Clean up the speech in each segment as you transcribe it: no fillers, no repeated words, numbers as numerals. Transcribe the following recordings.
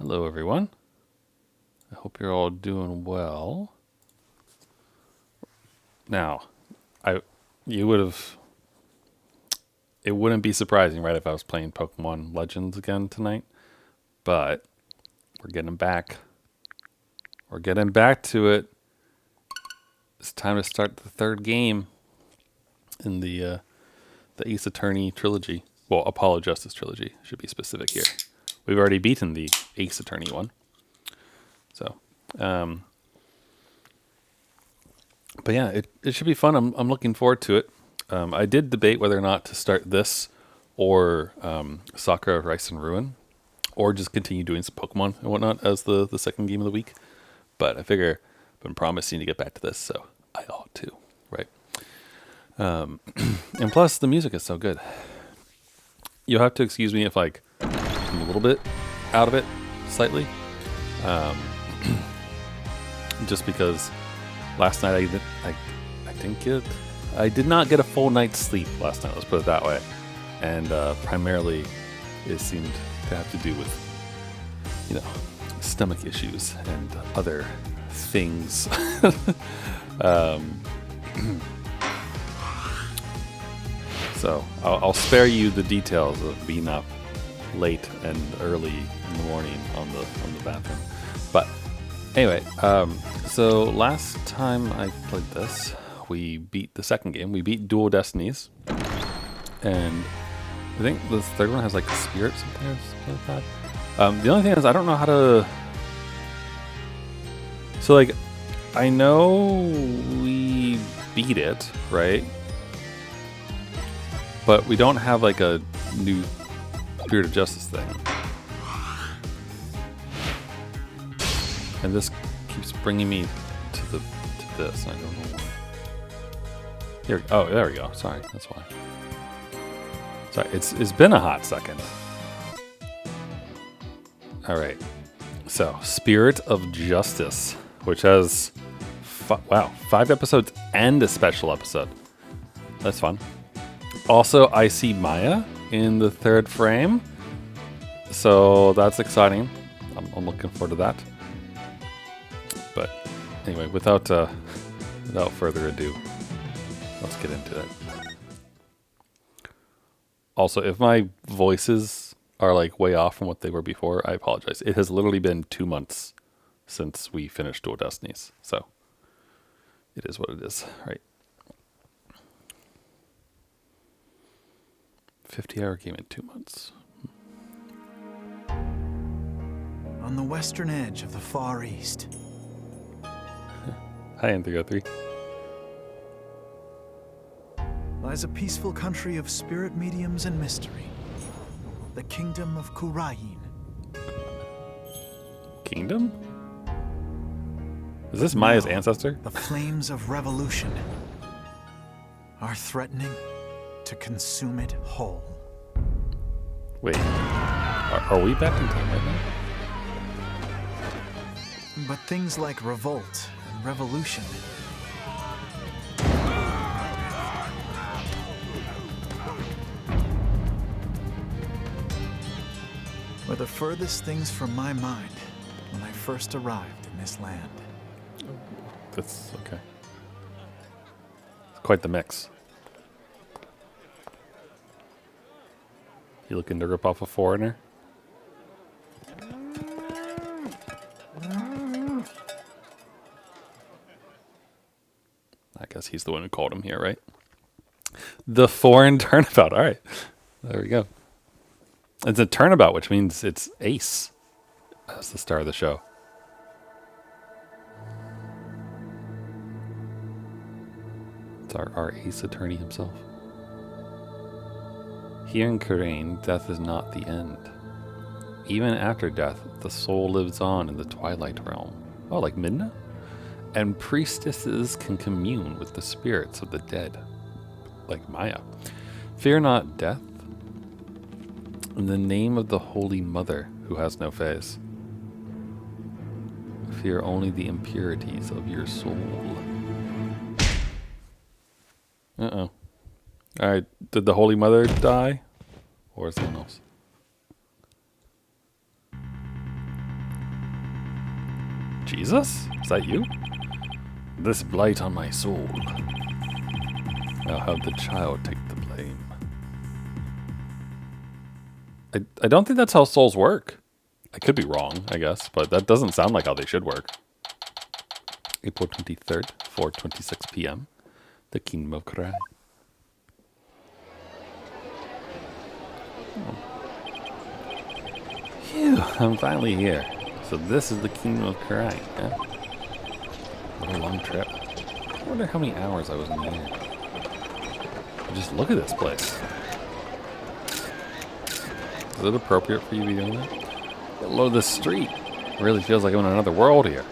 Hello, everyone. I hope you're all doing well. Now, you would have. It wouldn't be surprising, right, if I was playing Pokemon Legends again tonight. But we're getting back. We're getting back to it. It's time to start the third game in the Ace Attorney trilogy. Well, Apollo Justice trilogy, should be specific here. We've already beaten the Ace Attorney one. So, but yeah, it should be fun. I'm looking forward to it. I did debate whether or not to start this or Sakura Rice and Ruin, or just continue doing some Pokemon and whatnot as the second game of the week. But I figure I've been promising to get back to this, so I ought to, right? And plus, the music is so good. You'll have to excuse me if I'm a little bit out of it, slightly. Just because last night I did not get a full night's sleep last night. Let's put it that way. And primarily, it seemed to have to do with, stomach issues and other things. So I'll spare you the details of being up late and early in the morning on the bathroom. But anyway, so last time I played this, we beat the second game. We beat Dual Destinies, and I think the third one has spirit something or something like that. The only thing is I don't know how to. So I know we beat it, right? But we don't have a new Spirit of Justice thing. And this keeps bringing me to this. I don't know why. Here, oh, there we go. Sorry, that's why. Sorry, it's been a hot second. All right. So, Spirit of Justice, which has 5 episodes and a special episode. That's fun. Also, I see Maya in the third frame, so that's exciting. I'm looking forward to that. But anyway, without further ado, let's get into it. Also, if my voices are way off from what they were before, I apologize. It has literally been 2 months since we finished Dual Destinies, so it is what it is, right? 50-hour game in 2 months. On the western edge of the Far East. Hi, N303. Lies a peaceful country of spirit mediums and mystery. The kingdom of Kurain. Kingdom? Is this Maya's ancestor? The flames of revolution are threatening to consume it whole. Wait, are we back in time right now? But things like revolt and revolution were the furthest things from my mind when I first arrived in this land. That's okay. It's quite the mix. You looking to rip off a foreigner? I guess he's the one who called him here, right? The foreign turnabout. All right. There we go. It's a turnabout, which means it's Ace as the star of the show. It's our Ace Attorney himself. Here in Kurain, death is not the end. Even after death, the soul lives on in the Twilight Realm. Oh, like Midna? And priestesses can commune with the spirits of the dead, like Maya. Fear not death. In the name of the Holy Mother, who has no face. Fear only the impurities of your soul. Uh-oh. Alright, did the Holy Mother die? Or someone else? Jesus? Is that you? This blight on my soul. I'll have the child take the blame. I don't think that's how souls work. I could be wrong, I guess, but that doesn't sound like how they should work. April 23rd, 4:26 p.m. The Kingdom of Wright. Phew, I'm finally here. So this is the Kingdom of Wright, huh? What a long trip. I wonder how many hours I was in the air. Just look at this place. Is it appropriate for you to be doing that? Below the street. It really feels like I'm in another world here.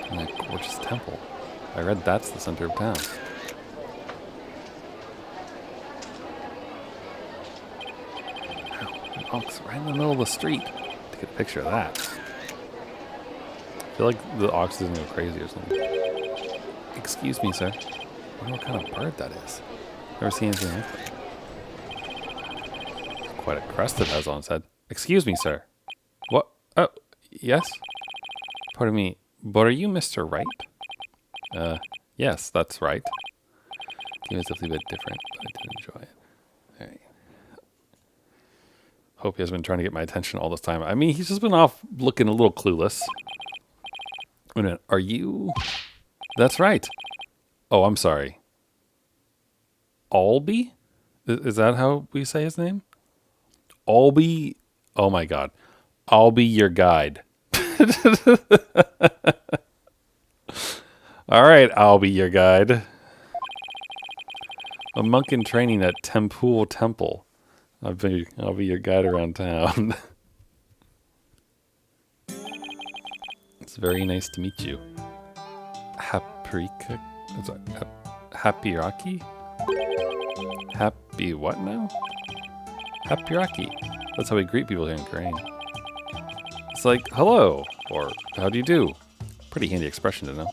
And that gorgeous temple. I read that's the center of town. Wow, it walks right in the middle of the street. To get a picture of that. I feel like the ox doesn't go crazy or something. Excuse me, sir. I wonder what kind of bird that is. Never seen anything like that. Quite a crest it has on its head. Excuse me, sir. What? Oh, yes? Pardon me, but are you Mr. Wright? Yes, that's right. Game is definitely a bit different, but I did enjoy it. Alright. Hope he has been trying to get my attention all this time. I mean, he's just been off looking a little clueless. Wait a minute, are you... That's right. Oh, I'm sorry. Albie? Is that how we say his name? Albie? Oh my god. I'll be your guide. Alright, I'll be your guide. A monk in training at Tempul Temple. I'll be your guide around town. It's very nice to meet you. Happiraki? Happy what now? Happiraki. That's how we greet people here in Korean. It's like, hello, or how do you do? Pretty handy expression to know.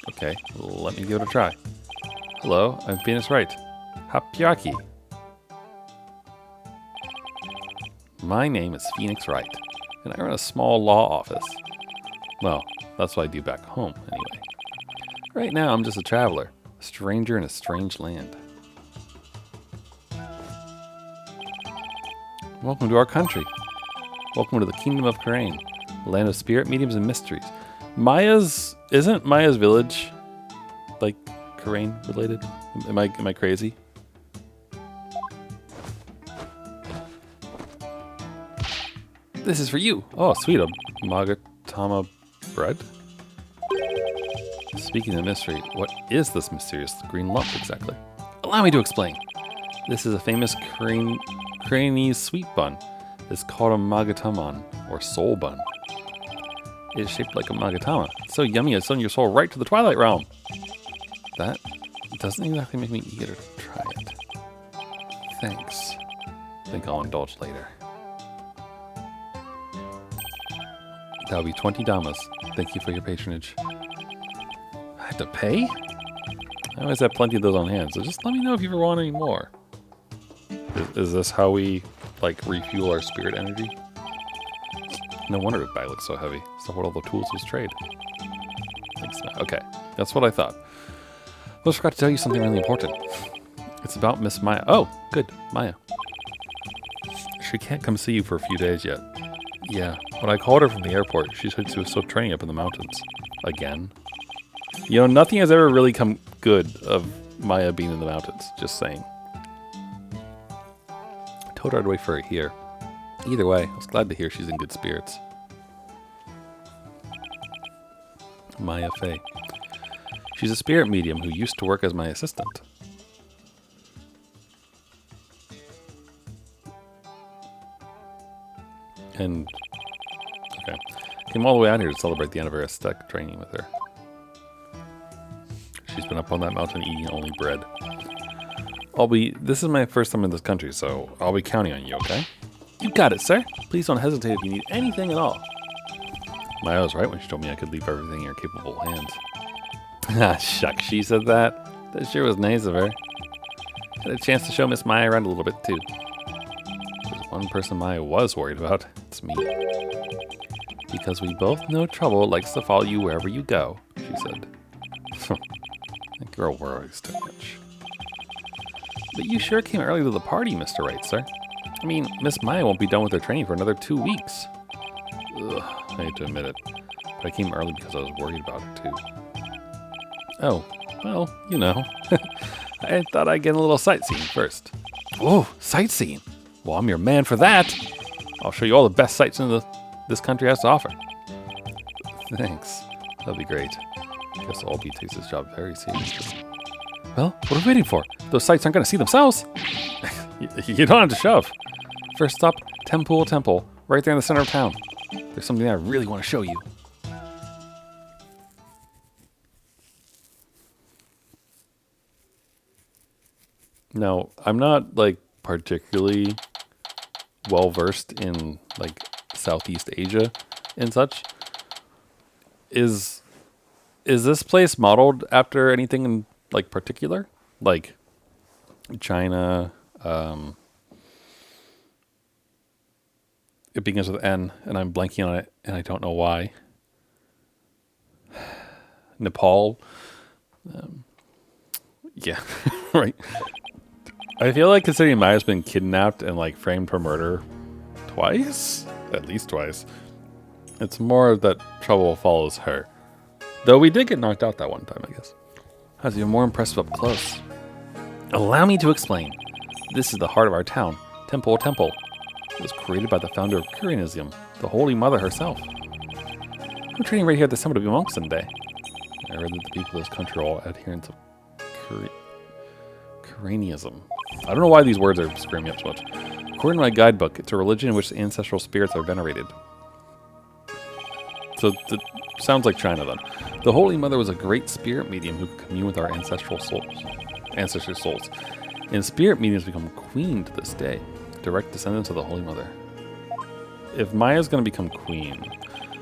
Okay, let me give it a try. Hello, I'm Phoenix Wright. Happiraki. My name is Phoenix Wright, and I run a small law office. Well, that's what I do back home, anyway. Right now, I'm just a traveler, a stranger in a strange land. Welcome to our country. Welcome to the Kingdom of Korean, the land of spirit mediums and mysteries. Isn't Maya's village like Korean related? Am I crazy? This is for you. Oh, sweet, a Magatama bread. Speaking of mystery, what is this mysterious green lump exactly? Allow me to explain. This is a famous Koreanese sweet bun. It's called a magataman, or soul bun. It's shaped like a magatama. It's so yummy, it's sending your soul right to the Twilight Realm. That doesn't exactly make me eager to try it. Thanks. I think I'll indulge later. That'll be 20 damas. Thank you for your patronage. I have to pay? I always have plenty of those on hand, so just let me know if you ever want any more. Is this how we, like, refuel our spirit energy? No wonder the bag looks so heavy. It's not what all the tools was trade. Thanks, Matt. Okay, that's what I thought. I just forgot to tell you something really important. It's about Miss Maya. Oh, good, Maya. She can't come see you for a few days yet. Yeah, when I called her from the airport, she said she was still training up in the mountains. Again. You know, nothing has ever really come good of Maya being in the mountains. Just saying. I told her I'd wait for her here. Either way, I was glad to hear she's in good spirits. Maya Fey. She's a spirit medium who used to work as my assistant. And, okay. Came all the way out here to celebrate the end of her aesthetic training with her. She's been up on that mountain eating only bread. This is my first time in this country, so I'll be counting on you, okay? You got it, sir. Please don't hesitate if you need anything at all. Maya was right when she told me I could leave everything in your capable hands. Ah, shucks, she said that. That sure was nice of her. Had a chance to show Miss Maya around a little bit, too. There's one person Maya was worried about. It's me. Because we both know trouble likes to follow you wherever you go, she said. That girl worries too much. But you sure came early to the party, Mr. Wright, sir. I mean, Miss Maya won't be done with her training for another 2 weeks. Ugh, I hate to admit it, but I came early because I was worried about her too. Oh, well, you know. I thought I'd get a little sightseeing first. Oh, sightseeing? Well, I'm your man for that. I'll show you all the best sights this country has to offer. Thanks. That'll be great. Guess Albie takes his job very seriously. Well, what are we waiting for? Those sights aren't going to see themselves. You don't have to shove. First stop, Temple, right there in the center of town. There's something I really want to show you. Now, I'm not, like, particularly well-versed in, like, Southeast Asia and such. Is this place modeled after anything in, like, particular? Like, China, it begins with N, and I'm blanking on it, and I don't know why. Nepal. Yeah, right. I feel like considering Maya's been kidnapped and like framed for murder twice, at least twice, it's more that trouble follows her. Though we did get knocked out that one time, I guess. I was even more impressive up close. Allow me to explain. This is the heart of our town, Temple. It was created by the founder of Koreanism, the Holy Mother herself. We're training right here at the summit to be monks someday. I read that the people of this country are all adherents of Koreanism. I don't know why these words are screaming up so much. According to my guidebook, it's a religion in which ancestral spirits are venerated. So it sounds like China then. The Holy Mother was a great spirit medium who could commune with our ancestral souls. And spirit mediums become queen to this day, direct descendants of the Holy Mother. If Maya's going to become queen,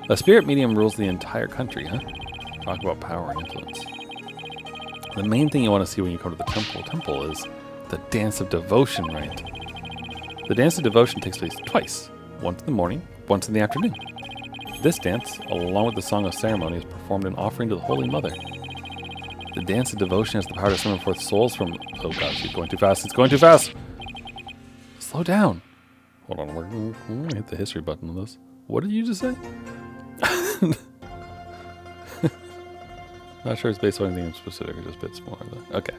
a spirit medium rules the entire country, huh? Talk about power and influence. The main thing you want to see when you come to the temple is the Dance of Devotion, right? The Dance of Devotion takes place twice, once in the morning, once in the afternoon. This dance, along with the Song of Ceremony, is performed in offering to the Holy Mother. The Dance of Devotion has the power to summon forth souls from... Oh gosh, it's going too fast, Slow down. Hold on, we're going to hit the history button on this. What did you just say? Not sure it's based on anything specific, or just bits more of that. Okay.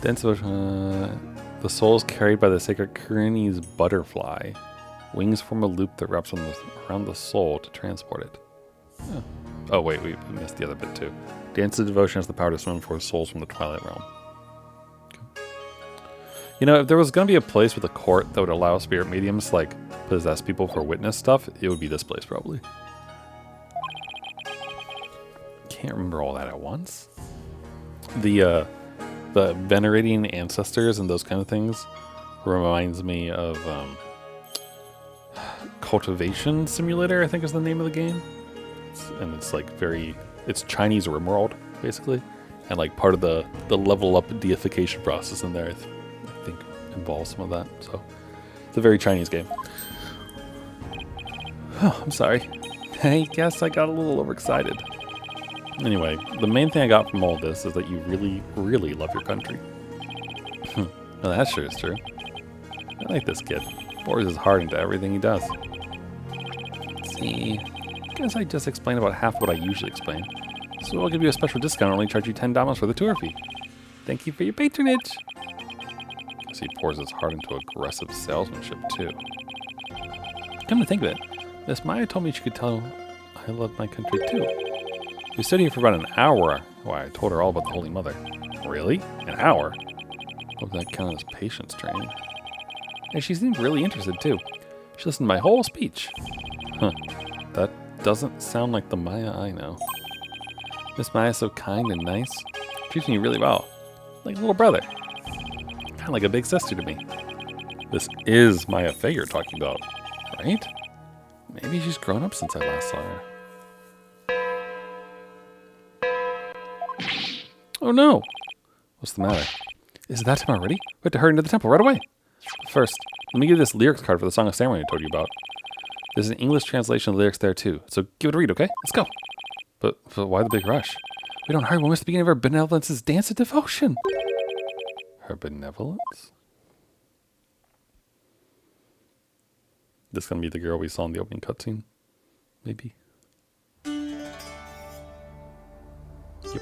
Dance of the soul is carried by the sacred Kurinese butterfly. Wings form a loop that wraps around the soul to transport it. Oh wait, we missed the other bit too. Dance of Devotion has the power to summon forth souls from the Twilight Realm. Okay. You know, if there was going to be a place with a court that would allow spirit mediums to, like, possess people for witness stuff, it would be this place probably. Can't remember all that at once. The venerating ancestors and those kind of things reminds me of Cultivation Simulator, I think is the name of the game. It's like it's Chinese RimWorld basically, and like part of the level up deification process in there I think involves some of that. So it's a very Chinese game. Oh, I'm sorry. I guess I got a little overexcited. Anyway, the main thing I got from all this is that you really, really love your country. Well, that sure is true. I like this kid. Pours his heart into everything he does. Let's see. Guess I just explained about half what I usually explain. So I'll give you a special discount and only charge you $10 for the tour fee. Thank you for your patronage. Guess he pours his heart into aggressive salesmanship too. Come to think of it, Miss Maya told me she could tell I love my country too. We stood here for about an hour while I told her all about the Holy Mother. Really? An hour? Hope that counted as patience training. And she seemed really interested too. She listened to my whole speech. Huh. That doesn't sound like the Maya I know. Miss Maya's so kind and nice. Treats me really well. Like a little brother. Kind of like a big sister to me. This is Maya Fey you're talking about, right? Maybe she's grown up since I last saw her. Oh no! What's the matter? Is it that time already? We have to hurry into the temple right away. First, let me give you this lyrics card for the Song of Samurai I told you about. There's an English translation of the lyrics there too, so give it a read, okay? Let's go. But why the big rush? We don't hurry. We missed the beginning of our benevolence's dance of devotion. Her benevolence? This gonna be the girl we saw in the opening cutscene? Maybe. Yep.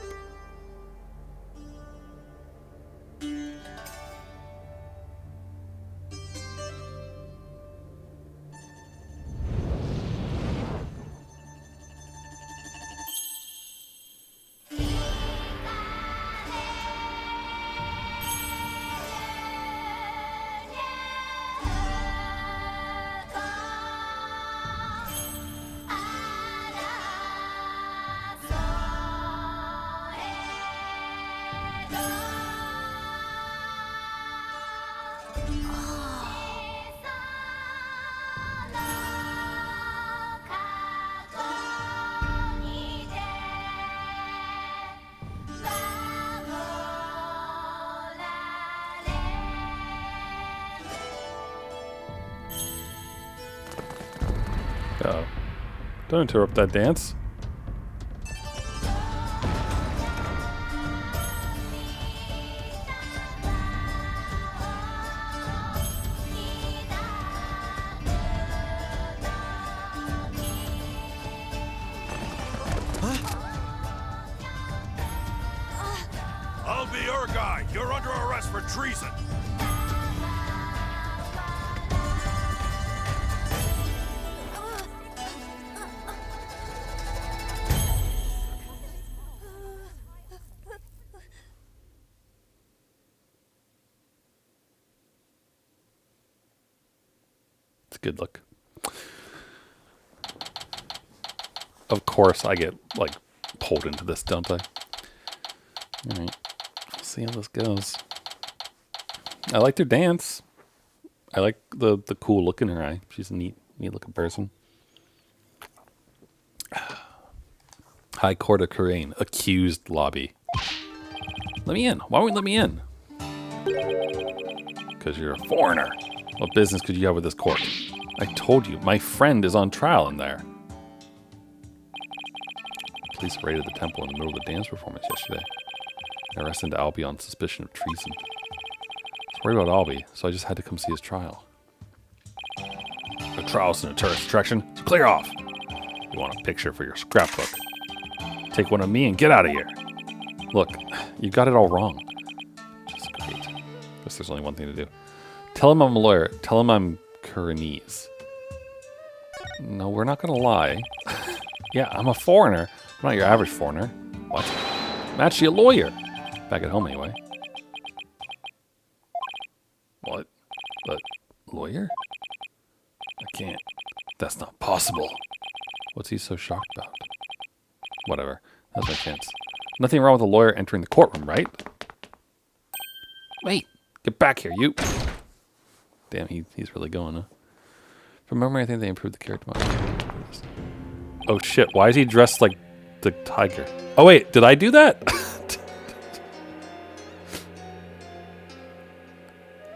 Uh-oh. Don't interrupt that dance. I'll be your guy. You're under arrest for treason. It's a good look. Of course, I get, like, pulled into this, don't I? Alright. Let's see how this goes. I like their dance. I like the cool look in her eye. She's a neat looking person. High Court of Coraine. Accused lobby. Let me in. Why won't you let me in? Because you're a foreigner. What business could you have with this court? I told you, my friend is on trial in there. Police raided the temple in the middle of the dance performance yesterday. They arrested Albie on suspicion of treason. I was worried about Albie, so I just had to come see his trial. The trial's in a tourist attraction, so clear off. You want a picture for your scrapbook? Take one of me and get out of here. Look, you got it all wrong. Just great. Guess there's only one thing to do. Tell him I'm a lawyer. Tell him I'm Kuranese. No, we're not gonna lie. Yeah, I'm a foreigner. I'm not your average foreigner. What? I'm actually a lawyer. Back at home, anyway. What? But lawyer? I can't. That's not possible. What's he so shocked about? Whatever. That's my chance. Nothing wrong with a lawyer entering the courtroom, right? Wait. Get back here, you. Damn, he's really going, huh? From memory, I think they improved the character model. Oh shit, why is he dressed like the tiger? Oh wait, did I do that?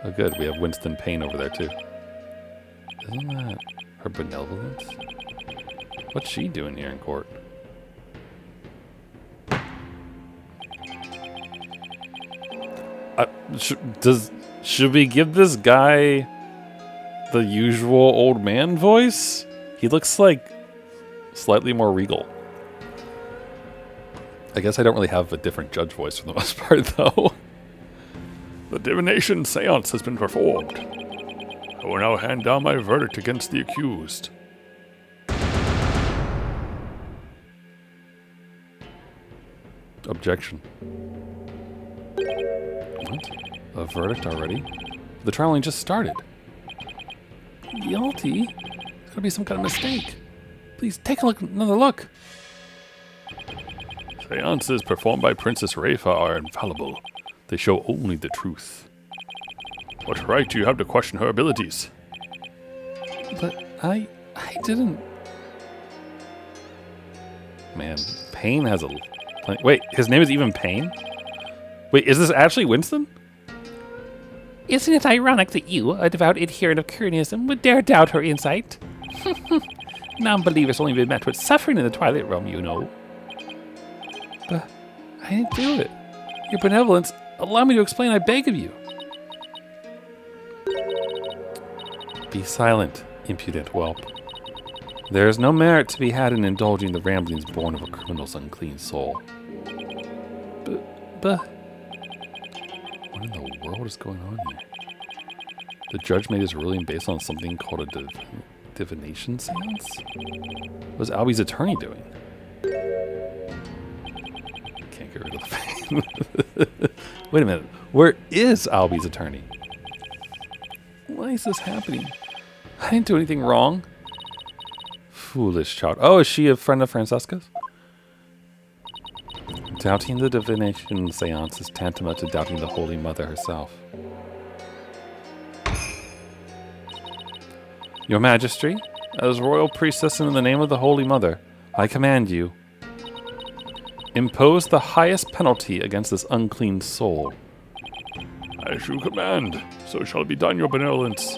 Oh good, we have Winston Payne over there too. Isn't that her benevolence? What's she doing here in court? Should we give this guy the usual old man voice? He looks like slightly more regal. I guess I don't really have a different judge voice for the most part, though. The divination seance has been performed. I will now hand down my verdict against the accused. Objection. What? A verdict already? The trial only just started. Guilty? There's gotta be some kind of mistake. Please take another look. Seances performed by Princess Rafa are infallible. They show only the truth. What right do you have to question her abilities? But I didn't... Man, Payne has a... Wait, his name is even Payne? Wait, is this actually Winston? Isn't it ironic that you, a devout adherent of Curianism, would dare doubt her insight? Non-believers only been met with suffering in the Twilight Realm, you know. But I didn't do it. Your benevolence, allow me to explain, I beg of you. Be silent, impudent whelp. There is no merit to be had in indulging the ramblings born of a criminal's unclean soul. But... What in the world is going on here? The judge made his ruling based on something called a divination seance? What was Albie's attorney doing? Can't get rid of the pain. Wait a minute. Where is Albie's attorney? Why is this happening? I didn't do anything wrong. Foolish child. Oh, is she a friend of Francesca's? Doubting the divination seance is tantamount to doubting the Holy Mother herself. Your Majesty, as royal priestess and in the name of the Holy Mother, I command you, impose the highest penalty against this unclean soul. As you command, so shall be done, your benevolence.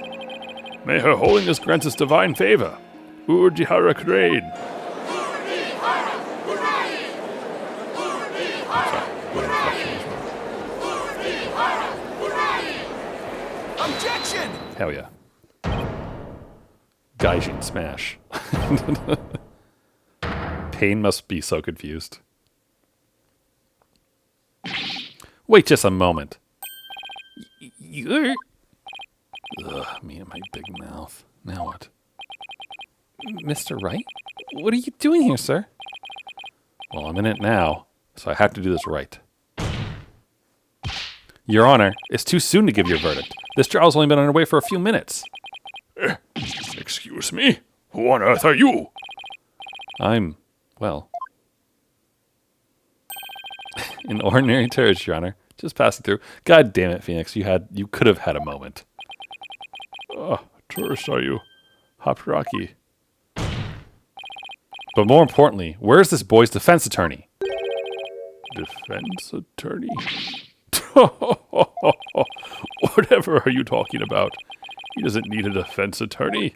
May her holiness grant us divine favor. Urdihara Krain. Objection! Hell yeah. Gaijin smash. Pain must be so confused. Wait just a moment. You're... Ugh, me and my big mouth. Now what? Mr. Wright? What are you doing here, sir? Well, I'm in it now, so I have to do this right. Your Honor, it's too soon to give your verdict. This trial's only been underway for a few minutes. Excuse me? Who on earth are you? I'm, well, an ordinary tourist, Your Honor. Just passing through. God damn it, Phoenix. You could have had a moment. Tourist are you? Hapraki. But more importantly, where's this boy's defense attorney? Defense attorney? Whatever are you talking about? He doesn't need a defense attorney.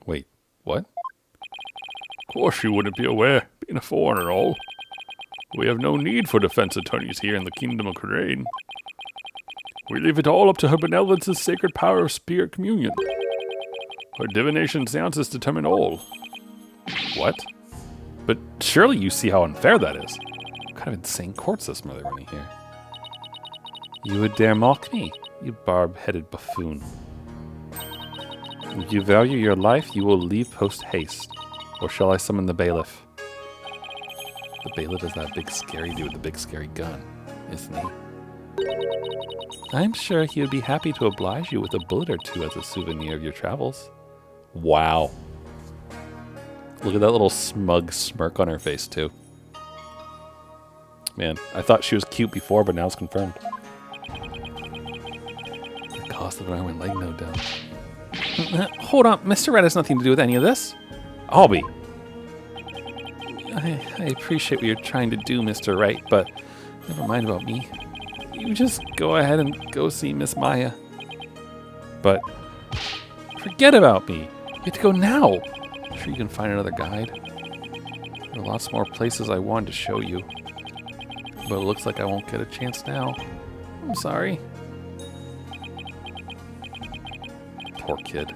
Wait, what? Of course you wouldn't be aware, being a foreigner and all. We have no need for defense attorneys here in the Kingdom of Crane. We leave it all up to her benevolence's sacred power of spirit communion. Her divination seances determine all. What? But surely you see how unfair that is. What kind of insane court system are they running here? You would dare mock me, you barb-headed buffoon. If you value your life, you will leave post-haste. Or shall I summon the bailiff? The bailiff is that big scary dude with the big scary gun, isn't he? I'm sure he would be happy to oblige you with a bullet or two as a souvenir of your travels. Wow. Look at that little smug smirk on her face, too. Man, I thought she was cute before, but now it's confirmed. The cost of an arm and leg, no doubt. Hold on, Mr. Red has nothing to do with any of this. Albie. I appreciate what you're trying to do, Mr. Wright, but never mind about me. You just go ahead and go see Miss Maya. But forget about me. You have to go now. I'm sure you can find another guide. There are lots more places I wanted to show you. But it looks like I won't get a chance now. I'm sorry. poor kid.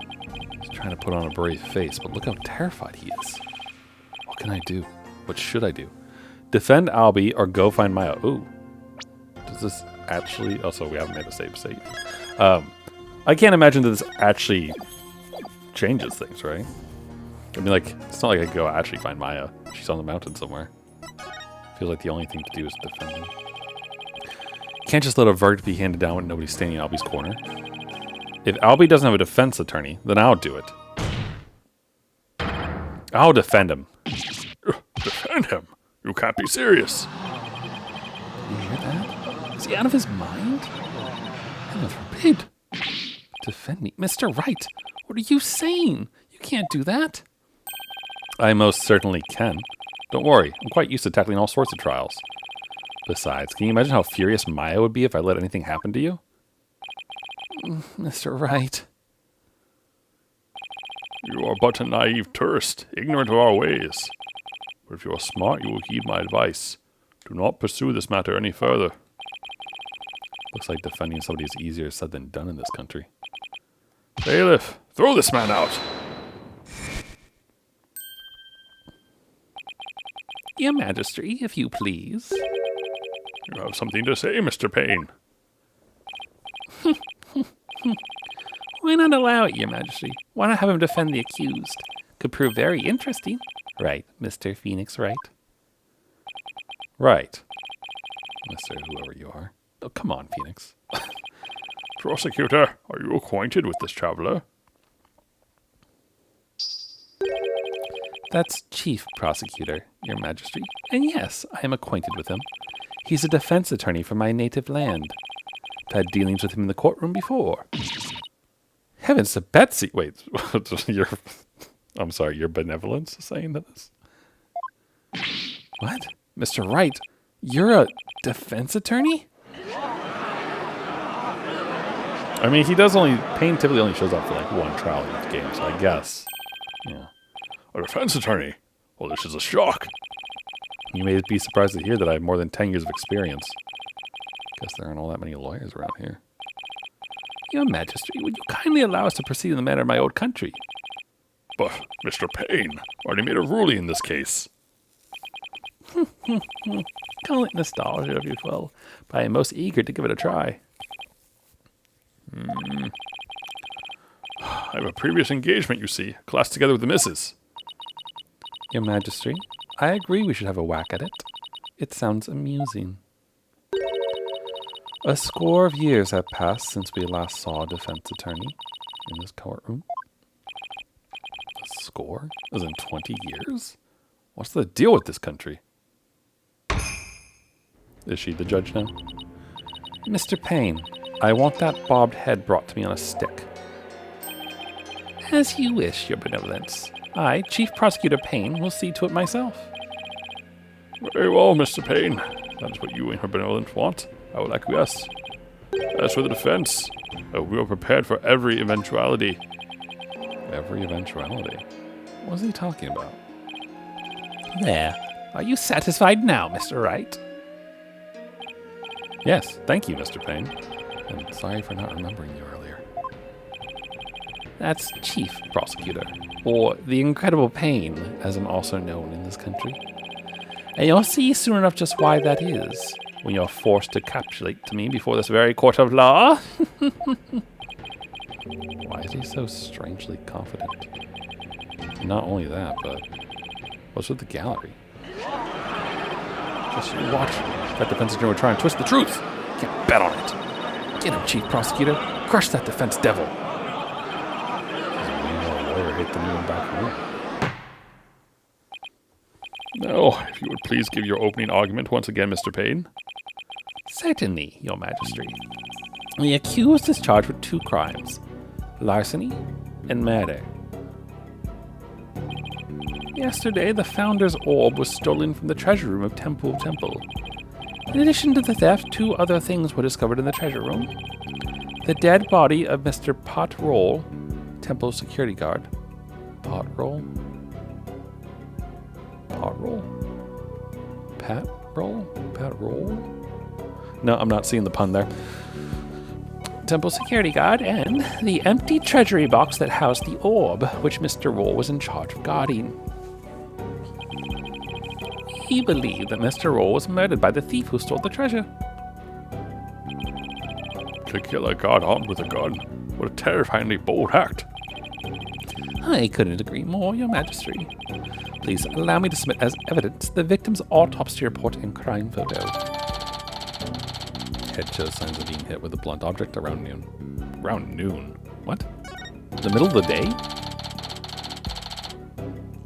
He's trying to put on a brave face, but look how terrified he is. What can I do? What should I do? Defend Albie or go find Maya? Ooh. Does this actually... Oh, so we haven't made a save state. I can't imagine that this actually changes things, right? I mean, like, it's not like I could go actually find Maya. She's on the mountain somewhere. Feels like the only thing to do is defend him. Can't just let a verdict be handed down when nobody's standing in Albie's corner. If Albie doesn't have a defense attorney, then I'll do it. I'll defend him. Defend him? You can't be serious. You hear that? Is he out of his mind? Heaven forbid. Defend me. Mr. Wright, what are you saying? You can't do that. I most certainly can. Don't worry, I'm quite used to tackling all sorts of trials. Besides, can you imagine how furious Maya would be if I let anything happen to you? Mr. Wright. You are but a naive tourist, ignorant of our ways. But if you are smart, you will heed my advice. Do not pursue this matter any further. Looks like defending somebody is easier said than done in this country. Bailiff, throw this man out! Your Majesty, if you please. You have something to say, Mr. Payne. Why not allow it, Your Majesty? Why not have him defend the accused? Could prove very interesting. Right, Mr. Phoenix Wright? Right. Mr. Whoever you are. Oh, come on, Phoenix. Prosecutor, are you acquainted with this traveler? That's Chief Prosecutor, Your Majesty. And yes, I am acquainted with him. He's a defense attorney from my native land. I've had dealings with him in the courtroom before. Heavens to Betsy. Wait, I'm sorry, your benevolence is saying this? What? Mr. Wright, you're a defense attorney? I mean, Payne typically only shows up for like one trial each game, so I guess. Yeah. A defense attorney? Well, this is a shock. You may be surprised to hear that I have more than 10 years of experience. Guess there aren't all that many lawyers around here. Your Majesty, would you kindly allow us to proceed in the manner of my old country? But, Mr. Payne, already made a ruling in this case. Call it nostalgia if you will, but I am most eager to give it a try. I have a previous engagement, you see. Class together with the missus. Your Majesty, I agree we should have a whack at it. It sounds amusing. A score of years have passed since we last saw a defense attorney in this courtroom. A score? As in 20 years? What's the deal with this country? Is she the judge now? Mr. Payne, I want that bobbed head brought to me on a stick. As you wish, Your Benevolence. I, Chief Prosecutor Payne, will see to it myself. Very well, Mr. Payne. That is what you and her benevolence want. I will acquiesce. As for the defense, we are prepared for every eventuality. Every eventuality? What is he talking about? There. Are you satisfied now, Mr. Wright? Yes, thank you, Mr. Payne. And sorry for not remembering you earlier. That's Chief Prosecutor, or the Incredible Payne, as I'm also known in this country. And you'll see soon enough just why that is, when you're forced to capitulate to me before this very court of law. Why is he so strangely confident? Not only that, but what's with the gallery? Just you watch. That defense attorney will try and twist the truth. Can't bet on it. Get him, Chief Prosecutor. Crush that defense devil. Lawyer hate the new one back home. Now, if you would please give your opening argument once again, Mr. Payne. Certainly, Your Majesty. The accused is charged with 2 crimes, larceny and murder. Yesterday, the Founder's orb was stolen from the treasure room of Temple. In addition to the theft, 2 other things were discovered in the treasure room. The dead body of Mr. Pot Roll, Temple security guard. Pot Roll? Pot roll? Pat roll? Pat roll? No, I'm not seeing the pun there. Temple security guard, and the empty treasury box that housed the orb, which Mr. Roll was in charge of guarding. He believed that Mr. Roll was murdered by the thief who stole the treasure. To kill a guard armed with a gun. What a terrifyingly bold act. I couldn't agree more, Your Majesty. Please allow me to submit as evidence the victim's autopsy report and crime photo. Head shows signs of being hit with a blunt object around noon. Around noon? What? The middle of the day?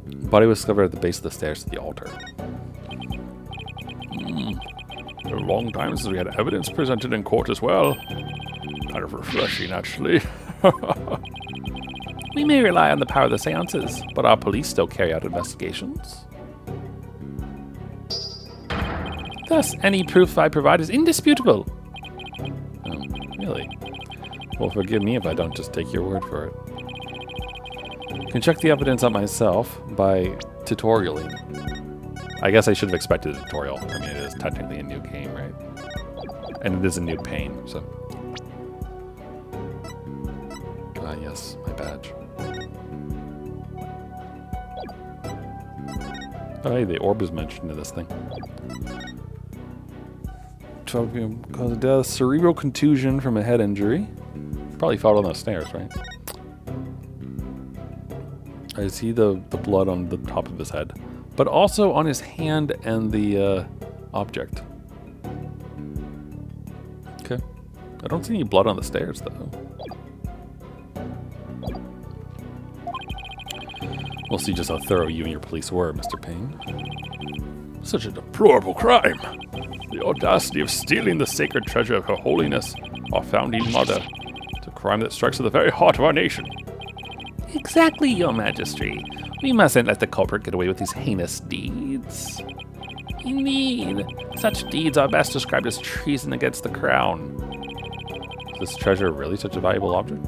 The body was discovered at the base of the stairs to the altar. A long time since we had evidence presented in court as well. Kind of refreshing, actually. We may rely on the power of the seances, but our police still carry out investigations. Thus, any proof I provide is indisputable. Oh, really? Well, forgive me if I don't just take your word for it. Can check the evidence out myself by tutorialing. I guess I should have expected a tutorial. I mean, it is technically a new game, right? And it is a new pain, so. Ah, yes, my badge. Oh, hey, the orb is mentioned in this thing. 12 p.m. cause of death, cerebral contusion from a head injury. Probably fell down the stairs, right? I see the blood on the top of his head, but also on his hand and the object. Okay. I don't see any blood on the stairs, though. We'll see just how thorough you and your police were, Mr. Payne. Such a deplorable crime. The audacity of stealing the sacred treasure of Her Holiness, our founding mother. It's a crime that strikes at the very heart of our nation. Exactly, Your Majesty. We mustn't let the culprit get away with these heinous deeds. Indeed, such deeds are best described as treason against the crown. Is this treasure really such a valuable object?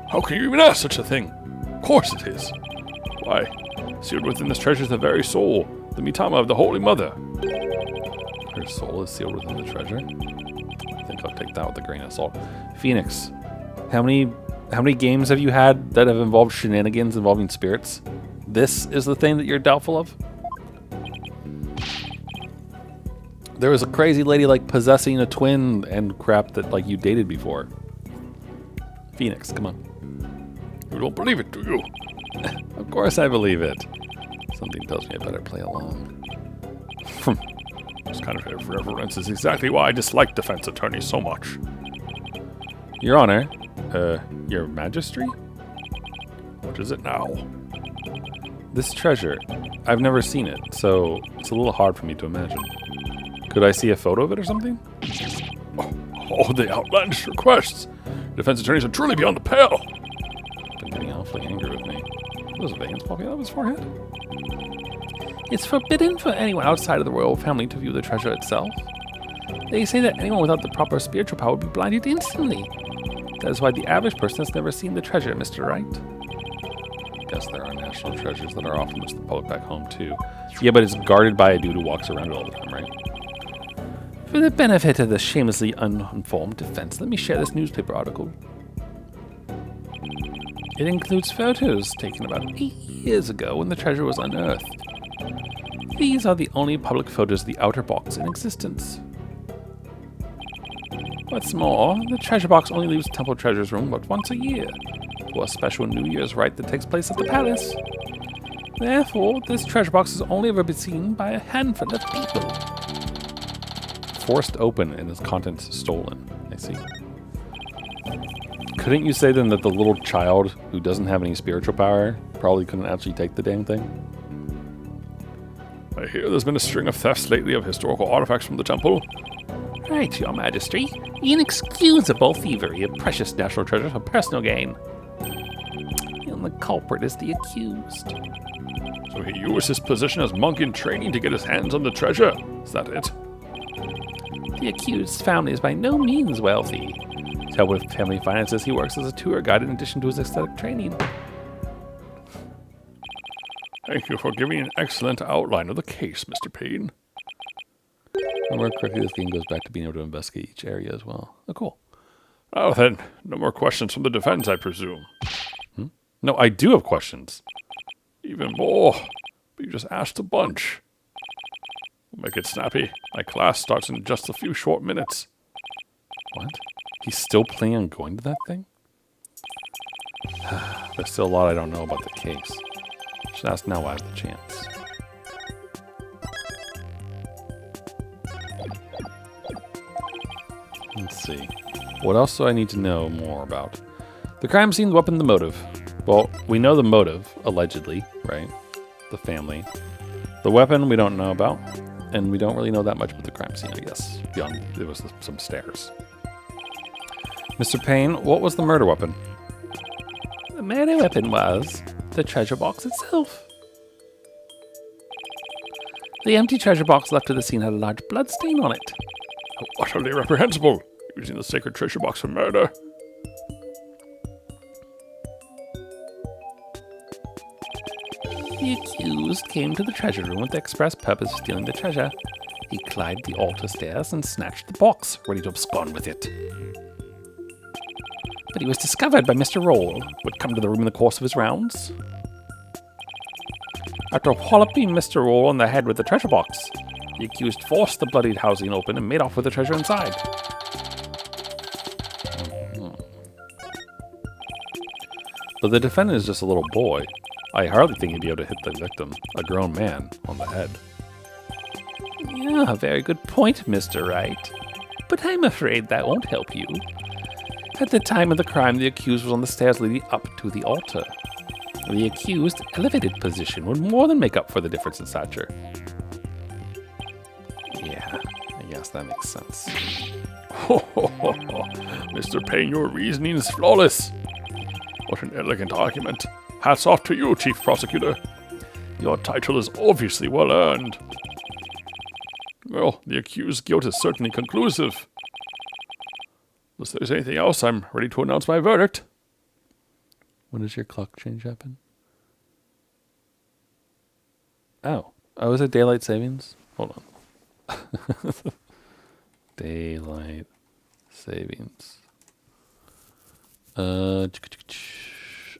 How can you even ask such a thing? Of course it is. Why, sealed within this treasure is the very soul, the mitama of the Holy Mother. Her soul is sealed within the treasure? I think I'll take that with a grain of salt. Phoenix, how many games have you had that have involved shenanigans involving spirits? This is the thing that you're doubtful of? There was a crazy lady like possessing a twin and crap that like you dated before. Phoenix, come on. You don't believe it, do you? Of course I believe it. Something tells me I better play along. This kind of irreverence is exactly why I dislike defense attorneys so much. Your Honor, Your Majesty? What is it now? This treasure, I've never seen it, so it's a little hard for me to imagine. Could I see a photo of it or something? Oh, the outlandish requests! Defense attorneys are truly beyond the pale! Been getting awfully angry with me. Those veins popping out of his forehead? It's forbidden for anyone outside of the royal family to view the treasure itself. They say that anyone without the proper spiritual power would be blinded instantly. That is why the average person has never seen the treasure, Mr. Wright. Guess there are national treasures that are often to the public back home, too. Yeah, but it's guarded by a dude who walks around it all the time, right? For the benefit of the shamelessly uninformed defense, let me share this newspaper article. It includes photos taken about 8 years ago when the treasure was unearthed. These are the only public photos of the outer box in existence. What's more, the treasure box only leaves Temple Treasure's room but once a year, for a special New Year's rite that takes place at the palace. Therefore, this treasure box has only ever been seen by a handful of people. Forced open and its contents stolen. I see. Couldn't you say then that the little child who doesn't have any spiritual power probably couldn't actually take the damn thing? I hear there's been a string of thefts lately of historical artifacts from the temple. Right, Your Majesty. Inexcusable thievery of precious national treasure for personal gain. And the culprit is the accused. So he used his position as monk in training to get his hands on the treasure. Is that it? The accused's family is by no means wealthy. To help with family finances, he works as a tour guide in addition to his aesthetic training. Thank you for giving an excellent outline of the case, Mr. Payne. Remember correctly, this game goes back to being able to investigate each area as well. Oh, cool. Oh, then, no more questions from the defense, I presume. No, I do have questions. Even more, but you just asked a bunch. We'll make it snappy. My class starts in just a few short minutes. What? He's still planning on going to that thing? There's still a lot I don't know about the case. Just ask now while I have the chance. Let's see. What else do I need to know more about? The crime scene, the weapon, the motive. Well, we know the motive, allegedly, right? The family. The weapon we don't know about. And we don't really know that much about the crime scene, I guess. Beyond, there was some stairs. Mr. Payne, what was the murder weapon? The murder weapon was the treasure box itself. The empty treasure box left at the scene had a large blood stain on it. How utterly reprehensible, using the sacred treasure box for murder. The accused came to the treasure room with the express purpose of stealing the treasure. He climbed the altar stairs and snatched the box, ready to abscond with it. But he was discovered by Mr. Roll, who had come to the room in the course of his rounds. After walloping Mr. Roll on the head with the treasure box, the accused forced the bloodied housing open and made off with the treasure inside. But the defendant is just a little boy. I hardly think he'd be able to hit the victim, a grown man, on the head. Yeah, very good point, Mr. Wright. But I'm afraid that won't help you. At the time of the crime, the accused was on the stairs leading up to the altar. The accused elevated position would more than make up for the difference in stature. Yeah, I guess that makes sense. Mr. Payne, your reasoning is flawless. What an elegant argument. Hats off to you, Chief Prosecutor. Your title is obviously well earned. Well, the accused's guilt is certainly conclusive. Unless there's anything else, I'm ready to announce my verdict. When does your clock change happen? Oh, is it daylight savings? Hold on. Daylight savings.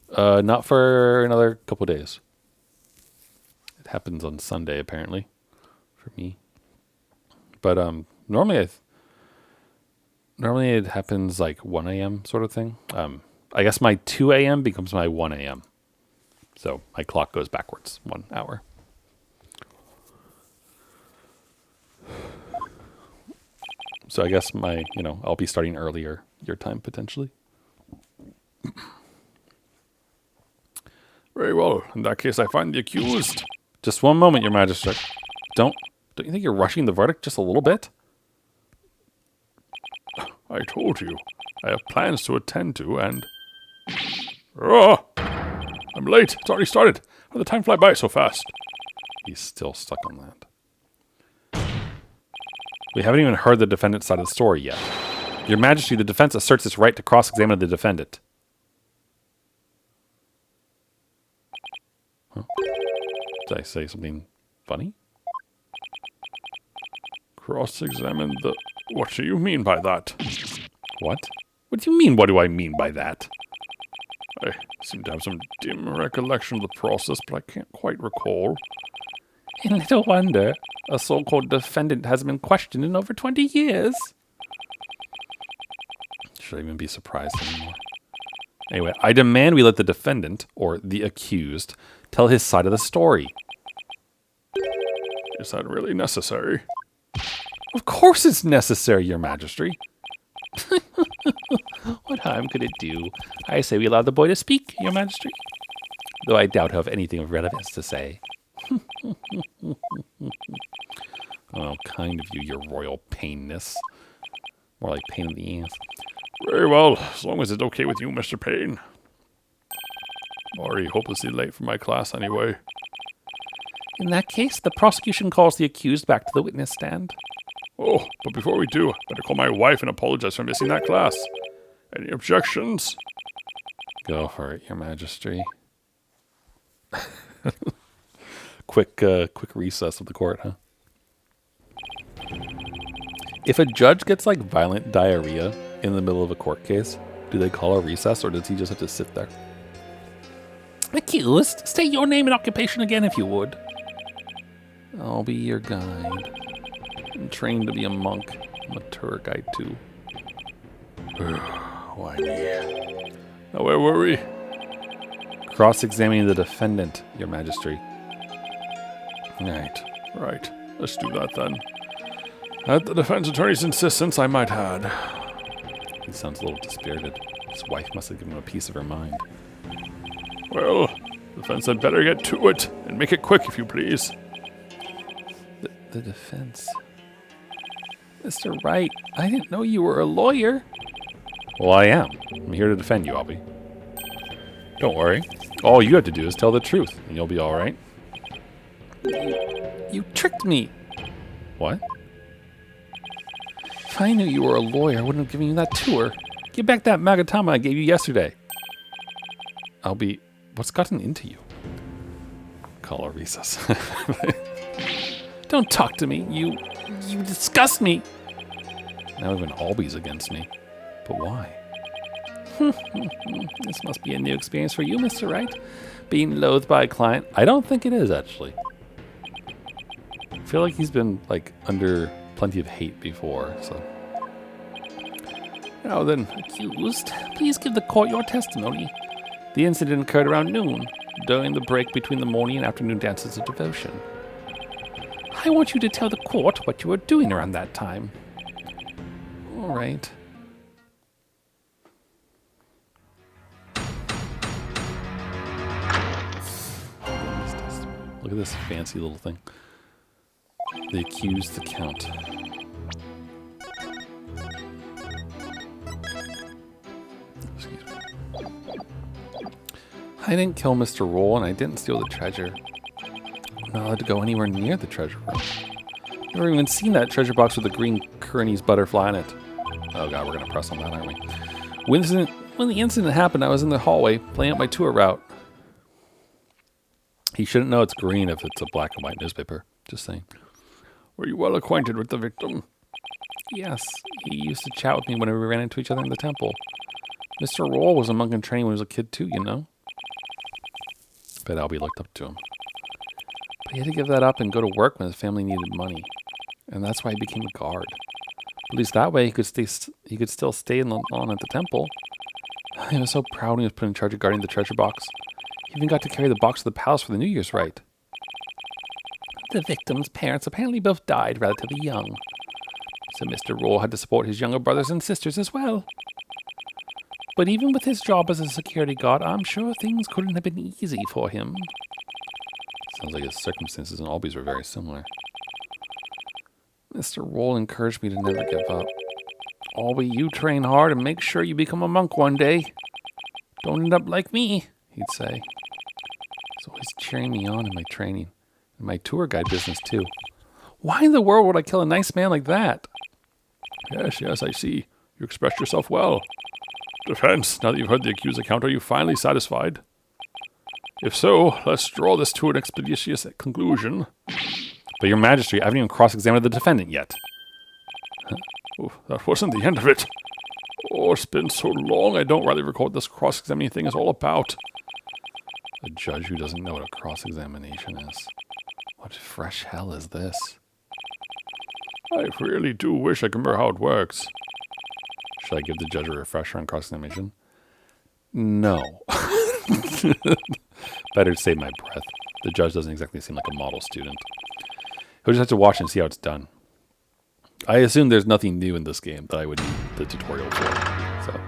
Not for another couple days. It happens on Sunday, apparently, for me. But normally it happens like 1 a.m. sort of thing. I guess my 2 a.m. becomes my 1 a.m. So my clock goes backwards 1 hour. So I guess I'll be starting earlier your time potentially. Very well. In that case, I find the accused. Just one moment, Your Majesty. Don't you think you're rushing the verdict just a little bit? I told you. I have plans to attend to, and... Oh! I'm late. It's already started. How did the time fly by so fast? He's still stuck on that. We haven't even heard the defendant's side of the story yet. Your Majesty, the defense asserts its right to cross-examine the defendant. Huh? Did I say something funny? Cross-examine the... What do you mean by that? What? What do you mean, what do I mean by that? I seem to have some dim recollection of the process, but I can't quite recall. And little wonder, a so-called defendant hasn't been questioned in over 20 years. Should I even be surprised anymore? Anyway, I demand we let the defendant, or the accused, tell his side of the story. Is that really necessary? Of course it's necessary, Your Majesty. What harm could it do? I say we allow the boy to speak, Your Majesty. Though I doubt he'll have anything of relevance to say. Oh, kind of you, your royal painness. More like pain in the ass. Very well, as long as it's okay with you, Mr. Payne. I'm already hopelessly late for my class anyway. In that case, the prosecution calls the accused back to the witness stand. Oh, but before we do, better call my wife and apologize for missing that class. Any objections? Go for it, Your Majesty. Quick recess of the court, huh? If a judge gets like violent diarrhea in the middle of a court case, do they call a recess or does he just have to sit there? Accused, state your name and occupation again if you would. I'll be your guide. I'm trained to be a monk. I'm a tour guide too. Why me? Now where were we? Cross-examining the defendant, Your Majesty. Right. Let's do that then. At the defense attorney's insistence, I might add. He sounds a little dispirited. His wife must have given him a piece of her mind. Well, the defense had better get to it, and make it quick if you please. The defense? Mr. Wright, I didn't know you were a lawyer. Well, I am. I'm here to defend you, Albie. Don't worry. All you have to do is tell the truth, and you'll be all right. You tricked me. What? If I knew you were a lawyer, I wouldn't have given you that tour. Give back that magatama I gave you yesterday. Albie, what's gotten into you? call a recess. Don't talk to me. You disgust me. Now even Alby's against me. But why? This must be a new experience for you, Mr. Wright. Being loathed by a client. I don't think it is, actually. I feel like he's been, like, under plenty of hate before, so... Now then, accused, please give the court your testimony. The incident occurred around noon, during the break between the morning and afternoon dances of devotion. I want you to tell the court what you were doing around that time. All right. Look at this fancy little thing. The accused account. Excuse me. I didn't kill Mr. Roll, and I didn't steal the treasure. I'm not allowed to go anywhere near the treasure room. Never even seen that treasure box with the green Kearney's butterfly in it. Oh god, we're gonna press on that, aren't we? When the incident happened, I was in the hallway playing out my tour route. He shouldn't know it's green if it's a black and white newspaper. Just saying. Were you well acquainted with the victim? Yes, he used to chat with me whenever we ran into each other in the temple. Mr. Roll was a monk in training when he was a kid too, you know? Bet Albie looked up to him. But he had to give that up and go to work when his family needed money. And that's why he became a guard. At least that way he could still stay on at the temple. He was so proud when he was put in charge of guarding the treasure box. He even got to carry the box to the palace for the New Year's rite. The victim's parents apparently both died relatively young. So Mr. Roll had to support his younger brothers and sisters as well. But even with his job as a security guard, I'm sure things couldn't have been easy for him. Sounds like his circumstances and Alby's were very similar. Mr. Roll encouraged me to never give up. Albie, you train hard and make sure you become a monk one day. Don't end up like me, he'd say. He's always cheering me on in my training. And my tour guide business, too. Why in the world would I kill a nice man like that? Yes, I see. You expressed yourself well. Defense, now that you've heard the accused's account, are you finally satisfied? If so, let's draw this to an expeditious conclusion. But your majesty, I haven't even cross-examined the defendant yet. Oh, that wasn't the end of it. Oh, it's been so long, I don't rightly recall what this cross-examining thing is all about. A judge who doesn't know what a cross-examination is. What fresh hell is this? I really do wish I could remember how it works. Should I give the judge a refresher on cross-examination? No. Better to save my breath. The judge doesn't exactly seem like a model student. He'll just have to watch and see how it's done. I assume there's nothing new in this game that I would need the tutorial for. So.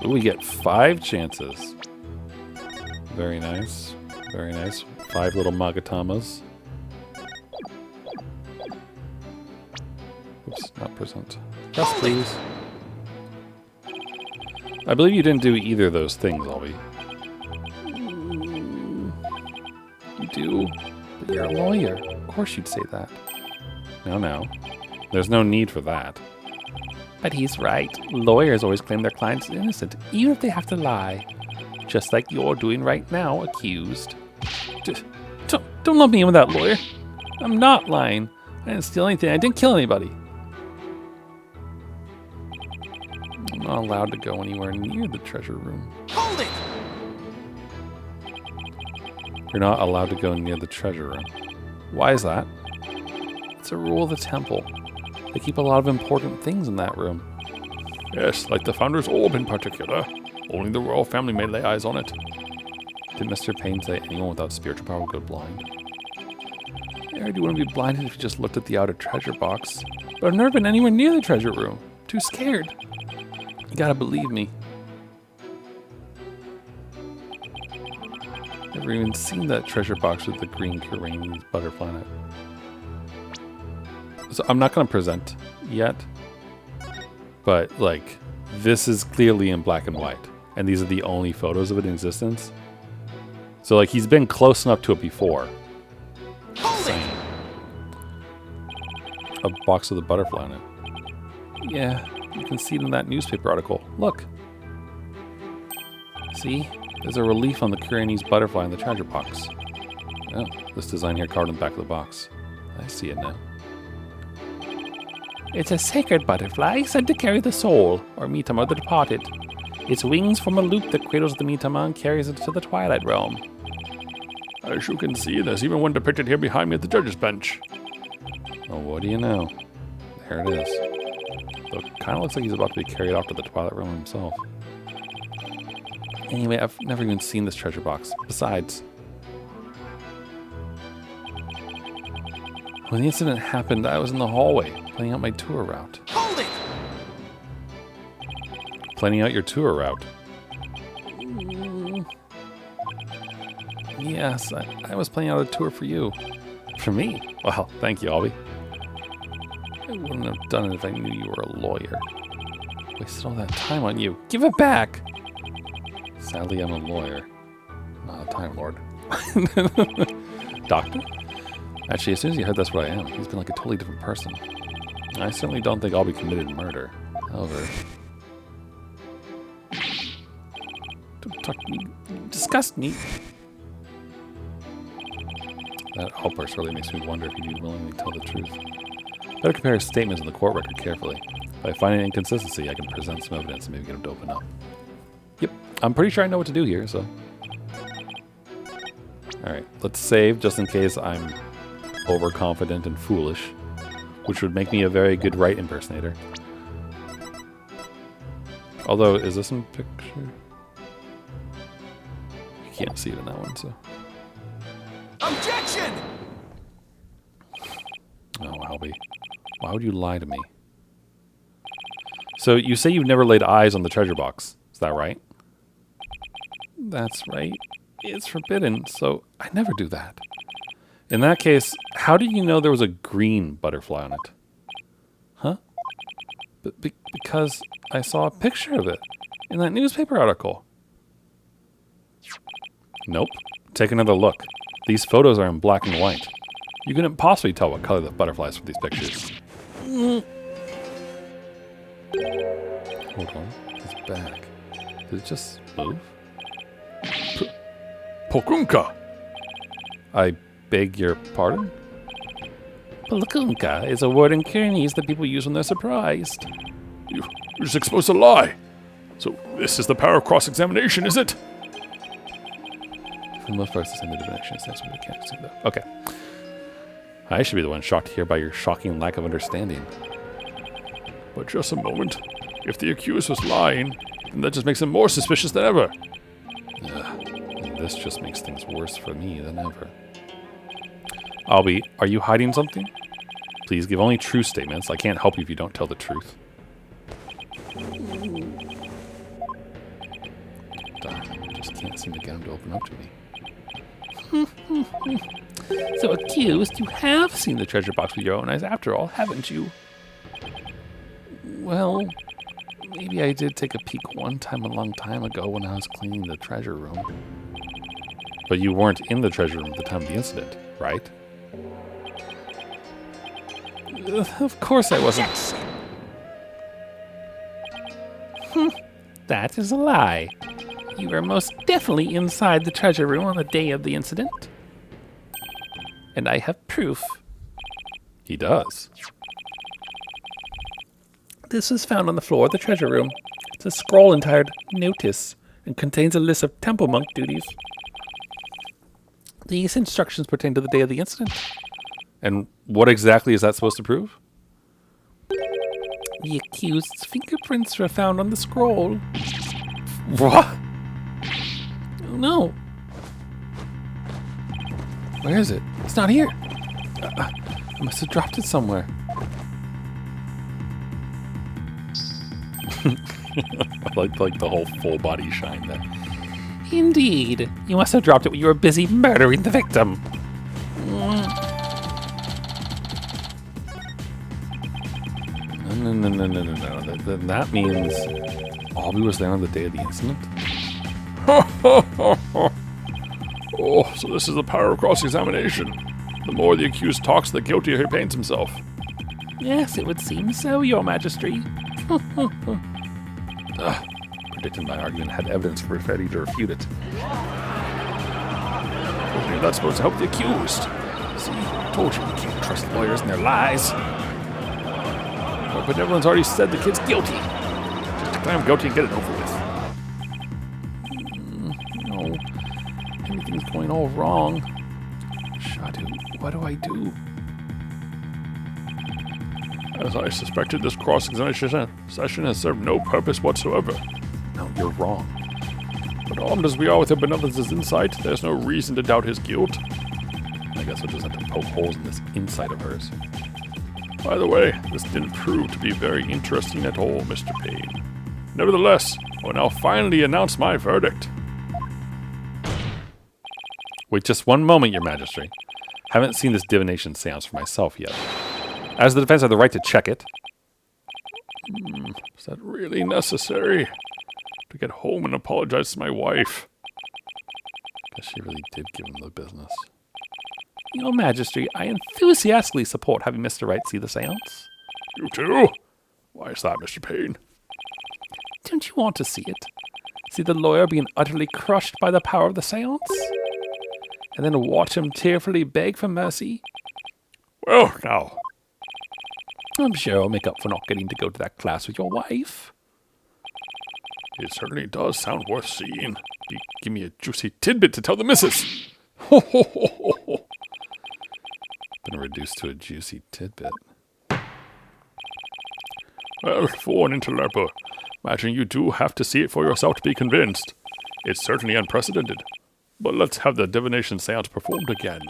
Ooh, we get 5 chances. Very nice. Very nice. 5 little Magatamas. Oops, not present. Yes, please. I believe you didn't do either of those things, Albie. You do? But you're a lawyer. Of course you'd say that. No. There's no need for that. But he's right. Lawyers always claim their client's innocent, even if they have to lie. Just like you're doing right now, accused. Don't lump me in with that, lawyer. I'm not lying. I didn't steal anything. I didn't kill anybody. I'm not allowed to go anywhere near the treasure room. Hold it! You're not allowed to go near the treasure room. Why is that? It's a rule of the temple. They keep a lot of important things in that room. Yes, like the founder's orb in particular. Only the royal family may lay eyes on it. Did Mr. Payne say anyone without spiritual power would go blind? I heard you wouldn't be blinded if you just looked at the outer treasure box. But I've never been anywhere near the treasure room. Too scared. You gotta believe me. Never even seen that treasure box with the green Kearney's butterfly in it. So I'm not going to present yet, but like this is clearly in black and white, and these are the only photos of it in existence. So like he's been close enough to it before. A box with a butterfly in it. Yeah, You can see it in that newspaper article. Look. See? There's a relief on the Kurenese butterfly in the treasure box. Oh, this design here carved on the back of the box. I see it now. It's a sacred butterfly sent to carry the soul, or Mitama the departed. Its wings form a loop that cradles the Mitama and carries it to the Twilight Realm. As you can see, there's even one depicted here behind me at the judge's bench. Oh, what do you know? There it is. Though it kind of looks like he's about to be carried off to the Twilight Realm himself. Anyway, I've never even seen this treasure box. Besides, when the incident happened, I was in the hallway, planning out my tour route. Hold it! Planning out your tour route? Yes, I was planning out a tour for you. For me? Well, thank you, Albie. I wouldn't have done it if I knew you were a lawyer. Wasted all that time on you. Give it back! Sadly, I'm a lawyer, not a Time Lord. Doctor? Actually, as soon as you heard that's what I am, he's been like a totally different person. I certainly don't think Albie committed murder. However... Don't talk to me. You disgust me. That outburst really makes me wonder if he'd be willing to tell the truth. Better compare his statements in the court record carefully. If I find an inconsistency, I can present some evidence and maybe get him to open up. Yep, I'm pretty sure I know what to do here, so... Alright, let's save just in case I'm overconfident and foolish, which would make me a very good Wright impersonator. Although, is this in picture? You can't see it in that one, so... Objection! Oh, Albie. Why would you lie to me? So, you say you've never laid eyes on the treasure box. Is that right? That's right. It's forbidden, so I never do that. In that case, how did you know there was a green butterfly on it? Huh? Because I saw a picture of it in that newspaper article. Nope. Take another look. These photos are in black and white. You couldn't possibly tell what color the butterfly is from these pictures. Hold on. It's back. Did it just move? Pokunka! I beg your pardon? Palakunka is a word in Kurenese that people use when they're surprised. You're just exposed to lie. So this is the power of cross-examination, is it? For the most part, it's the same definition. That's what we can't see, though. Okay. I should be the one shocked here by your shocking lack of understanding. But just a moment. If the accused was lying, then that just makes him more suspicious than ever. And this just makes things worse for me than ever. Albie, are you hiding something? Please give only true statements. I can't help you if you don't tell the truth. Darn, just can't seem to get him to open up to me. So, accused, you have seen the treasure box with your own eyes after all, haven't you? Well, maybe I did take a peek one time a long time ago when I was cleaning the treasure room. But you weren't in the treasure room at the time of the incident, right? Of course I wasn't. That is a lie. You were most definitely inside the treasure room on the day of the incident. And I have proof. He does. This was found on the floor of the treasure room. It's a scroll entitled Notice and contains a list of temple monk duties. These instructions pertain to the day of the incident. And what exactly is that supposed to prove? The accused's fingerprints were found on the scroll. What? Oh no. Where is it? It's not here. I must have dropped it somewhere. I like the whole full body shine there. Indeed. You must have dropped it when you were busy murdering the victim. No. That means Albie was there on the day of the incident? Oh, so this is the power of cross-examination. The more the accused talks, the guiltier he paints himself. Yes, it would seem so, Your Majesty. Predicted my argument had evidence ready to refute it. You're not supposed to help the accused. See, I told you can't trust lawyers and their lies. But Benevolence already said the kid's guilty. Just declare him guilty and get it over with. No, everything's going all wrong. Shadu, what do I do? As I suspected, this cross-examination session has served no purpose whatsoever. No, you're wrong. But armed as we are with her Benevolence's insight, there's no reason to doubt his guilt. I guess we'll just have to poke holes in this insight of hers. By the way, this didn't prove to be very interesting at all, Mr. Payne. Nevertheless, I will now finally announce my verdict. Wait just one moment, Your Majesty. Haven't seen this divination seance for myself yet. As the defense, I have the right to check it. Is that really necessary? To get home and apologize to my wife. Guess she really did give him the business. Your Majesty, I enthusiastically support having Mr. Wright see the seance. You too? Why is that, Mr. Payne? Don't you want to see it? See the lawyer being utterly crushed by the power of the seance? And then watch him tearfully beg for mercy? Well, now, I'm sure I'll make up for not getting to go to that class with your wife. it certainly does sound worth seeing. Give me a juicy tidbit to tell the missus. Been reduced to a juicy tidbit. Well, for an interloper, imagine you do have to see it for yourself to be convinced. It's certainly unprecedented. But let's have the divination seance performed again.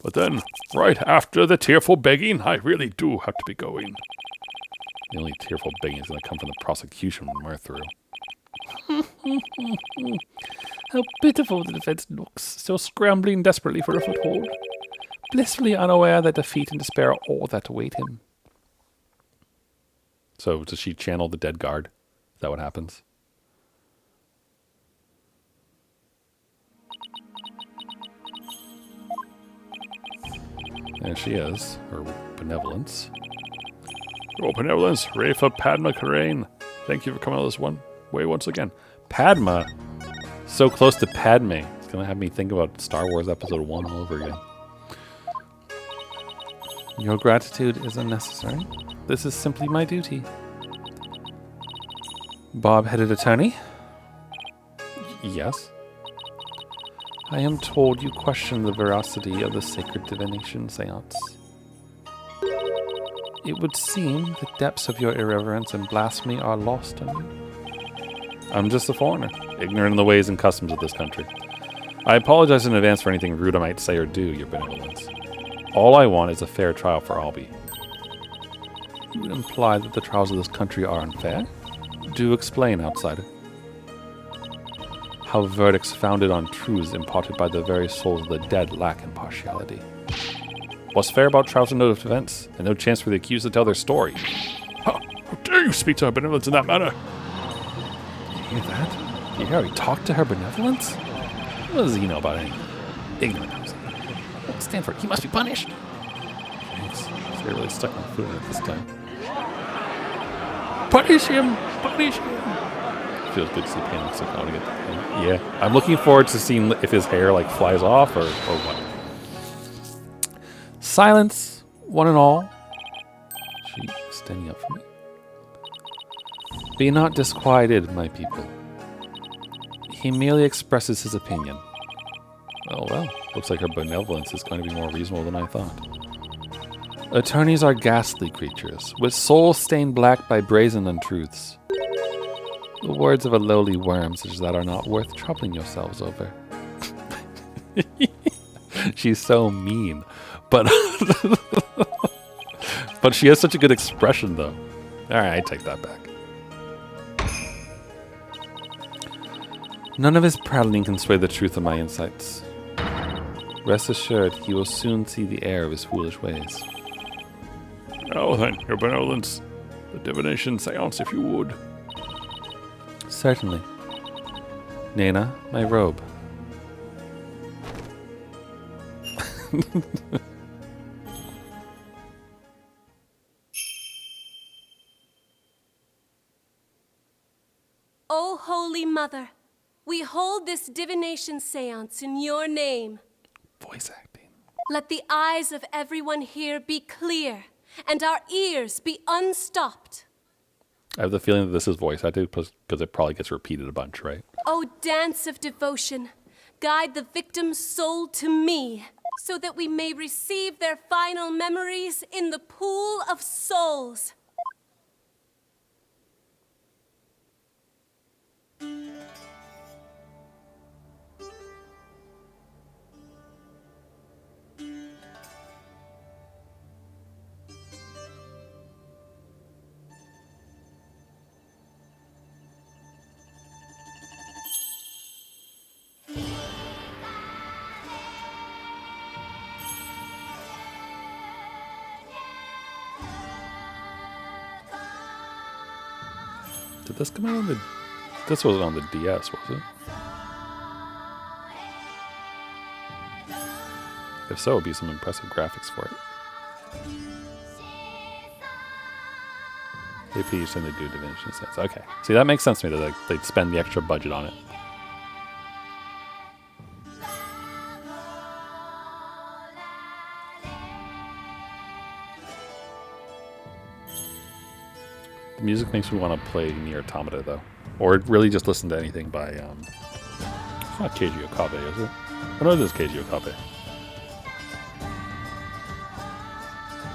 But then, right after the tearful begging, I really do have to be going. The only tearful begging is going to come from the prosecution when we're through. How pitiful the defense looks, still scrambling desperately for a foothold, blissfully unaware that defeat and despair are all that await him. So, does she channel the dead guard? Is that what happens? There she is, her benevolence. Your benevolence, Rafa Padma Karain. Thank you for coming out this way once again. Padma! So close to Padme. It's going to have me think about Star Wars Episode 1 all over again. Your gratitude is unnecessary. This is simply my duty. Bob-headed attorney? Yes? I am told you question the veracity of the sacred divination seance. It would seem the depths of your irreverence and blasphemy are lost on you. I'm just a foreigner, ignorant of the ways and customs of this country. I apologize in advance for anything rude I might say or do, Your Benevolence. All I want is a fair trial for Albie. You would imply that the trials of this country are unfair? Do explain, outsider. How verdicts founded on truths imparted by the very souls of the dead lack impartiality. What's fair about trials and no defense, and no chance for the accused to tell their story? How dare you speak to her benevolence in that manner? You hear that? You hear how he talked to her benevolence? What does he know about anything? Ignorant. Won't stand for it. He must be punished. Thanks. They really stuck my foot in it this time. Punish him! Punish him! Feels good to see Panic stick out again. Yeah, I'm looking forward to seeing if his hair like flies off or what. Silence, one and all. She is standing up for me. Be not disquieted, my people. He merely expresses his opinion. Oh well, looks like her benevolence is going to be more reasonable than I thought. Attorneys are ghastly creatures, with souls stained black by brazen untruths. The words of a lowly worm such as that are not worth troubling yourselves over. She's so mean, but but she has such a good expression, though. All right, I take that back. None of his prattling can sway the truth of my insights. Rest assured, he will soon see the error of his foolish ways. Now then, your benevolence, the divination seance, if you would. Certainly. Nana, my robe. O Holy Mother, we hold this divination seance in your name. Voice acting. Let the eyes of everyone here be clear, and our ears be unstopped. I have the feeling that this is voice acting because it probably gets repeated a bunch, right? O dance of devotion, guide the victim's soul to me, so that we may receive their final memories in the pool of souls. Did this come out on the... This wasn't on the DS, was it? If so, it would be some impressive graphics for it. They piece and they do divination sets. Okay. See, that makes sense to me that they'd spend the extra budget on it. The music makes me want to play Nier Automata, though. Or really just listen to anything by, it's not Keiji Okabe, is it? Oh, no, it is Keiji Okabe.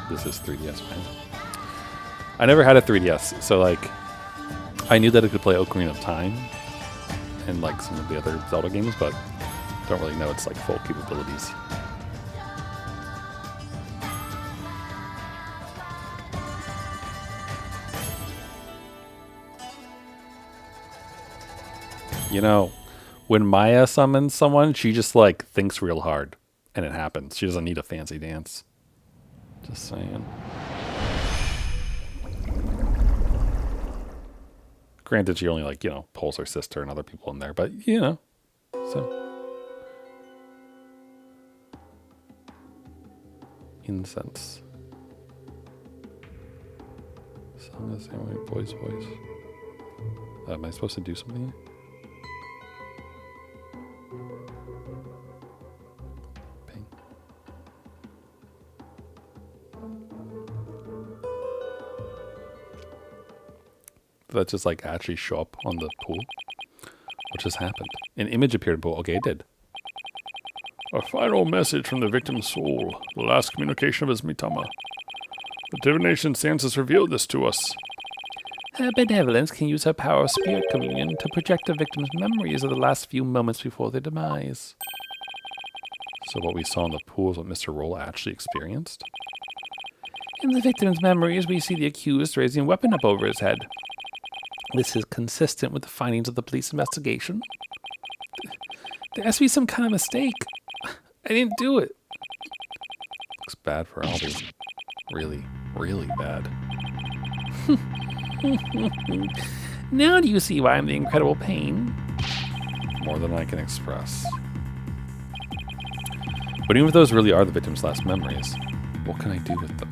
This is 3DS, man. I never had a 3DS, so, like, I knew that it could play Ocarina of Time and, like, some of the other Zelda games, but don't really know its, like, full capabilities. You know, when Maya summons someone, she just, like, thinks real hard, and it happens. She doesn't need a fancy dance. Just saying. Granted, she only, like, you know, pulls her sister and other people in there, but, you know, so. Incense. Song the same way, voice. Am I supposed to do something? Ping. Did that just, like, actually show up on the pool? What just happened? An image appeared in the pool. Okay, it did. A final message from the victim's soul. The last communication of his Mitama. The divination seance has revealed this to us. Her benevolence can use her power of spirit communion to project the victim's memories of the last few moments before their demise. So what we saw in the pool is what Mr. Roll actually experienced? In the victim's memories, we see the accused raising a weapon up over his head. This is consistent with the findings of the police investigation. There has to be some kind of mistake. I didn't do it. Looks bad for Albie. Really, really bad. Now do you see why I'm the incredible pain? More than I can express. But even if those really are the victim's last memories, what can I do with them?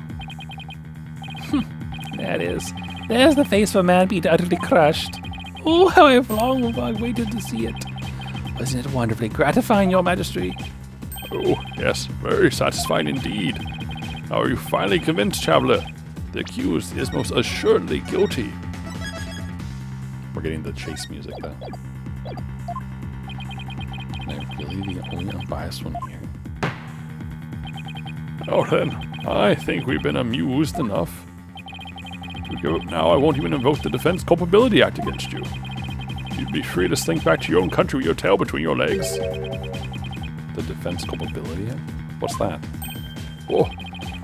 There's the face of a man being utterly crushed. Oh, how I've long waited to see it. Wasn't it wonderfully gratifying, Your Majesty? Oh, yes, very satisfying indeed. Now are you finally convinced, traveler? The accused is most assuredly guilty. We're getting the chase music, though. Am I really the only unbiased one here? Now then, I think we've been amused enough. If we give up now, I won't even invoke the Defense Culpability Act against you. You'd be free to slink back to your own country with your tail between your legs. The Defense Culpability Act? What's that? Oh,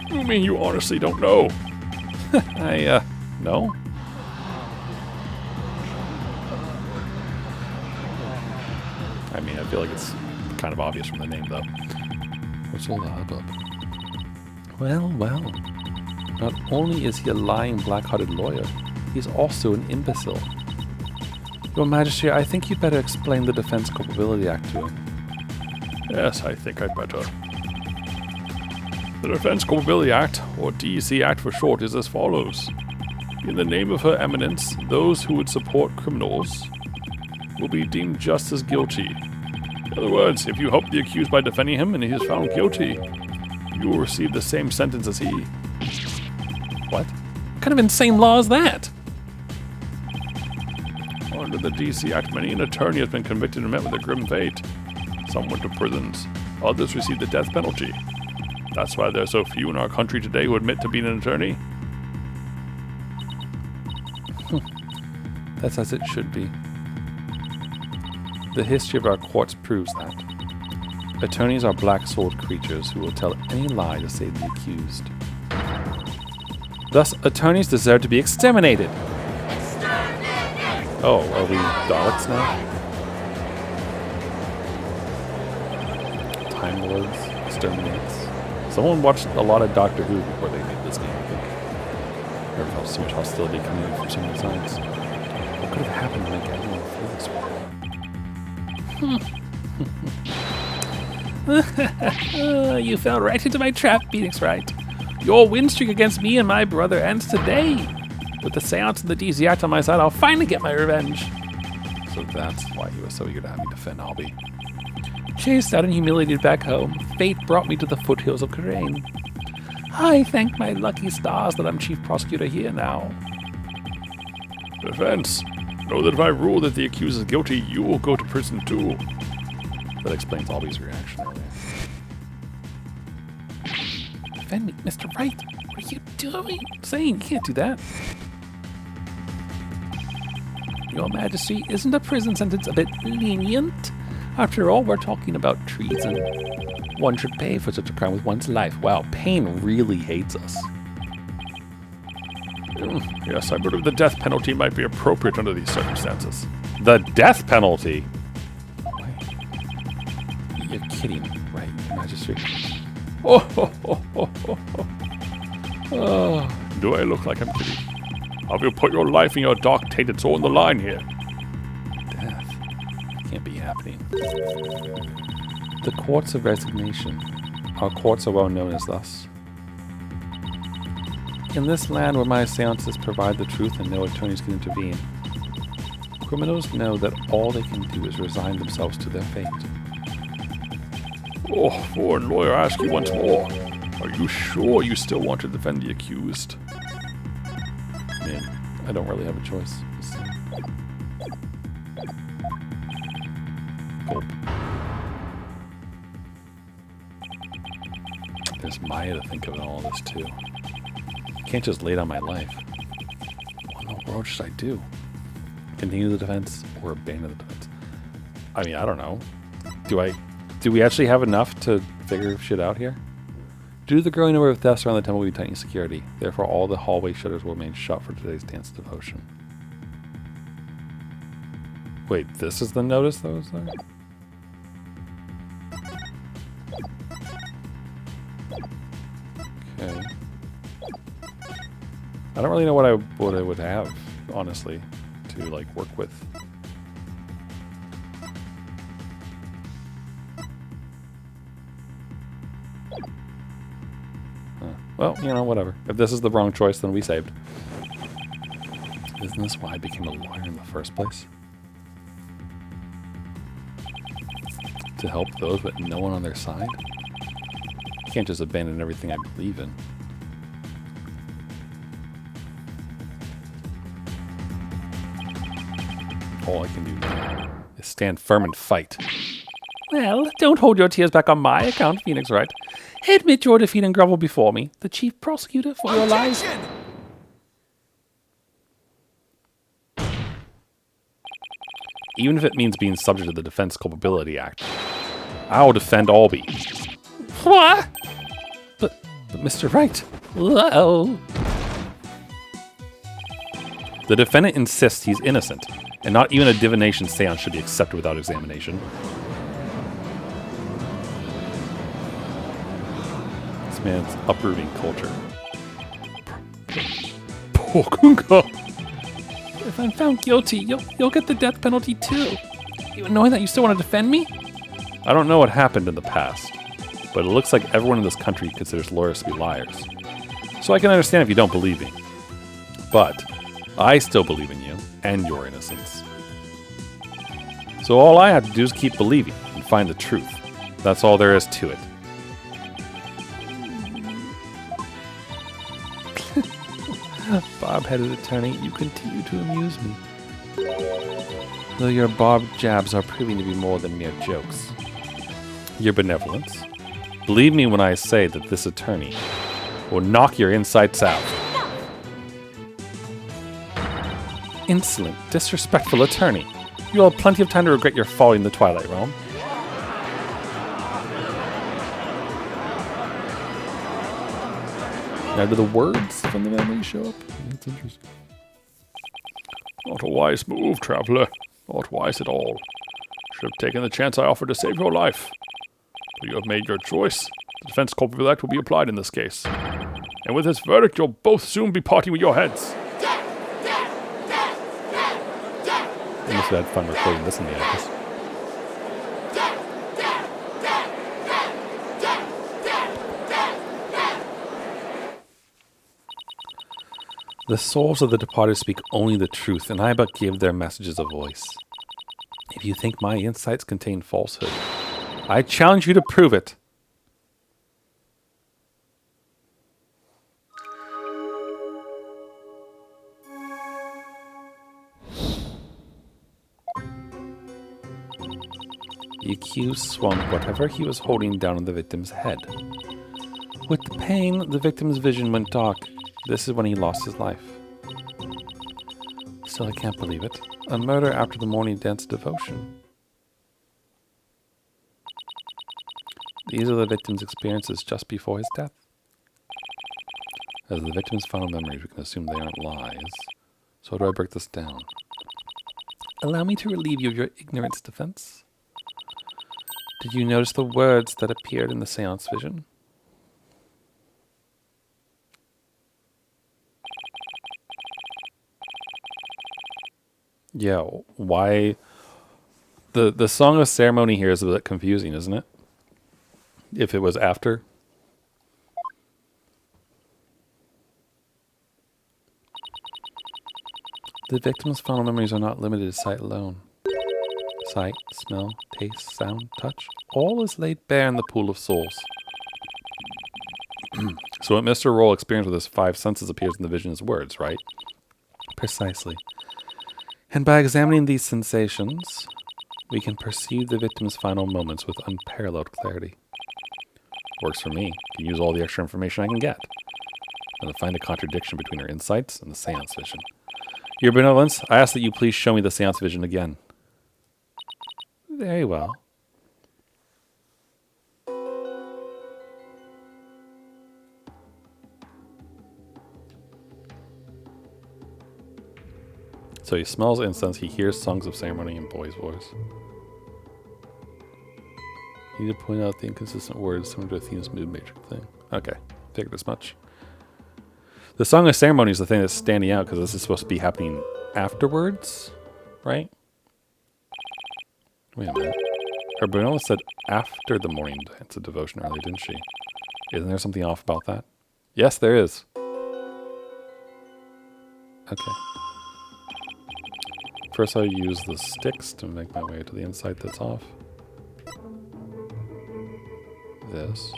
you mean you honestly don't know? No? I mean, I feel like it's kind of obvious from the name, though. What's all the hubbub? Well. Not only is he a lying, black-hearted lawyer, he's also an imbecile. Your Majesty, I think you'd better explain the Defense Culpability Act to him. Yes, I think I'd better. The Defense Culpability Act, or DEC Act for short, is as follows. In the name of Her Eminence, those who would support criminals, will be deemed just as guilty. In other words, if you help the accused by defending him and he is found guilty, you will receive the same sentence as he. What? What kind of insane law is that? Under the DC Act, many an attorney has been convicted and met with a grim fate. Some went to prisons, others received the death penalty. That's why there are so few in our country today who admit to being an attorney. That's as it should be. The history of our courts proves that. Attorneys are black-souled creatures who will tell any lie to save the accused. Thus, attorneys deserve to be exterminated! Oh, are we Daleks now? Time Lords, exterminates. Someone watched a lot of Doctor Who before they made this game, I think. There felt so much hostility coming in from so many sides. What could have happened to make everyone feel this way? You fell right into my trap, Phoenix Wright. Your win streak against me and my brother ends today. With the seance and the DC Act on my side, I'll finally get my revenge. So that's why he was so eager to have me defend Albie. Chased out and humiliated back home, fate brought me to the foothills of Karain. I thank my lucky stars that I'm chief prosecutor here now. Defense. Know that if I rule that the accused is guilty, you will go to prison too. That explains Albie's reaction earlier. Defend me, Mr. Wright. What are you doing? Saying you can't do that. Your Majesty, isn't a prison sentence a bit lenient? After all, we're talking about treason. One should pay for such a crime with one's life. Wow, Payne really hates us. Yes, I believe the death penalty might be appropriate under these circumstances. The death penalty? Wait. You're kidding me, right, Your Majesty? Oh, do I look like I'm kidding? I will put your life and your dark tainted soul on the line here. Death? Can't be happening. The courts of resignation. Our courts are well known as thus. In this land where my seances provide the truth and no attorneys can intervene, criminals know that all they can do is resign themselves to their fate. Oh, foreign lawyer, I ask you once more. Are you sure you still want to defend the accused? I mean, I don't really have a choice. Gulp. There's Maya to think of in all this too. Can't just lay down my life. What in the world should I do? Continue the defense or abandon the defense? I mean, I don't know. Do we actually have enough to figure shit out here? Due to the growing number of thefts around the temple, we tighten security. Therefore, all the hallway shutters will remain shut for today's dance of devotion. Wait, this is the notice that was there? Okay. I don't really know what I would have, honestly, to like work with. Well, you know, whatever. If this is the wrong choice, then we saved. Isn't this why I became a lawyer in the first place? To help those with no one on their side? You can't just abandon everything I believe in. All I can do now is stand firm and fight. Well, don't hold your tears back on my account, Phoenix Wright. Admit your defeat and grovel before me, the chief prosecutor for your life. Even if it means being subject to the Defense Culpability Act, I'll defend Albie. What? But Mr. Wright. Whoa. The defendant insists he's innocent, and not even a divination seance should be accepted without examination. This man's uprooting culture. Pokunga! If I'm found guilty, you'll get the death penalty too. Even knowing that you still want to defend me? I don't know what happened in the past, but it looks like everyone in this country considers lawyers to be liars. So I can understand if you don't believe me. But I still believe in you and your innocence. So all I have to do is keep believing and find the truth. That's all there is to it. Bob-headed attorney, you continue to amuse me. Though your bob jabs are proving to be more than mere jokes. Your benevolence. Believe me when I say that this attorney will knock your insides out. Insolent, disrespectful attorney. You'll have plenty of time to regret your folly in the Twilight Realm. Now, do the words from the memory show up? That's interesting. Not a wise move, traveler. Not wise at all. Should have taken the chance I offered to save your life. But you have made your choice. The Defense Culpable Act will be applied in this case. And with this verdict, you'll both soon be parting with your heads. I must have had fun recording this in the office. The souls of the departed speak only the truth, and I but give their messages a voice. If you think my insights contain falsehood, I challenge you to prove it. The accused swung whatever he was holding down on the victim's head. With the pain, the victim's vision went dark. This is when he lost his life. Still, I can't believe it. A murder after the morning dance devotion. These are the victim's experiences just before his death. As the victim's final memories, we can assume they aren't lies. So how do I break this down? Allow me to relieve you of your ignorance, defense. Did you notice the words that appeared in the seance vision? Yeah, why? The Song of Ceremony here is a bit confusing, isn't it? If it was after. The victim's final memories are not limited to sight alone. Sight, smell, taste, sound, touch, all is laid bare in the pool of souls. So what Mr. Roll experienced with his five senses appears in the vision as words, right? Precisely. And by examining these sensations, we can perceive the victim's final moments with unparalleled clarity. Works for me. Can use all the extra information I can get. And to find a contradiction between her insights and the seance vision. Your benevolence, I ask that you please show me the seance vision again. Very well. So he smells incense, he hears songs of ceremony in boy's voice. You need to point out the inconsistent words similar to Athena's mood matrix thing. Okay, figured as much. The Song of Ceremony is the thing that's standing out because this is supposed to be happening afterwards, right? Wait a minute. Her Brunella said after the morning dance of devotion earlier, didn't she? Isn't there something off about that? Yes, there is. Okay. First I'll use the sticks to make my way to the insight that's off. This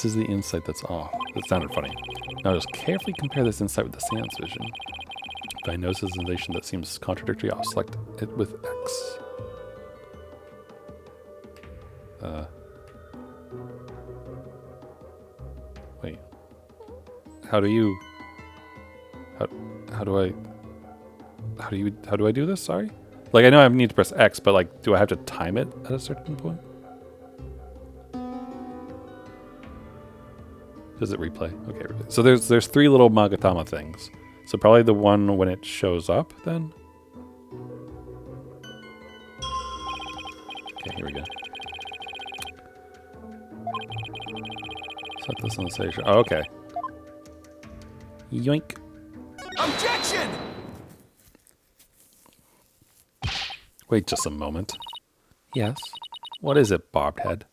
is the insight that's off. That sounded funny. Now just carefully compare this insight with the seance vision. If I notice a sensation that seems contradictory, I'll select it with X. Wait. How do I do this? Sorry? Like, I know I need to press X, but like, do I have to time it at a certain point? Does it replay? Okay. So there's three little Magatama things. So probably the one when it shows up then. Okay, here we go. Set the sensation. Oh, okay. Yoink. Objection! Wait just a moment. Yes? What is it, Barbed Head?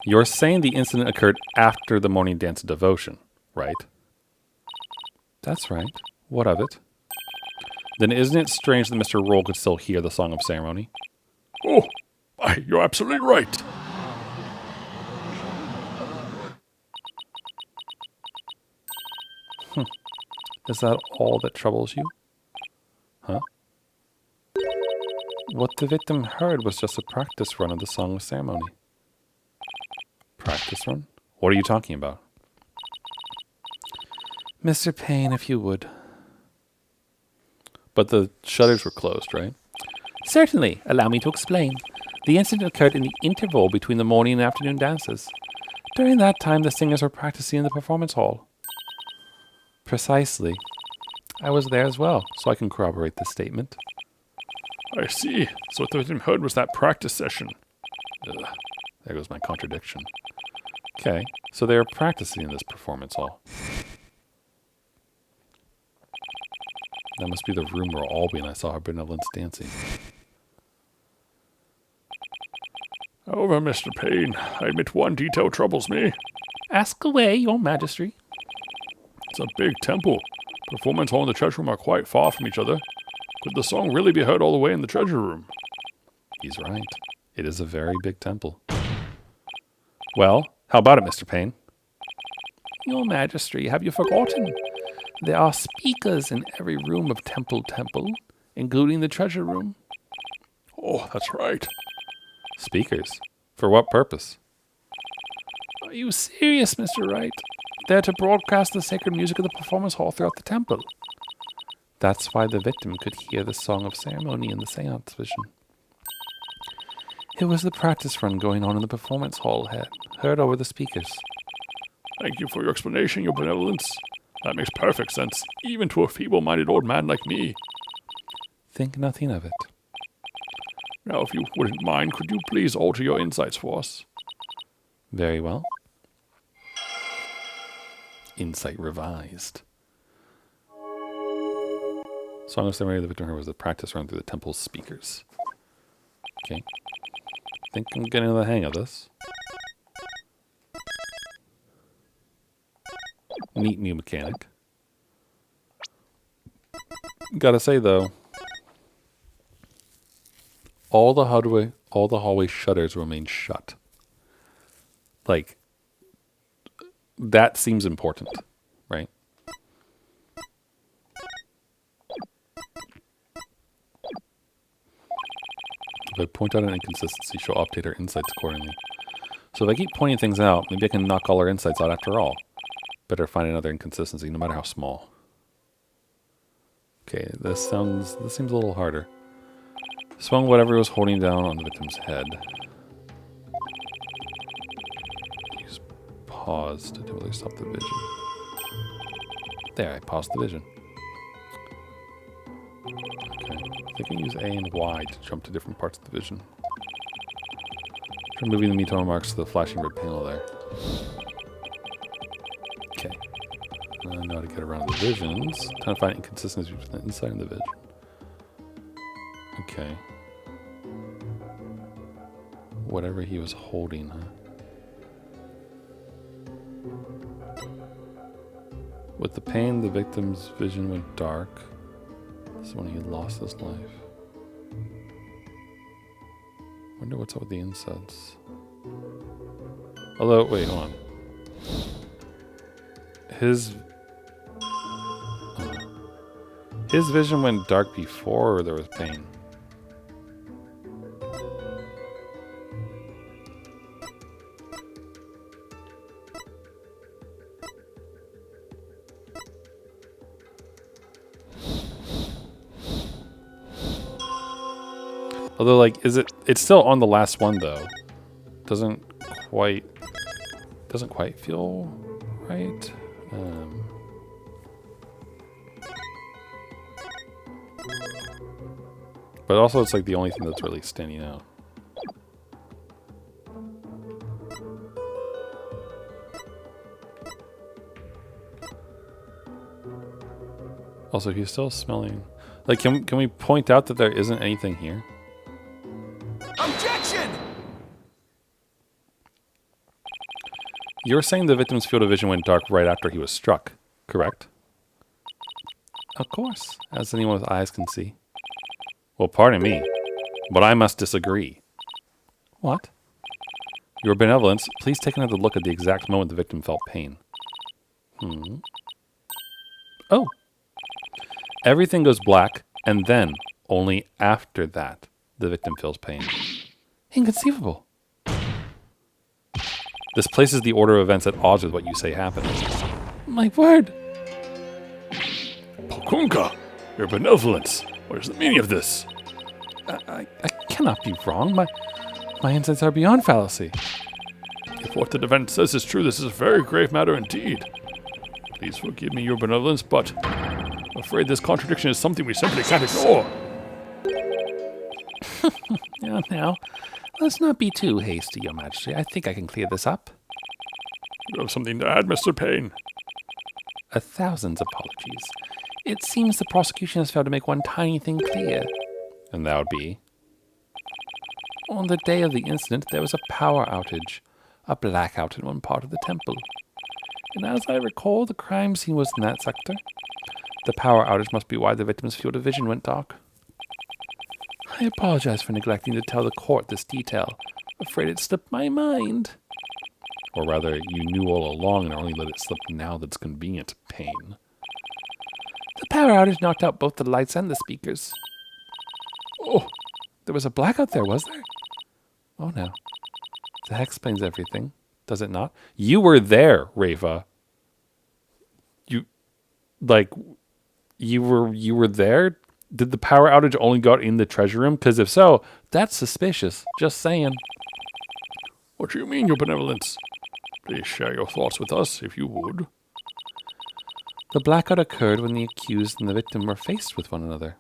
You're saying the incident occurred after the morning dance of devotion, right? That's right. What of it? Then isn't it strange that Mr. Roll could still hear the Song of Ceremony? Oh, aye, you're absolutely right. Is that all that troubles you? Huh? What the victim heard was just a practice run of the Song of Ceremony. Practice run? What are you talking about? Mr. Payne, if you would. But the shutters were closed, right? Certainly. Allow me to explain. The incident occurred in the interval between the morning and afternoon dances. During that time, the singers were practicing in the performance hall. Precisely. I was there as well, so I can corroborate this statement. I see. So what the victim heard was that practice session. Ugh, there goes my contradiction. Okay, so they were practicing in this performance hall. That must be the room where Albie and I saw her benevolence dancing. However, Mr. Payne, I admit one detail troubles me. Ask away, your majesty. It's a big temple. Performance hall and the treasure room are quite far from each other. Could the song really be heard all the way in the treasure room? He's right. It is a very big temple. Well, how about it, Mr. Payne? Your majesty, have you forgotten? There are speakers in every room of Temple, including the treasure room. Oh, that's right. Speakers? For what purpose? Are you serious, Mr. Wright? They're to broadcast the sacred music of the performance hall throughout the temple. That's why the victim could hear the Song of Ceremony in the seance vision. It was the practice run going on in the performance hall heard over the speakers. Thank you for your explanation, your benevolence. That makes perfect sense, even to a feeble-minded old man like me. Think nothing of it. Now, if you wouldn't mind, could you please alter your insights for us? Very well. Insight revised. Song of Ceremony of the victim heard was the practice run through the temple's speakers. Okay. Think I'm getting the hang of this. Neat new mechanic. Gotta say though, all the hallway shutters remain shut. Like, that seems important, right? If I point out an inconsistency, she'll update her insights accordingly. So if I keep pointing things out, maybe I can knock all her insights out after all. Better find another inconsistency, no matter how small. Okay, this seems a little harder. Swung whatever was holding down on the victim's head. Use pause to temporarily stop the vision. There, I paused the vision. Okay, I can use A and Y to jump to different parts of the vision. Try moving the meter marks to the flashing red panel there. Okay. Now I know how to get around the visions. Trying to find inconsistencies between the inside and the vision. Okay. Whatever he was holding, huh? With the pain, the victim's vision went dark. This is when he lost his life. Wonder what's up with the insides. Although, wait, hold on. His vision went dark before there was pain. Although, like, it's still on the last one though. Doesn't quite feel right. But also it's like the only thing that's really standing out. Also, he's still smelling. Like, can we point out that there isn't anything here? Objection! You're saying the victim's field of vision went dark right after he was struck, correct? Of course, as anyone with eyes can see. Well, pardon me, but I must disagree. What? Your benevolence, please take another look at the exact moment the victim felt pain. Oh. Everything goes black, and then, only after that, the victim feels pain. Inconceivable. This places the order of events at odds with what you say happened. My word! Pokunka, your benevolence. What is the meaning of this? I cannot be wrong. My insights are beyond fallacy. If what the defense says is true, this is a very grave matter indeed. Please forgive me, your benevolence, but I'm afraid this contradiction is something we simply can't ignore. Now, let's not be too hasty, Your Majesty. I think I can clear this up. You have something to add, Mr. Payne? 1,000 apologies. It seems the prosecution has failed to make one tiny thing clear. And that would be? On the day of the incident, there was a power outage, a blackout in one part of the temple. And as I recall, the crime scene was in that sector. The power outage must be why the victim's field of vision went dark. I apologize for neglecting to tell the court this detail. Afraid it slipped my mind. Or rather, you knew all along and only let it slip now that's convenient. Pain. The power outage knocked out both the lights and the speakers. Oh, There was a blackout there, was there? oh no. That explains everything, does it not? You were there, Rafa. You were there? Did the power outage only got in the treasure room? Because if so, that's suspicious. Just saying. What do you mean, your benevolence? Please share your thoughts with us, if you would. The blackout occurred when the accused and the victim were faced with one another.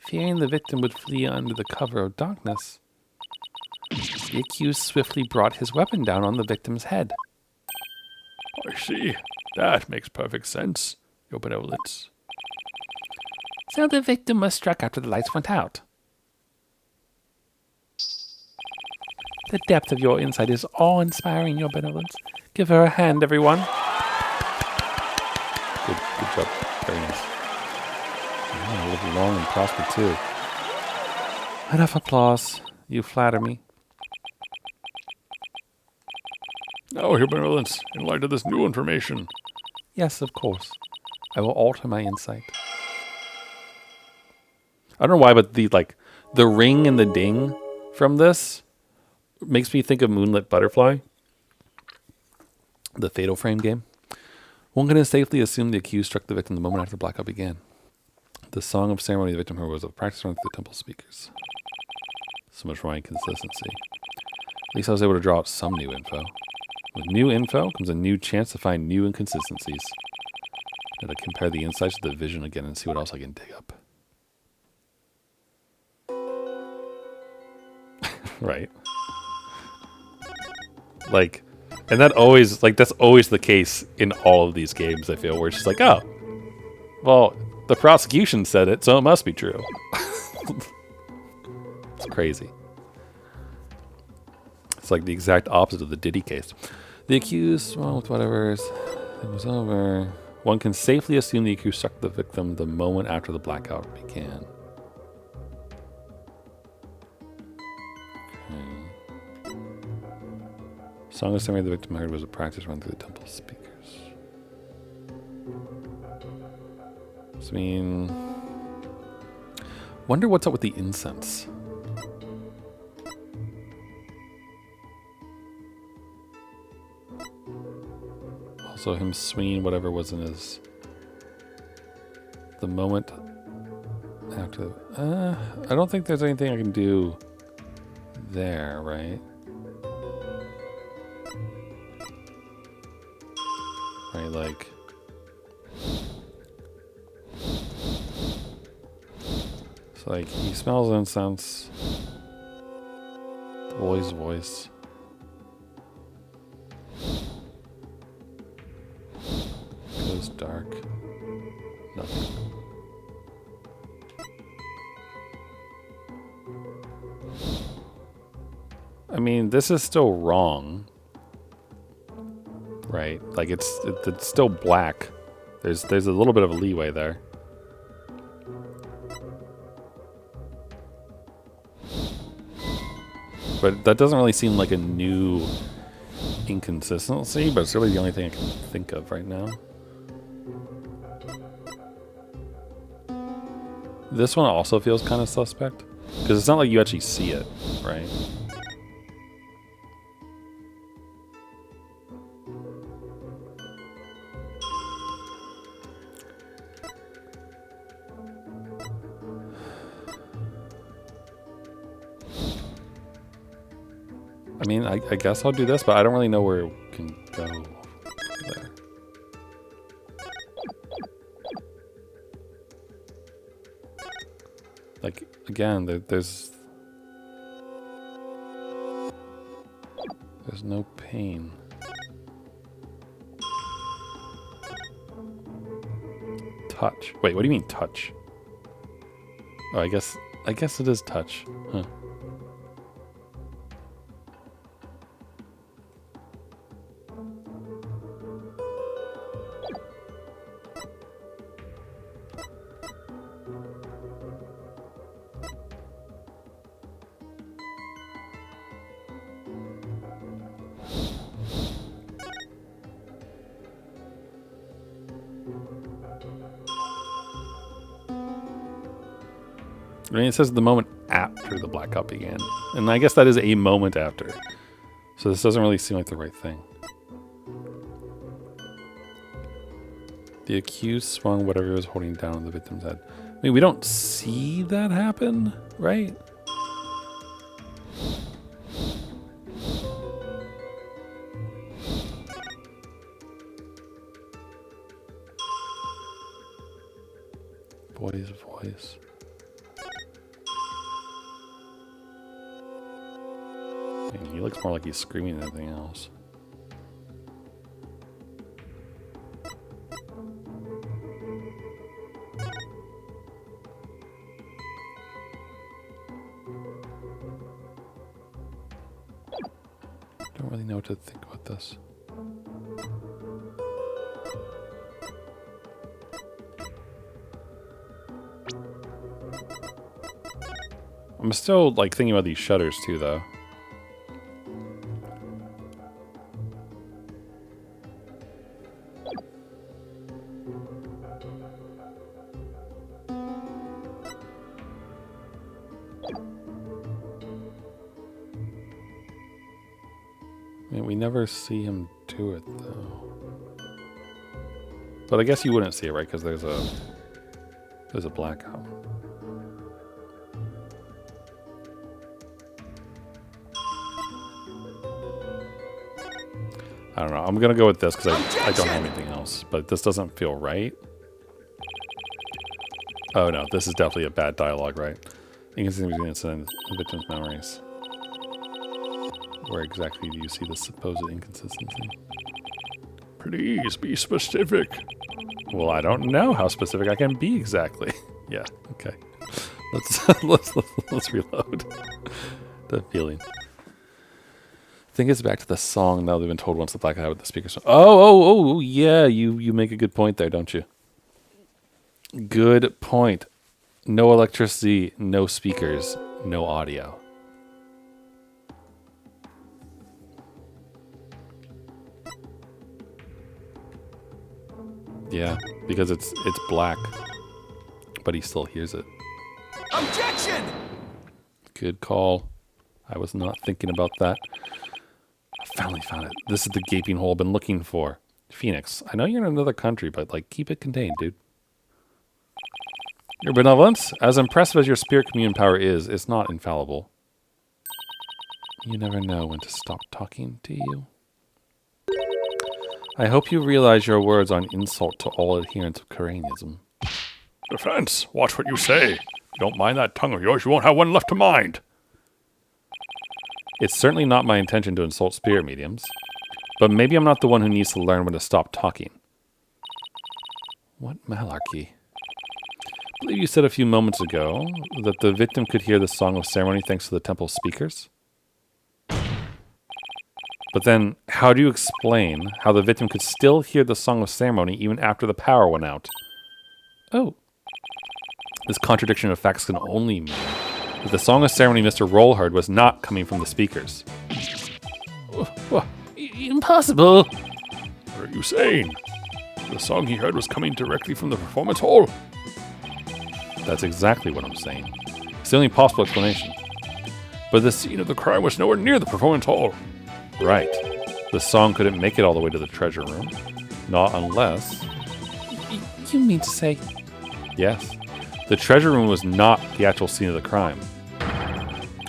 Fearing the victim would flee under the cover of darkness, the accused swiftly brought his weapon down on the victim's head. I see. That makes perfect sense, your benevolence. So the victim was struck after the lights went out. The depth of your insight is awe-inspiring, Your Benevolence. Give her a hand, everyone. Good job. Very nice. Live long and prosper too. Enough applause. You flatter me. Now, your benevolence, in light of this new information. Yes, of course. I will alter my insight. I don't know why, but the ring and the ding from this makes me think of Moonlit Butterfly, the Fatal Frame game. One can safely assume the accused struck the victim the moment after the blackout began. The song of ceremony the victim heard was a practice run through the temple speakers. So much for my inconsistency. At least I was able to draw out some new info. With new info comes a new chance to find new inconsistencies. And to compare the insights to the vision again and see what else I can dig up. Right. And that's always the case in all of these games, I feel, where it's just like, oh, well, the prosecution said it, so it must be true. It's crazy. It's like the exact opposite of the Diddy case. The accused, well, with whatever it was over, one can safely assume the accused struck the victim the moment after the blackout began. Song of ceremony the victim heard was a practice run through the temple speakers. So, I mean, wonder what's up with the incense. Also, him swinging whatever was in his. The moment after. I don't think there's anything I can do there, right? Right, like. So, like, he smells incense. The boy's voice. Goes dark. Nothing. I mean, this is still wrong. Right? Like, it's still black. There's a little bit of a leeway there. But that doesn't really seem like a new inconsistency, but it's really the only thing I can think of right now. This one also feels kind of suspect, because it's not like you actually see it, right? I mean, I guess I'll do this, but I don't really know where it can go there. Like, again, there's no pain. Touch. Wait, what do you mean touch? Oh, I guess it is touch. Huh. I mean, it says the moment after the blackout began. And I guess that is a moment after. So this doesn't really seem like the right thing. The accused swung whatever he was holding down on the victim's head. I mean, we don't see that happen, right? Boy's voice. I mean, he looks more like he's screaming than anything else. Don't really know what to think about this. I'm still like thinking about these shutters too, though. I mean, we never see him do it, though. But I guess you wouldn't see it, right? Because there's a blackout. I don't know. I'm gonna go with this because I don't have anything else. But this doesn't feel right. Oh no, this is definitely a bad dialogue, right? Inconsistency between incident and victim's memories. Where exactly do you see the supposed inconsistency? Please be specific. Well, I don't know how specific I can be exactly. Yeah, okay. Let's reload. The feeling. I think it's back to the song now they've been told once the blackout with the speakers. Oh, yeah, you make a good point there, don't you? Good point. No electricity, no speakers, no audio. Yeah, because it's black, but he still hears it. Objection! Good call. I was not thinking about that. I finally found it. This is the gaping hole I've been looking for. Phoenix, I know you're in another country, but like keep it contained, dude. Your benevolence, as impressive as your spirit commune power is, it's not infallible. You never know when to stop talking, do you? I hope you realize your words are an insult to all adherents of Karanism. Defense, watch what you say. You don't mind that tongue of yours, you won't have one left to mind. It's certainly not my intention to insult spirit mediums, but maybe I'm not the one who needs to learn when to stop talking. What malarkey? I believe you said a few moments ago that the victim could hear the song of ceremony thanks to the temple speakers. But then, how do you explain how the victim could still hear the Song of Ceremony even after the power went out? Oh, This contradiction of facts can only mean that the Song of Ceremony Mr. Roll heard was not coming from the speakers. impossible. What are you saying? The song he heard was coming directly from the performance hall. That's exactly what I'm saying. It's the only possible explanation. But the scene of the crime was nowhere near the performance hall. Right. The song couldn't make it all the way to the treasure room. Not unless... You mean to say... Yes. The treasure room was not the actual scene of the crime.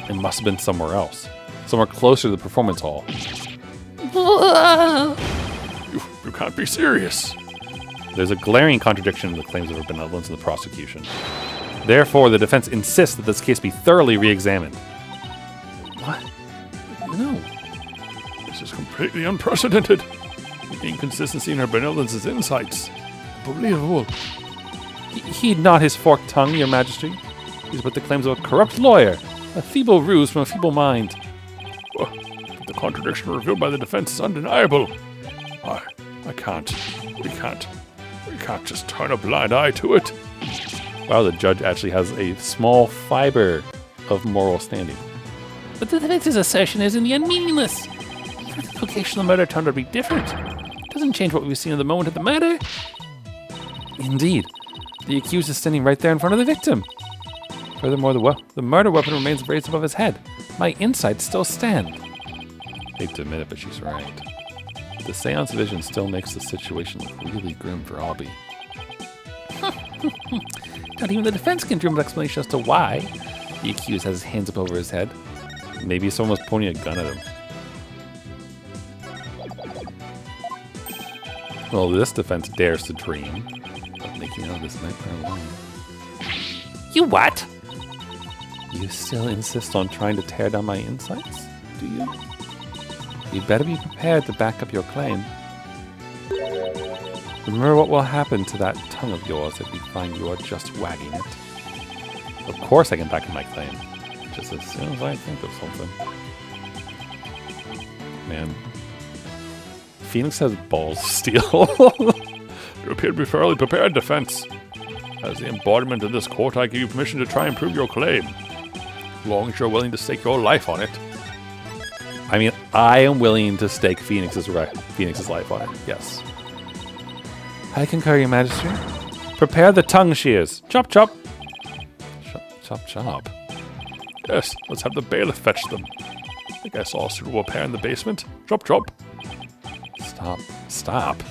It must have been somewhere else. Somewhere closer to the performance hall. You can't be serious. There's a glaring contradiction in the claims of her benevolence in the prosecution. Therefore, the defense insists that this case be thoroughly re-examined. What? No. This is completely unprecedented. The inconsistency in her benevolence's insights. Unbelievable. Heed not his forked tongue, your majesty. These are but the claims of a corrupt lawyer, a feeble ruse from a feeble mind. But the contradiction revealed by the defense is undeniable. I can't. We can't just turn a blind eye to it. Wow, the judge actually has a small fiber of moral standing. But the defense's assertion is in the end meaningless. Even if the location of the murder turned out to be different, it doesn't change what we've seen at the moment of the murder. Indeed. The accused is standing right there in front of the victim. Furthermore, the murder weapon remains raised above his head. My insights still stand. Hate to admit it, but she's right. The seance vision still makes the situation look really grim for Albie. Not even the defense can dream of an explanation as to why the accused has his hands up over his head. Maybe someone was pointing a gun at him. Well, this defense dares to dream of making out of this nightmare alone. You what? You still insist on trying to tear down my insights, do you? You better be prepared to back up your claim. Remember what will happen to that tongue of yours if we find you are just wagging it. Of course I can back up my claim, just as soon as I think of something. Man. Phoenix has balls of steel. You appear to be fairly prepared, defense. As the embodiment of this court, I give you permission to try and prove your claim. As long as you're willing to stake your life on it. I mean, I am willing to stake Phoenix's life on it, yes. I concur, your majesty. Prepare the tongue shears. Chop, chop. Chop, chop. Yes, let's have the bailiff fetch them. I think I saw a suitable pair in the basement. Chop, chop. Stop.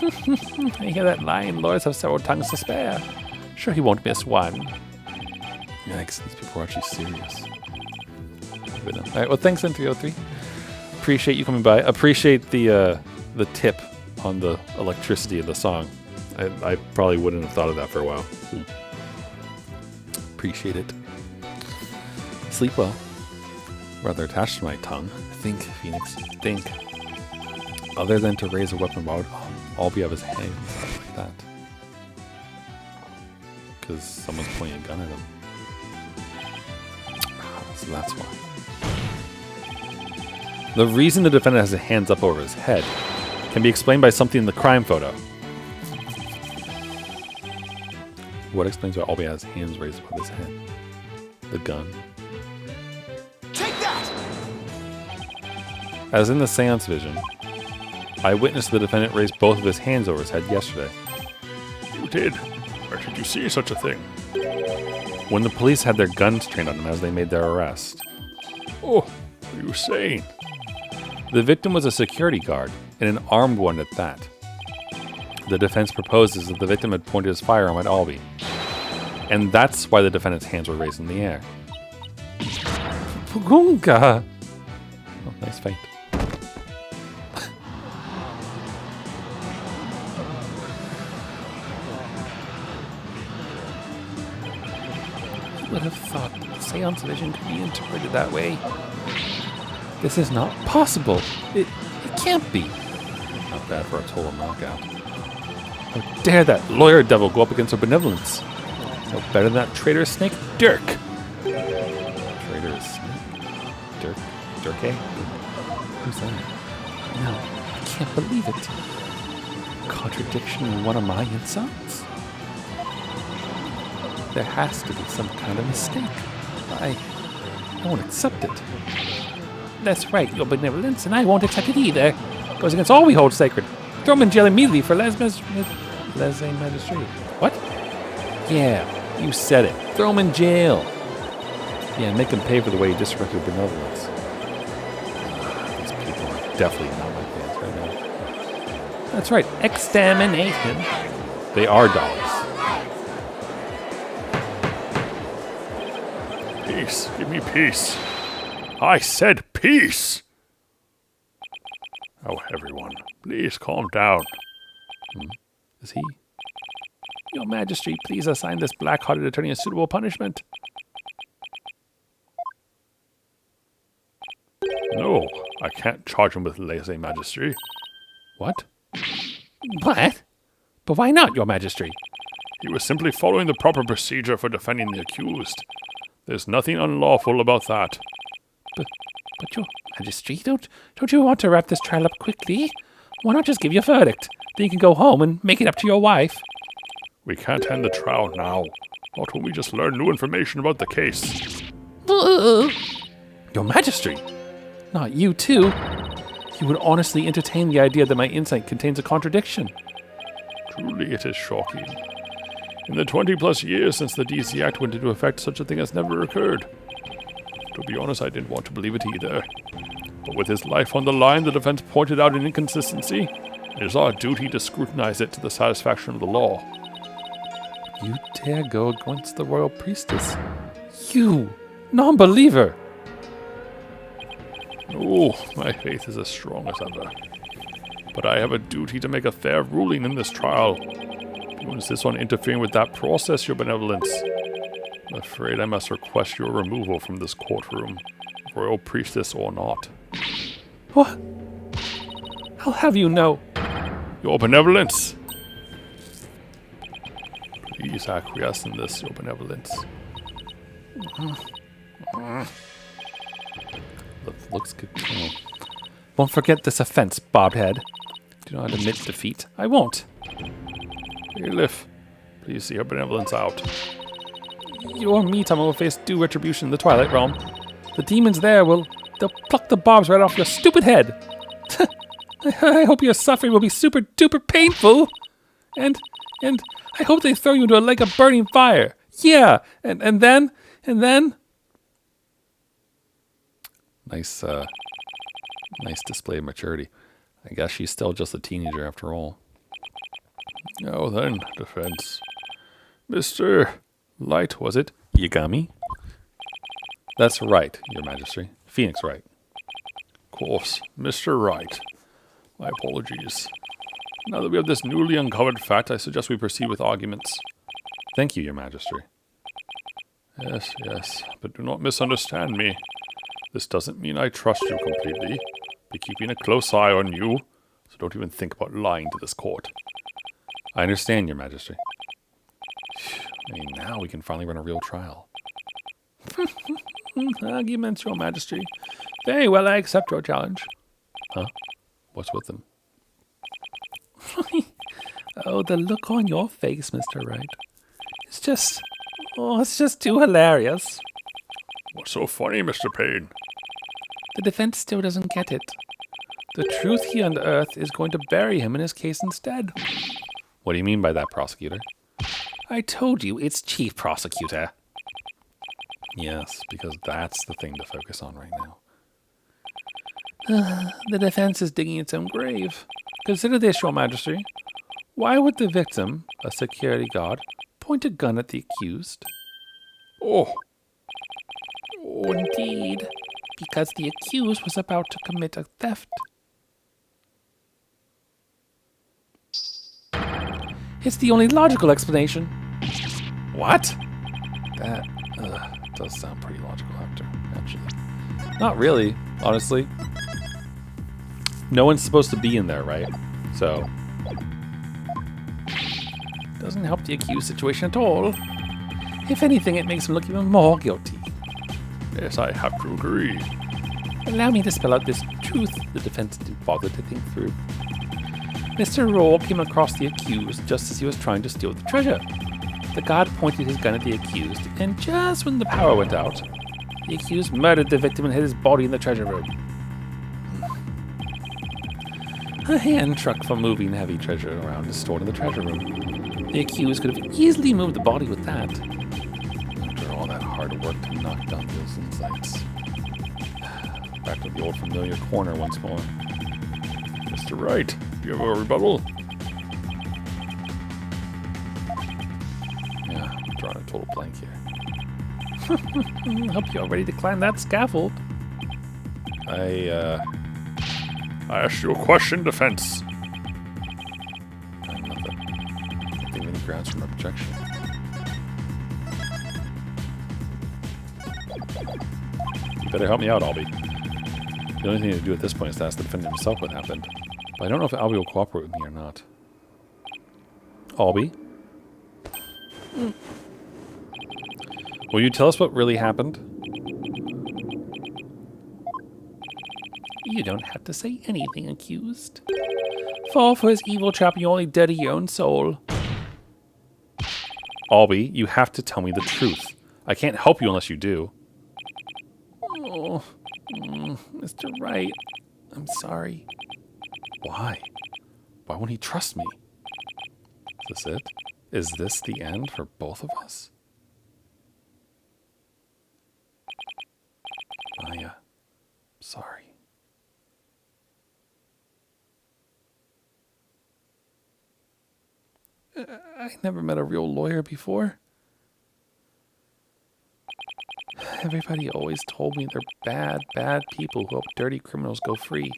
I hear that lion lords have several tongues to spare. Sure he won't miss one. Yikes, these people are actually serious. Alright, well, thanks, N303. Appreciate you coming by. Appreciate the tip on the electricity of the song. I probably wouldn't have thought of that for a while. Appreciate it. Sleep well. Rather attached to my tongue. Think, Phoenix. Think. Other than to raise a weapon, why would Albie have his hands like that? Because someone's pointing a gun at him. So that's why. The reason the defendant has his hands up over his head can be explained by something in the crime photo. What explains why Albie has hands raised above his head? The gun. Take that! As in the seance vision, I witnessed the defendant raise both of his hands over his head yesterday. You did? Where did you see such a thing? When the police had their guns trained on him as they made their arrest. Oh, what are you saying? The victim was a security guard, and an armed one at that. The defense proposes that the victim had pointed his firearm at Albie. And that's why the defendant's hands were raised in the air. Pugunga! Oh, nice feint. Who would have thought seance vision could be interpreted that way? This is not possible. It can't be. Not bad for a total knockout. How dare that lawyer devil go up against her benevolence? No better than that traitorous snake, Dirk. Traitorous snake? Dirk? Dirk, eh? Who's that? No, I can't believe it. Contradiction in one of my insights? There has to be some kind of mistake. I won't accept it. That's right, your benevolence, and I won't accept it either. It goes against all we hold sacred. Throw him in jail immediately for lese magistri. What? Yeah, you said it. Throw him in jail. Yeah, make him pay for the way he disrespected benevolence. These people are definitely not my fans right now. That's right, exterminate him. They are dollars. Peace. Give me peace. I said peace. Oh, everyone, please calm down. Is he? Your Majesty, please assign this black-hearted attorney a suitable punishment. No, I can't charge him with lese-magistry. What? What? But why not, your Majesty? He was simply following the proper procedure for defending the accused. There's nothing unlawful about that. But your Majesty, don't you want to wrap this trial up quickly? Why not just give your verdict? Then you can go home and make it up to your wife. We can't end the trial now. Not when we just learned new information about the case. Your Majesty! Not you, too. You would honestly entertain the idea that my insight contains a contradiction. Truly, it is shocking. In the 20-plus years since the DC Act went into effect, such a thing has never occurred. To be honest, I didn't want to believe it either. But with his life on the line, the defense pointed out an inconsistency. It is our duty to scrutinize it to the satisfaction of the law. You dare go against the royal priestess? You, non-believer! Oh, my faith is as strong as ever. But I have a duty to make a fair ruling in this trial. You insist on interfering with that process, your benevolence. I'm afraid I must request your removal from this courtroom, royal priestess or not. What? I'll have you know. Your benevolence! Please acquiesce in this, your benevolence. Looks good. Oh. Won't forget this offense, Bobhead. Do not admit defeat. I won't. Bailiff, please see your benevolence out. You or me, Tomo, will face due retribution in the Twilight Realm. The demons there they'll pluck the barbs right off your stupid head. I hope your suffering will be super duper painful. And I hope they throw you into a lake of burning fire. Yeah, and then... Nice display of maturity. I guess she's still just a teenager after all. Now then, defense. Mr. Light, was it? Yagami? That's right, your majesty. Phoenix Wright. Of course, Mr. Wright. My apologies. Now that we have this newly uncovered fact, I suggest we proceed with arguments. Thank you, your majesty. Yes, but do not misunderstand me. This doesn't mean I trust you completely. Be keeping a close eye on you, so don't even think about lying to this court. I understand, your majesty. I mean, now we can finally run a real trial. Arguments, your majesty. Very well, I accept your challenge. Huh? What's with them? Oh, the look on your face, Mr. Wright. It's just too hilarious. What's so funny, Mr. Payne? The defense still doesn't get it. The truth he unearthed is going to bury him in his case instead. What do you mean by that, prosecutor? I told you, it's Chief Prosecutor. Yes, because that's the thing to focus on right now. The defense is digging its own grave. Consider this, your majesty. Why would the victim, a security guard, point a gun at the accused? Oh, Indeed, because the accused was about to commit a theft. It's the only logical explanation. What? That does sound pretty logical, actually. Not really, honestly. No one's supposed to be in there, right? So, Doesn't help the accused situation at all. If anything, it makes him look even more guilty. yes, I have to agree. Allow me to spell out this truth the defense didn't bother to think through. Mr. Roll came across the accused just as he was trying to steal the treasure. The guard pointed his gun at the accused, and just when the power went out, the accused murdered the victim and hid his body in the treasure room. A hand truck for moving heavy treasure around is stored in the treasure room. The accused could have easily moved the body with that. After all that hard work to knock down those insights. Back to the old familiar corner once more. Mr. Wright, do you have a rebuttal? Yeah, I'm drawing a total blank here. Hope you're ready to climb that scaffold. I asked you a question, defense. I'm nothing. I can't think of any grounds for objection. You better help me out, Albie. The only thing to do at this point is to ask the defendant himself what happened. But I don't know if Albie will cooperate with me or not. Albie? Will you tell us what really happened? You don't have to say anything, accused. Fall for his evil trap, you only dirty your own soul. Albie, you have to tell me the truth. I can't help you unless you do. Oh, Mr. Wright, I'm sorry. Why? Why won't he trust me? Is this it? Is this the end for both of us? Maya, sorry. I never met a real lawyer before. Everybody always told me they're bad, bad people who help dirty criminals go free.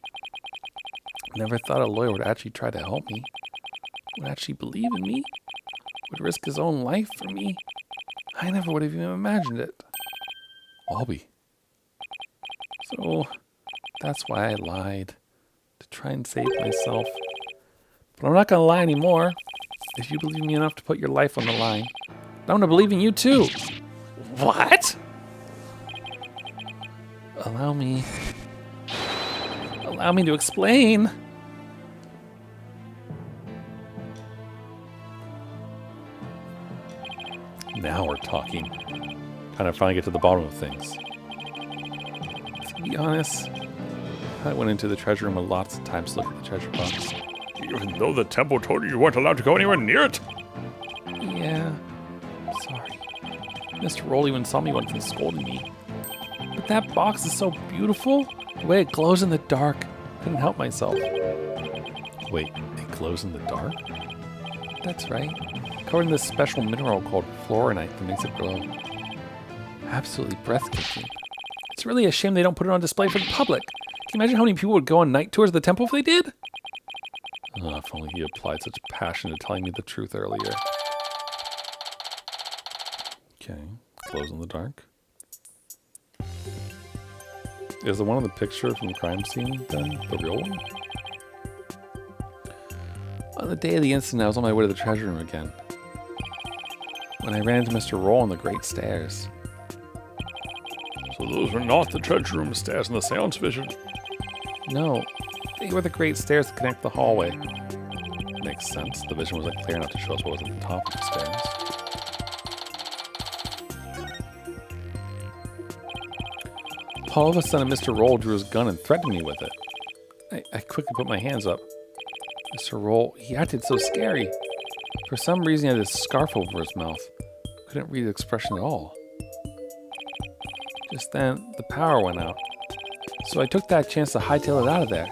Never thought a lawyer would actually try to help me. Would actually believe in me. Would risk his own life for me. I never would have even imagined it. Albie. So, that's why I lied. To try and save myself. But I'm not going to lie anymore. If you believe me enough to put your life on the line, I'm going to believe in you too. What? Allow me to explain. Now we're talking. Kind of finally get to the bottom of things. To be honest, I went into the treasure room lots of times to look at the treasure box. Even though the temple told you you weren't allowed to go anywhere near it? Yeah, sorry. Mr. Roll even saw me once and scolded me. But that box is so beautiful. The way it glows in the dark. Couldn't help myself. Wait, it glows in the dark? That's right. Covered in this special mineral called fluorinite that makes it glow. Absolutely breathtaking. It's really a shame they don't put it on display for the public. Can you imagine how many people would go on night tours of the temple if they did? Oh, if only he applied such passion to telling me the truth earlier. Okay, glows in the dark. Is the one in the picture from the crime scene then the real one? On the day of the incident, I was on my way to the treasure room again. When I ran into Mr. Roll on the great stairs. So those were not the treasure room stairs in the seance vision. No, they were the great stairs that connect the hallway. Makes sense. The vision was clear enough to show us what was at the top of the stairs. All of a sudden, Mr. Roll drew his gun and threatened me with it. I quickly put my hands up. Mr. Roll, he acted so scary. For some reason, he had this scarf over his mouth. Couldn't read the expression at all. Just then, the power went out. So I took that chance to hightail it out of there.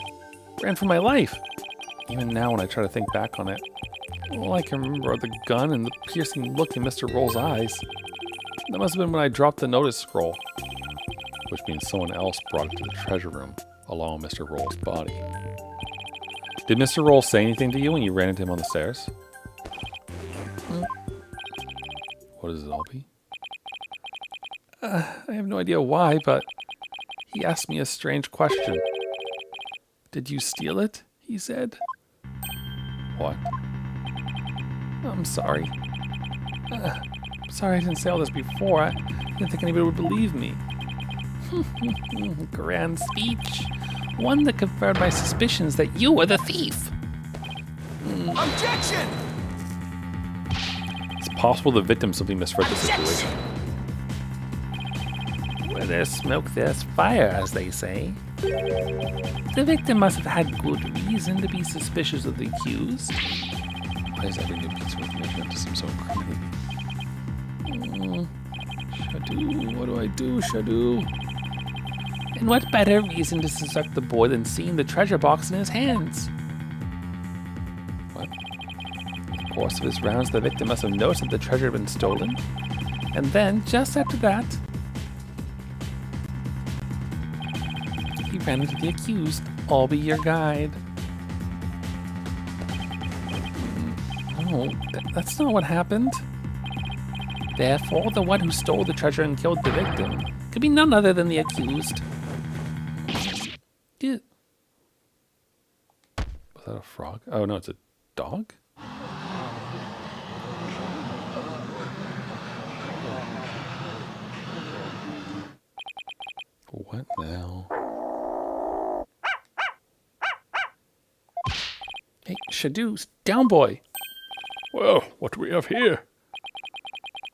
Ran for my life. Even now, when I try to think back on it, all I can remember are the gun and the piercing look in Mr. Roll's eyes. That must have been when I dropped the notice scroll. Which means someone else brought it to the treasure room, along with Mr. Roll's body. Did Mr. Roll say anything to you when you ran into him on the stairs? What is it, Albie? I have no idea why, but he asked me a strange question. Did you steal it? He said. What? I'm sorry. Sorry I didn't say all this before. I didn't think anybody would believe me. Grand speech. One that confirmed my suspicions that you were the thief. Objection! It's possible the victim simply misread the situation. Where there's smoke, there's fire, as they say. The victim must have had good reason to be suspicious of the accused. Why is every new piece of information to seem so incriminating? Shadu, what do I do, Shadu? And what better reason to suspect the boy than seeing the treasure box in his hands? What? In the course of his rounds, the victim must have noticed that the treasure had been stolen. And then, just after that, he ran into the accused. I'll be your guide. No, that's not what happened. Therefore, the one who stole the treasure and killed the victim could be none other than the accused. Yeah. Was that a frog? Oh no, it's a dog? What now? Hey, Shadu, down boy. Well, what do we have here?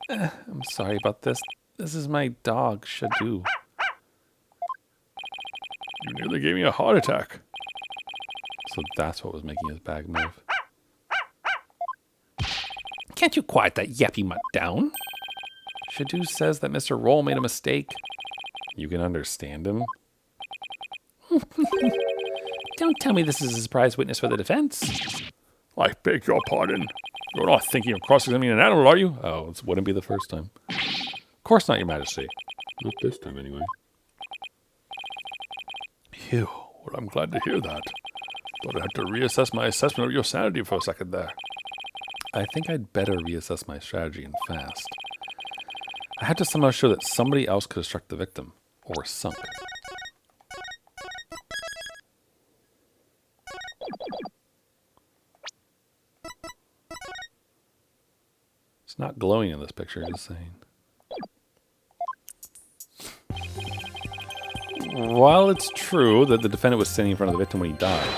I'm sorry about this. This is my dog, Shadu. You nearly gave me a heart attack. So that's what was making his bag move. Can't you quiet that yappy mutt down? Shadu says that Mr. Roll made a mistake. You can understand him? Don't tell me this is a surprise witness for the defense. I beg your pardon. You're not thinking of cross-examining an animal, are you? Oh, it wouldn't be the first time. Of course not, Your Majesty. Not this time, anyway. Phew. Well, I'm glad to hear that. But I had to reassess my assessment of your sanity for a second there. I think I'd better reassess my strategy and fast. I had to somehow show that somebody else could have struck the victim. Or sunk. It's not glowing in this picture, just saying. While it's true that the defendant was standing in front of the victim when he died,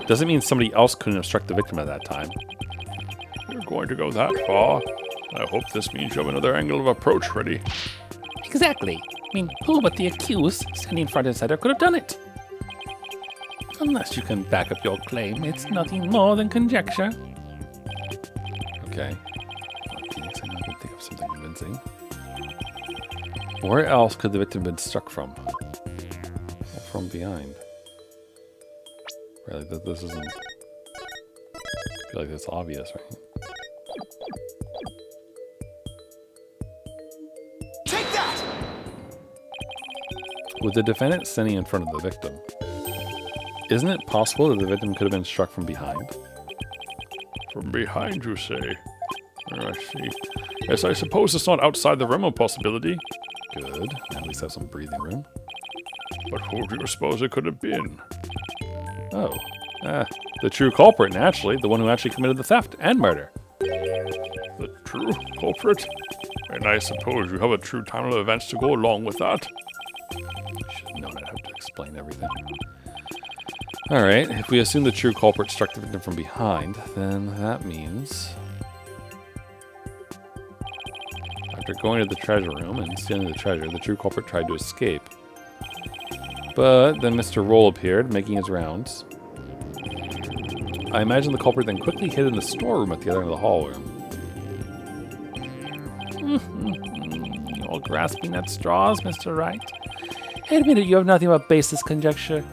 doesn't mean somebody else couldn't have struck the victim at that time. You're going to go that far? I hope this means you have another angle of approach ready. Exactly. I mean, who but the accused, standing in front of the center, could have done it? Unless you can back up your claim, it's nothing more than conjecture. Okay. Phoenix, I know I can think of something convincing. Where else could the victim have been struck from? Well, from behind. Really, this isn't... I feel like that's obvious, right? Take that! With the defendant standing in front of the victim, isn't it possible that the victim could have been struck from behind? From behind, you say? Oh, I see. Yes, I suppose it's not outside the realm of possibility. Good. At least have some breathing room. But who do you suppose it could have been? Oh. The true culprit, naturally. The one who actually committed the theft and murder. The true culprit? And I suppose you have a true time of events to go along with that. Should have known I'd have to explain everything. Alright, if we assume the true culprit struck the victim from behind, then that means... after going to the treasure room and stealing the treasure, the true culprit tried to escape. But then Mr. Roll appeared, making his rounds. I imagine the culprit then quickly hid in the storeroom at the other end of the hallway. You're grasping at straws, Mr. Wright. Admit it, you have nothing but baseless conjecture.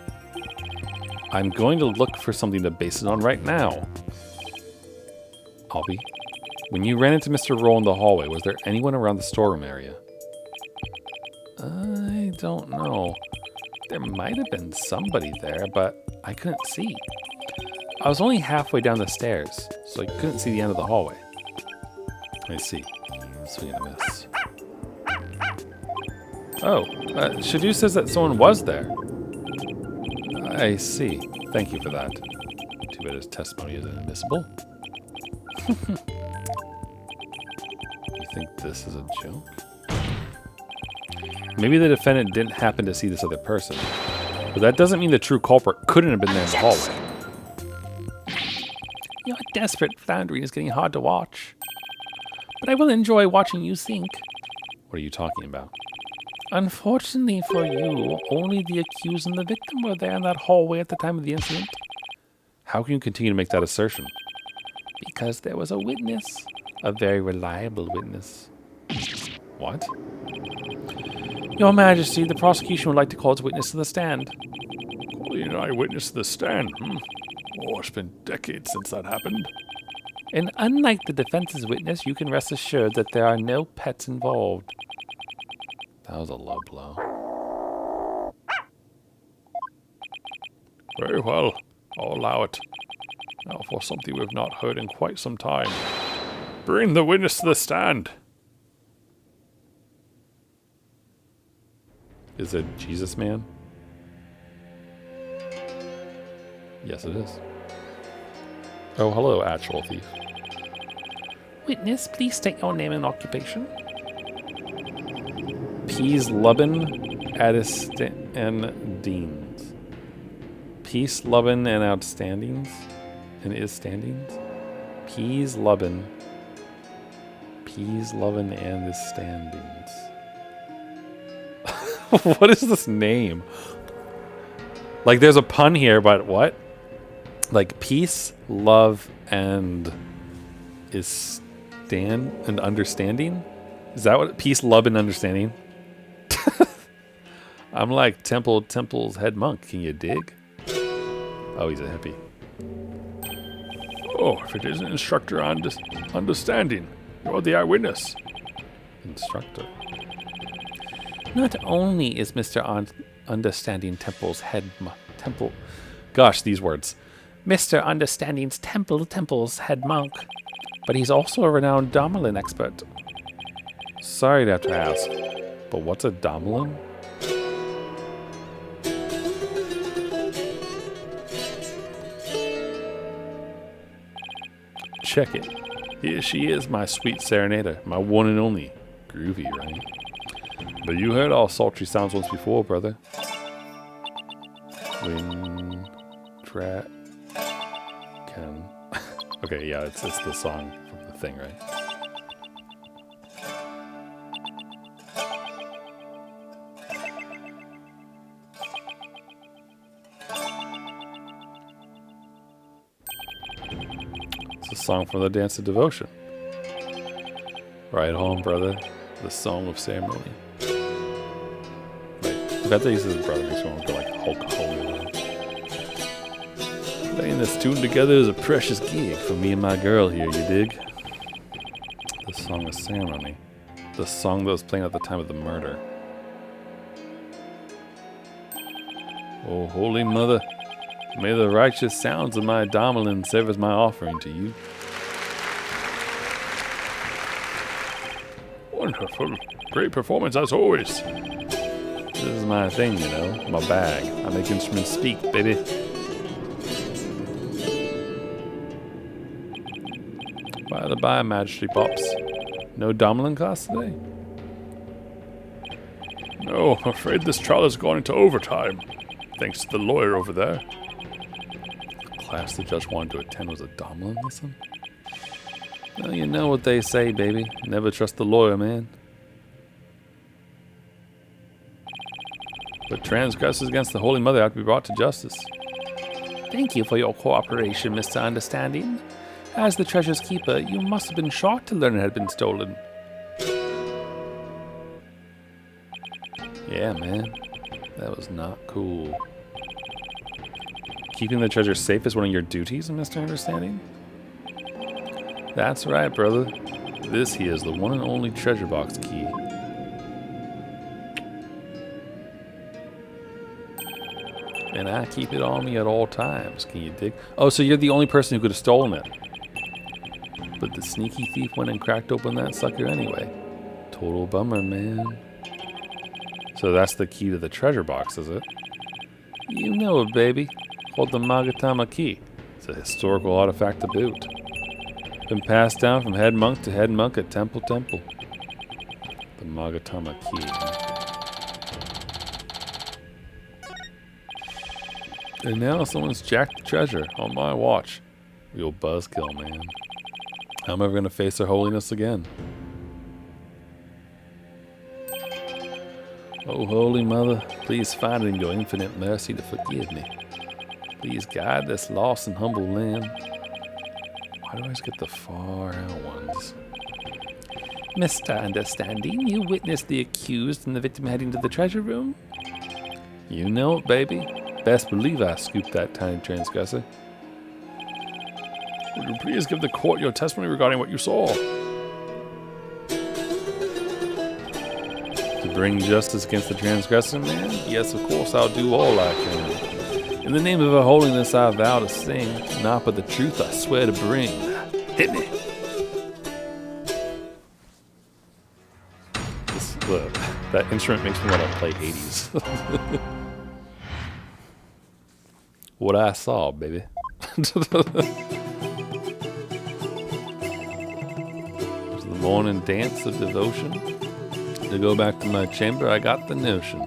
I'm going to look for something to base it on right now. Albie, when you ran into Mr. Roll in the hallway, was there anyone around the storeroom area? I don't know. There might have been somebody there, but I couldn't see. I was only halfway down the stairs, so I couldn't see the end of the hallway. I see. Swing and a miss. Oh, Shadu says that someone was there. I see. Thank you for that. Too bad his testimony is inadmissible. You think this is a joke? Maybe the defendant didn't happen to see this other person. But that doesn't mean the true culprit couldn't have been there in the hallway. Your desperate floundering is getting hard to watch. But I will enjoy watching you sink. What are you talking about? Unfortunately for you, only the accused and the victim were there in that hallway at the time of the incident. How can you continue to make that assertion? Because there was a witness. A very reliable witness. What? Your Majesty, the prosecution would like to call its witness to the stand. Calling an eyewitness to the stand. Oh, it's been decades since that happened. And unlike the defense's witness, you can rest assured that there are no pets involved. That was a low blow. Very well. I'll allow it. Now for something we've not heard in quite some time. Bring the witness to the stand. Is it Jesus Man? Yes, it is. Oh, hello, actual thief. Witness, please state your name and occupation. Peas Lubbin, and Deans. Peace Lubbin and outstandings? And is standings? Peas Lubbin. Peas Lubbin and is standings. What is this name? Like, there's a pun here, but what? Like, peace, love, and is stand and understanding? Is that what? Peace, love, and understanding? I'm like Temple's head monk. Can you dig? Oh, he's a hippie. Oh, if it is an instructor on understanding, you're the eyewitness. Instructor. Not only is Mr. Understanding Temple's temple... Gosh, these words. Mr. Understanding's Temple's head monk, but he's also a renowned Domelin expert. Sorry to have to ask, but what's a Domelin? Check it. Here she is, my sweet serenader, my one and only. Groovy, right? But you heard all sultry sounds once before, brother. Wind, can. Okay, yeah, it's the song from the thing, right? It's a song from the Dance of Devotion. Right home, brother. The Song of Ceremony. I bet they use his brother makes me want to go like Hulk Hogan. Playing this tune together is a precious gig for me and my girl here, you dig? The Song of Ceremony. The song that was playing at the time of the murder. Oh, Holy Mother, may the righteous sounds of my Domelin serve as my offering to you. Wonderful. Great performance as always. This is my thing, you know, my bag. I make instruments speak, baby. By the by, Majesty Pops. No Domelin class today? No, I'm afraid this trial has gone into overtime. Thanks to the lawyer over there. The class the judge wanted to attend was a Domelin lesson? Well, you know what they say, baby. Never trust the lawyer, man. But transgressors against the Holy Mother have to be brought to justice. Thank you for your cooperation, Mr. Understanding. As the treasure's keeper, you must have been shocked to learn it had been stolen. Yeah, man. That was not cool. Keeping the treasure safe is one of your duties, Mr. Understanding? That's right, brother. This here is the one and only treasure box key. And I keep it on me at all times. Can you dig? Oh, so you're the only person who could have stolen it. But the sneaky thief went and cracked open that sucker anyway. Total bummer, man. So that's the key to the treasure box, is it? You know it, baby. Called the Magatama key. It's a historical artifact to boot. Been passed down from head monk to head monk at Temple. The Magatama key. And now someone's jacked the treasure on my watch. Real buzzkill, man. How am I ever going to face their holiness again? Oh, Holy Mother, please find in your infinite mercy to forgive me. Please guide this lost and humble lamb. Why do I always get the far out ones? Mr. Understanding, you witnessed the accused and the victim heading to the treasure room? You know it, baby. Best believe I scooped that tiny transgressor. Would you please give the court your testimony regarding what you saw? To bring justice against the transgressor, man? Yes, of course, I'll do all I can. In the name of her holiness, I vow to sing. Not but the truth I swear to bring. Hit me. That instrument makes me want to play 80s. What I saw, baby. The morning dance of devotion. To go back to my chamber, I got the notion.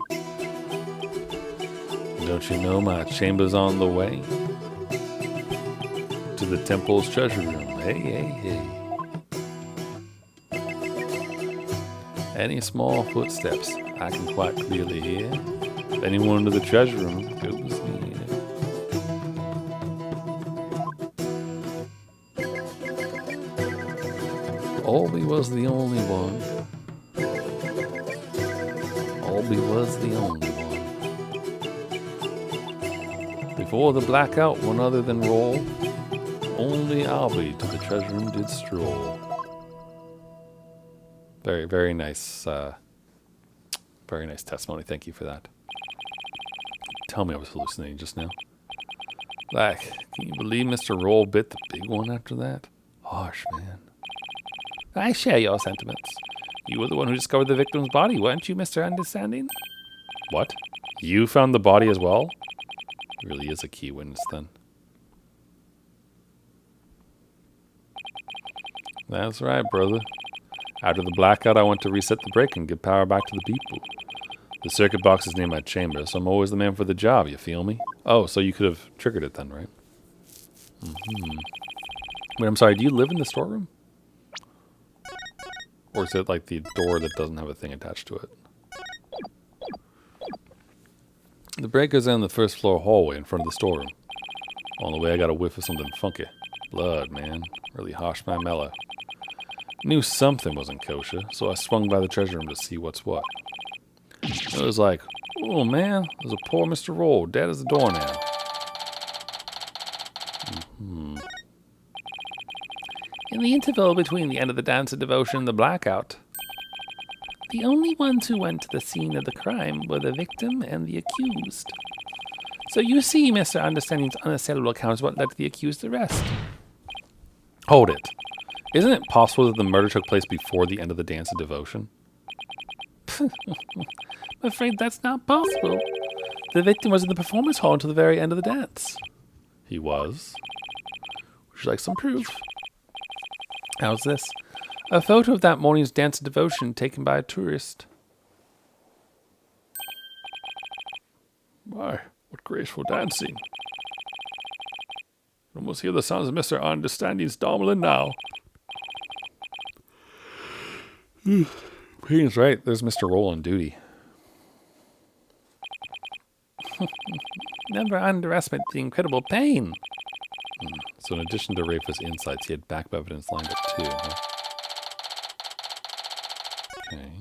Don't you know my chamber's on the way? To the temple's treasure room. Hey, hey, hey. Any small footsteps I can quite clearly hear. If anyone to the treasure room goes near. Albie was the only one. Albie was the only one. Before the blackout, one other than roll. Only Albie to the treasure room did stroll. Very, very nice testimony. Thank you for that. Tell me I was hallucinating just now. Like, can you believe Mr. Roll bit the big one after that? Harsh, man. I share your sentiments. You were the one who discovered the victim's body, weren't you, Mr. Understanding? What? You found the body as well? Really is a key witness then. That's right, brother. After the blackout, I went to reset the break and give power back to the people. The circuit box is near my chamber, so I'm always the man for the job, you feel me? Oh, so you could have triggered it then, right? Mm-hmm. Wait, I'm sorry, do you live in the storeroom? Or is it like the door that doesn't have a thing attached to it? The breaker's in the first floor hallway in front of the storeroom. On the way, I got a whiff of something funky. Blood, man. Really harsh my mellow. Knew something wasn't kosher, so I swung by the treasure room to see what's what. It was like, oh man, there's a poor Mr. Roll, dead as a doornail. Mm-hmm. In the interval between the end of the dance of devotion and the blackout, the only ones who went to the scene of the crime were the victim and the accused. So you see, Mr. Understanding's unassailable account is what led to the accused arrest. Hold it. Isn't it possible that the murder took place before the end of the dance of devotion? I'm afraid that's not possible. The victim was in the performance hall until the very end of the dance. He was? Would you like some proof? How's this? A photo of that morning's dance of devotion taken by a tourist. Why, what graceful dancing. I almost hear the sounds of Mr. Understanding's Domlin now. Payne's right. There's Mr. Roll on duty. Never underestimate the incredible pain. So in addition to Rafa's insights, he had backup evidence lined up too, huh? Okay.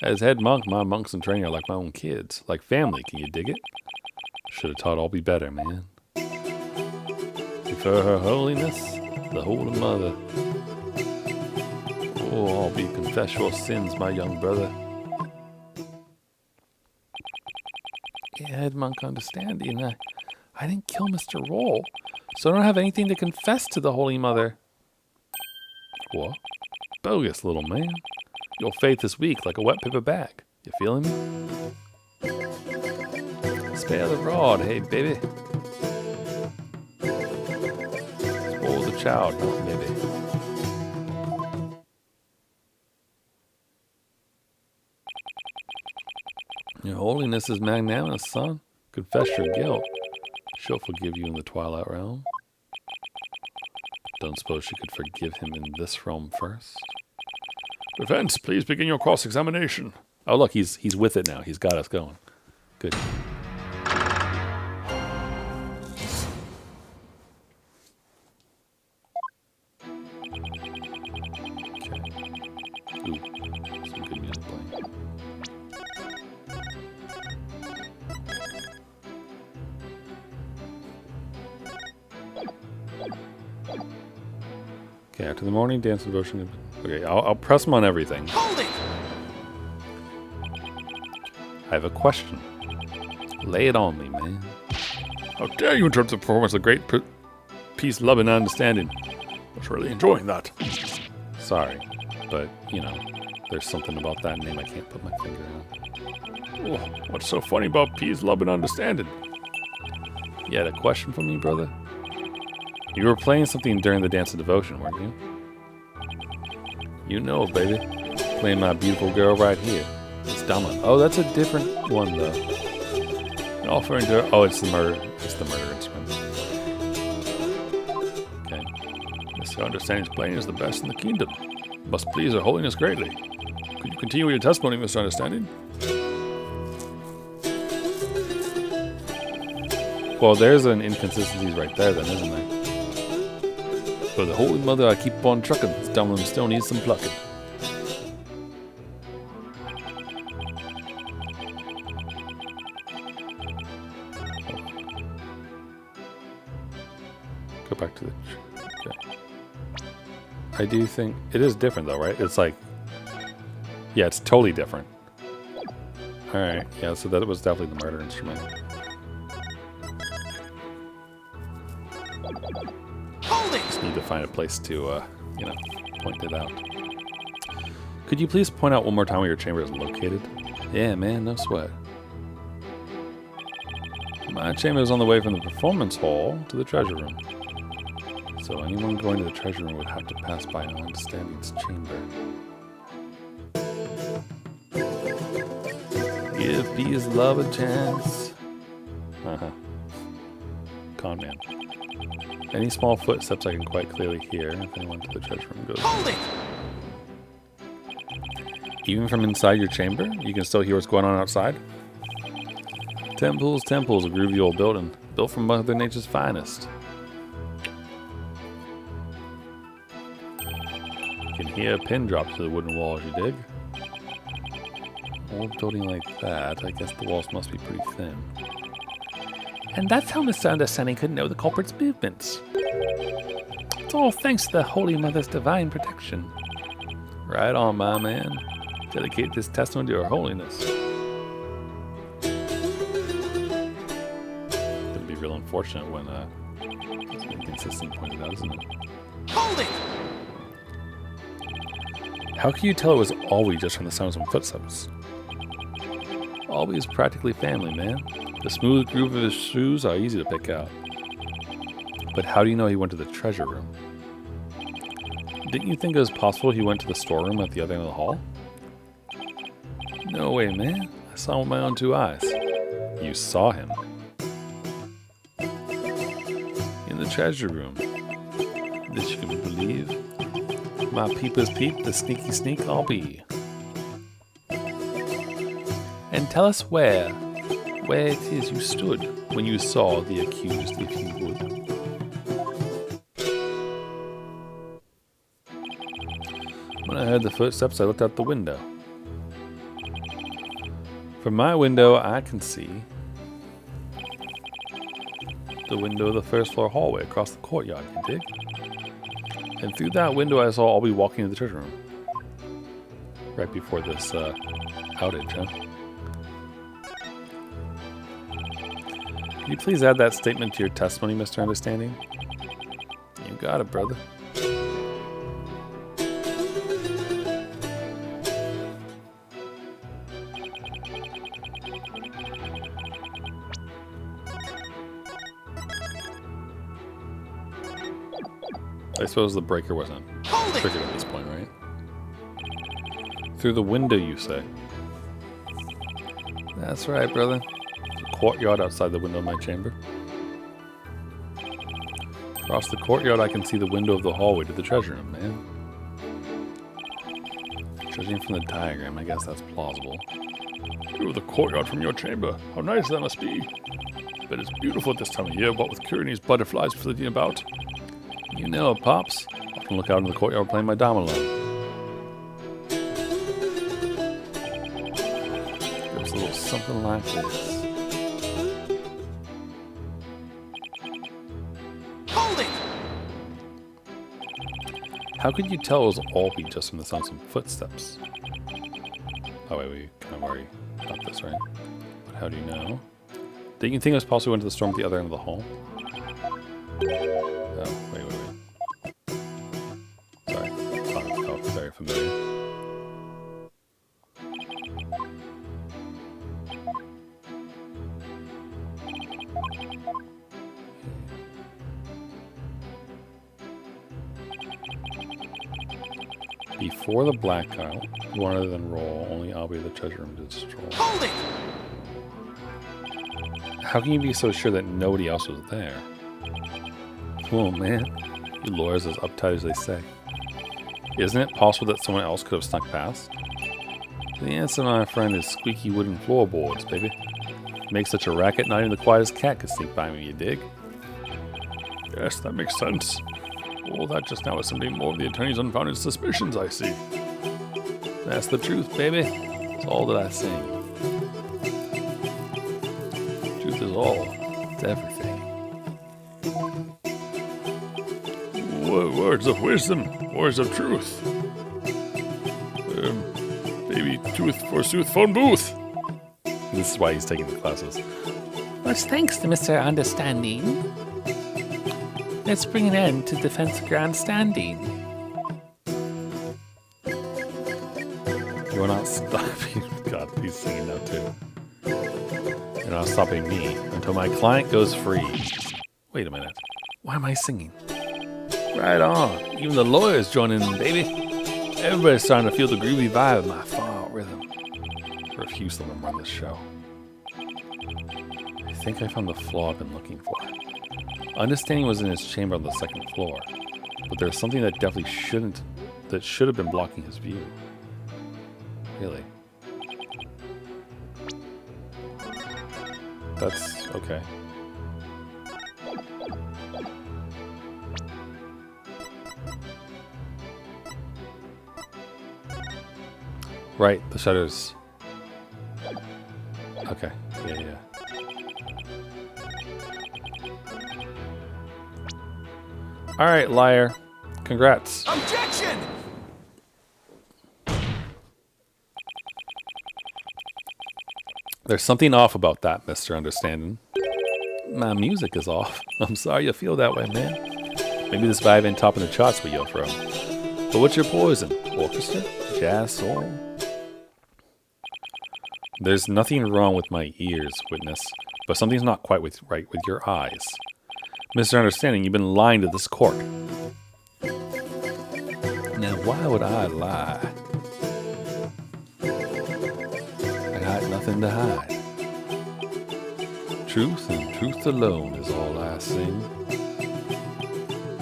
As head monk, my monks in training are like my own kids. Like family, can you dig it? Should have taught all be better, man. Before her holiness, the Holy Mother. Oh, all be confess your sins, my young brother. Yeah, head monk understanding. I didn't kill Mr. Roll, so I don't have anything to confess to the Holy Mother. What? Bogus, little man. Your faith is weak like a wet paper bag. You feeling me? Spare the rod, hey, baby. Spoil the child, not baby. Your holiness is magnanimous, son. Confess your guilt. She'll forgive you in the Twilight Realm. Don't suppose she could forgive him in this realm first? Defense, please begin your cross-examination. Oh, look, he's with it now. He's got us going. Good. Ooh, some good music playing. Okay, after the morning dance devotion. Okay, I'll press him on everything. Hold it! I have a question. Lay it on me, man. How dare you interrupt the performance of great peace, love, and understanding. I was really enjoying that. Sorry, but, you know, there's something about that name I can't put my finger on. Oh, what's so funny about peace, love, and understanding? You had a question for me, brother? You were playing something during the Dance of Devotion, weren't you? You know, baby. Playing my beautiful girl right here. It's Dama. Oh, that's a different one, though. And offering to... Oh, it's the murder. It's the murder instrument. Okay. Mr. Understanding's playing is the best in the kingdom. Must please Her Holiness greatly. Could you continue your testimony, Mr. Understanding? Well, there's an inconsistency right there, then, isn't there? For the Holy Mother, I keep on trucking. This dumb still needs some plucking. Go back to the... Okay. I do think... It is different, though, right? It's like... Yeah, it's totally different. Alright, yeah, so that was definitely the murder instrument. Just need to find a place to, you know, point it out. Could you please point out one more time where your chamber is located? Yeah, man, no sweat. My chamber is on the way from the performance hall to the treasure room. So anyone going to the treasure room would have to pass by Understanding's chamber. Give peace, love a chance. Con man. Any small footsteps I can quite clearly hear if anyone to the treasure room goes. Hold it! Even from inside your chamber, you can still hear what's going on outside? Temples, a groovy old building, built from Mother Nature's finest. You can hear a pin drop to the wooden walls, you dig? Old building like that, I guess the walls must be pretty thin. And that's how Mr. Understanding could know the culprit's movements. It's all thanks to the Holy Mother's divine protection. Right on, my man. Dedicate this testimony to Her Holiness. It'll be real unfortunate when it's inconsistent pointed out, isn't it? Hold it! How can you tell it was Alwi just from the sound of some footsteps? Alwi is practically family, man. The smooth groove of his shoes are easy to pick out. But how do you know he went to the treasure room? Didn't you think it was possible he went to the storeroom at the other end of the hall? No way, man. I saw him with my own two eyes. You saw him? In the treasure room. This you can believe? My peepers peep, the sneaky sneak I'll be. And tell us where it is you stood when you saw the accused, if you would. When I heard the footsteps, I looked out the window. From my window, I can see the window of the first floor hallway across the courtyard, you dig? And through that window, I saw Albi walking to the treasure room. Right before this outage, huh? Can you please add that statement to your testimony, Mr. Understanding? You got it, brother. I suppose the breaker wasn't triggered at this point, right? Through the window, you say? That's right, brother. courtyard outside the window of my chamber. Across the courtyard, I can see the window of the hallway to the treasure room, man. Judging from the diagram, I guess that's plausible. View of the courtyard from your chamber. How nice that must be. But it's beautiful at this time of year, what with Curine's butterflies flitting about. You know it, Pops. I can look out into the courtyard playing my domino. There's a little something like this. Hold it! How could you tell it was all be just from the sound of some footsteps? Oh wait, we kind of already got this, right? But how do you know? Did you think it was possible went to the storm at the other end of the hall? Oh, wait. Sorry. Oh, very familiar. Before the black tile, one other than roll, only I'll be the treasure room to destroy. Hold it! How can you be so sure that nobody else was there? Oh man, you lawyers are as uptight as they say. Isn't it possible that someone else could have snuck past? The answer, my friend, is squeaky wooden floorboards, baby. Make such a racket, not even the quietest cat could sneak by me, you dig? Yes, that makes sense. All that just now is simply more of the attorney's unfounded suspicions, I see. That's the truth, baby. It's all that I sing. Truth is all. It's everything. Words of wisdom, words of truth. Baby tooth forsooth phone booth. This is why he's taking the classes. Much thanks to Mr. Understanding. Let's bring an end to defense grandstanding. You're not stopping. God, he's singing now too. You're not stopping me until my client goes free. Wait a minute. Why am I singing? Right on. Even the lawyers join in, baby. Everybody's starting to feel the groovy vibe of my far-out rhythm. I refuse to let them run this show. I think I found the flaw I've been looking for. Understanding was in his chamber on the second floor, but there's something that definitely should have been blocking his view. Really? That's okay. Right, the shutters. Okay, yeah. Alright, liar. Congrats. Objection! There's something off about that, Mr. Understanding. My music is off. I'm sorry you feel that way, man. Maybe this vibe ain't topping the charts with your throw. But what's your poison? Orchestra? Jazz? Soul? There's nothing wrong with my ears, witness, but something's not quite right with your eyes. Mr. Understanding, you've been lying to this court. Now, why would I lie? I got nothing to hide. Truth and truth alone is all I sing.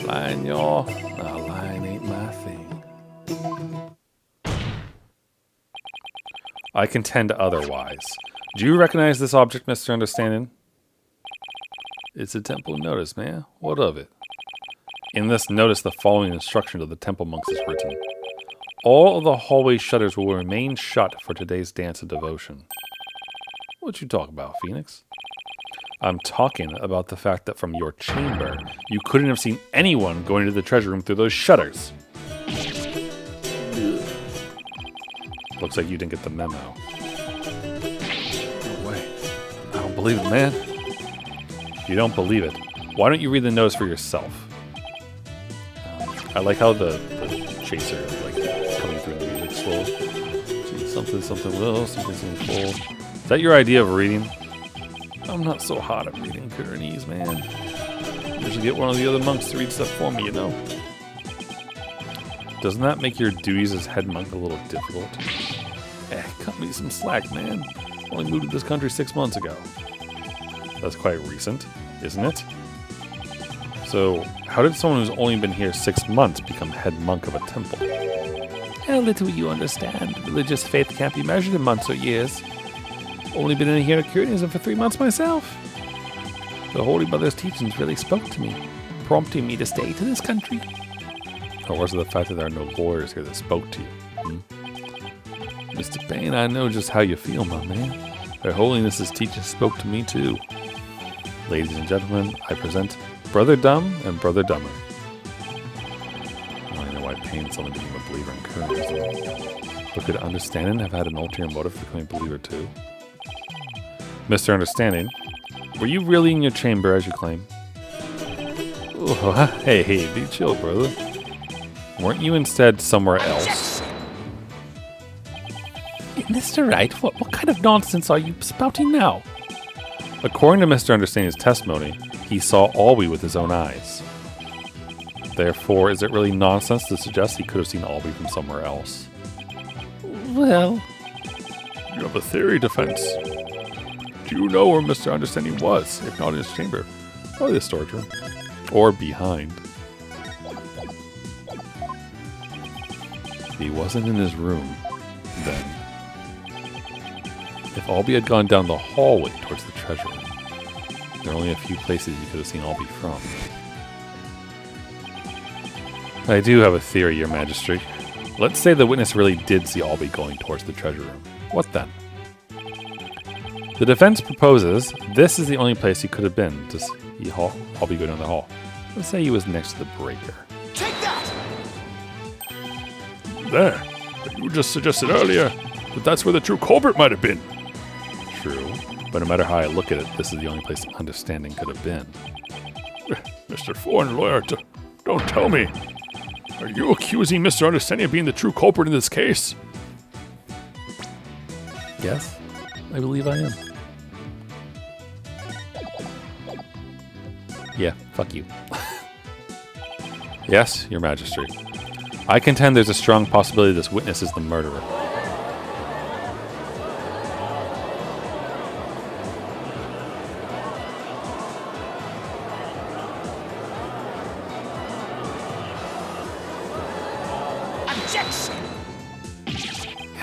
Lying, y'all. Now, lying ain't my thing. I contend otherwise. Do you recognize this object, Mr. Understanding? It's a temple notice, man. What of it? In this notice, the following instruction to the temple monks is written. All of the hallway shutters will remain shut for today's dance of devotion. What you talk about, Phoenix? I'm talking about the fact that from your chamber, you couldn't have seen anyone going into the treasure room through those shutters. Looks like you didn't get the memo. No way. I don't believe it, man. If you don't believe it, why don't you read the notice for yourself? I like how the chaser is like coming through the music slow. Gee, something will, something full. Is that your idea of reading? I'm not so hot at reading Kuranese, man. Usually get one of the other monks to read stuff for me, you know. Doesn't that make your duties as head monk a little difficult? Cut me some slack, man. Only moved to this country 6 months ago. That's quite recent, isn't it? So, how did someone who's only been here 6 months become head monk of a temple? How little you understand. Religious faith can't be measured in months or years. Only been in here in Curianism for 3 months myself. The Holy Mother's teachings really spoke to me, prompting me to stay to this country. Or was it the fact that there are no lawyers here that spoke to you? Mr. Payne, I know just how you feel, my man. Her Holiness's teachings spoke to me too. Ladies and gentlemen, I present Brother Dumb and Brother Dumber. I don't know why Payne suddenly became a believer in Curianism. But could Understanding have had an ulterior motive for becoming a believer too? Mr. Understanding, were you really in your chamber as you claim? Oh, hey, be chill, brother. Weren't you instead somewhere else? Mr. Wright, what kind of nonsense are you spouting now? According to Mr. Understanding's testimony, he saw Albie with his own eyes. Therefore, is it really nonsense to suggest he could have seen Albie from somewhere else? Well, You have a theory, defense. Do you know where Mr. Understanding was, if not in his chamber? Or the storage room. Or behind. If he wasn't in his room, then if Albie had gone down the hallway towards the treasure room, there are only a few places you could have seen Albie from. I do have a theory, Your Majesty. Let's say the witness really did see Albie going towards the treasure room. What then? The defense proposes this is the only place he could have been to see Albie go down the hall. Let's say he was next to the breaker. Take that! There. But you just suggested earlier that that's where the true culprit might have been. True, but no matter how I look at it, this is the only place Understanding could have been. Mr. Foreign Lawyer, don't tell me. Are you accusing Mr. Understanding of being the true culprit in this case? Yes, I believe I am. Yeah, fuck you. Yes, Your Majesty. I contend there's a strong possibility this witness is the murderer.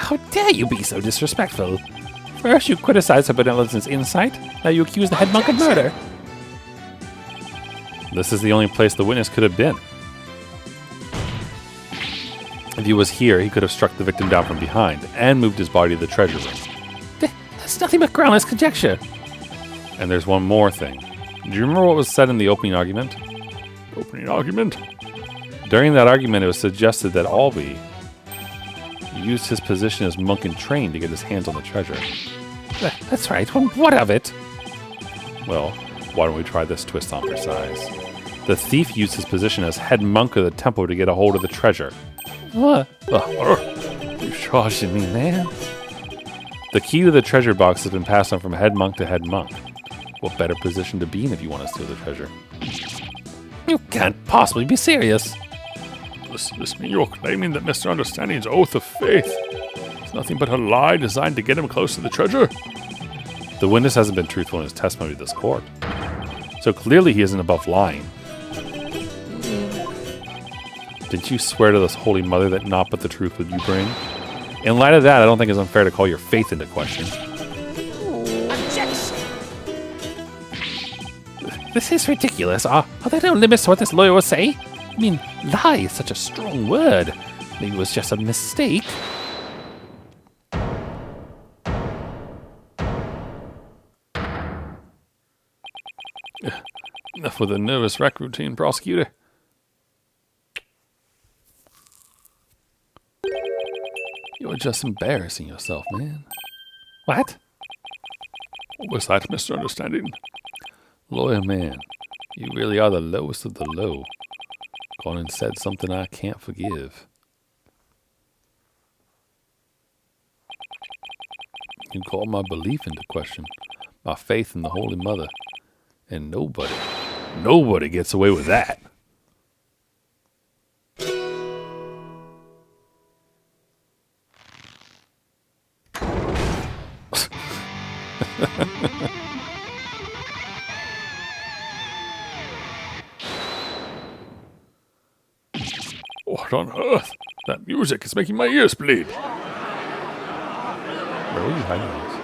how dare you be so disrespectful? First you criticize her benevolence insight, now you accuse the head monk of murder. This is the only place the witness could have been. If he was here, he could have struck the victim down from behind and moved his body to the treasure room. That's nothing but groundless conjecture. And there's one more thing. Do you remember what was said in the opening argument? Opening argument? During that argument, it was suggested that Albie used his position as monk in train to get his hands on the treasure. That's right. Well, what of it? Well, why don't we try this twist on for size? The thief used his position as head monk of the temple to get a hold of the treasure. What? You charging me, man? The key to the treasure box has been passed on from head monk to head monk. What better position to be in if you want to steal the treasure? You can't possibly be serious. Does this mean you're claiming that Mr. Understanding's oath of faith is nothing but a lie designed to get him close to the treasure? The witness hasn't been truthful in his testimony to this court. So clearly he isn't above lying. Didn't you swear to this Holy Mother that naught but the truth would you bring? In light of that, I don't think it's unfair to call your faith into question. This is ridiculous. Are there no limits to what this lawyer will say? I mean, lie is such a strong word. Maybe it was just a mistake. Enough with a nervous wreck routine, prosecutor. You're just embarrassing yourself, man. What? What was that, Mr. Understanding? Lawyer man, you really are the lowest of the low. Gone and said something I can't forgive. You called my belief into question, my faith in the Holy Mother, and nobody gets away with that. What on earth? That music is making my ears bleed. Where were you hiding this?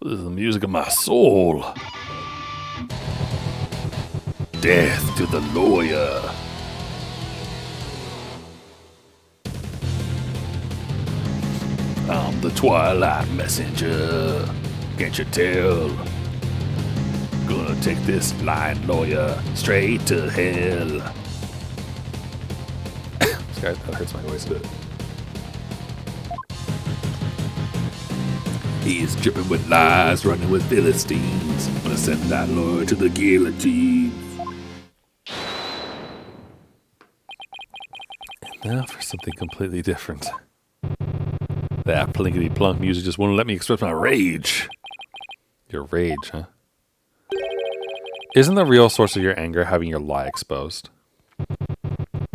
This is the music of my soul. Death to the lawyer. I'm the Twilight Messenger. Can't you tell? Gonna take this lying lawyer straight to hell. That hurts my voice a bit. He's dripping with lies, running with Philistines. Gonna send that lawyer to the guillotine. Now for something completely different. That plinkety plunk music just won't let me express my rage. Your rage, huh? Isn't the real source of your anger having your lie exposed?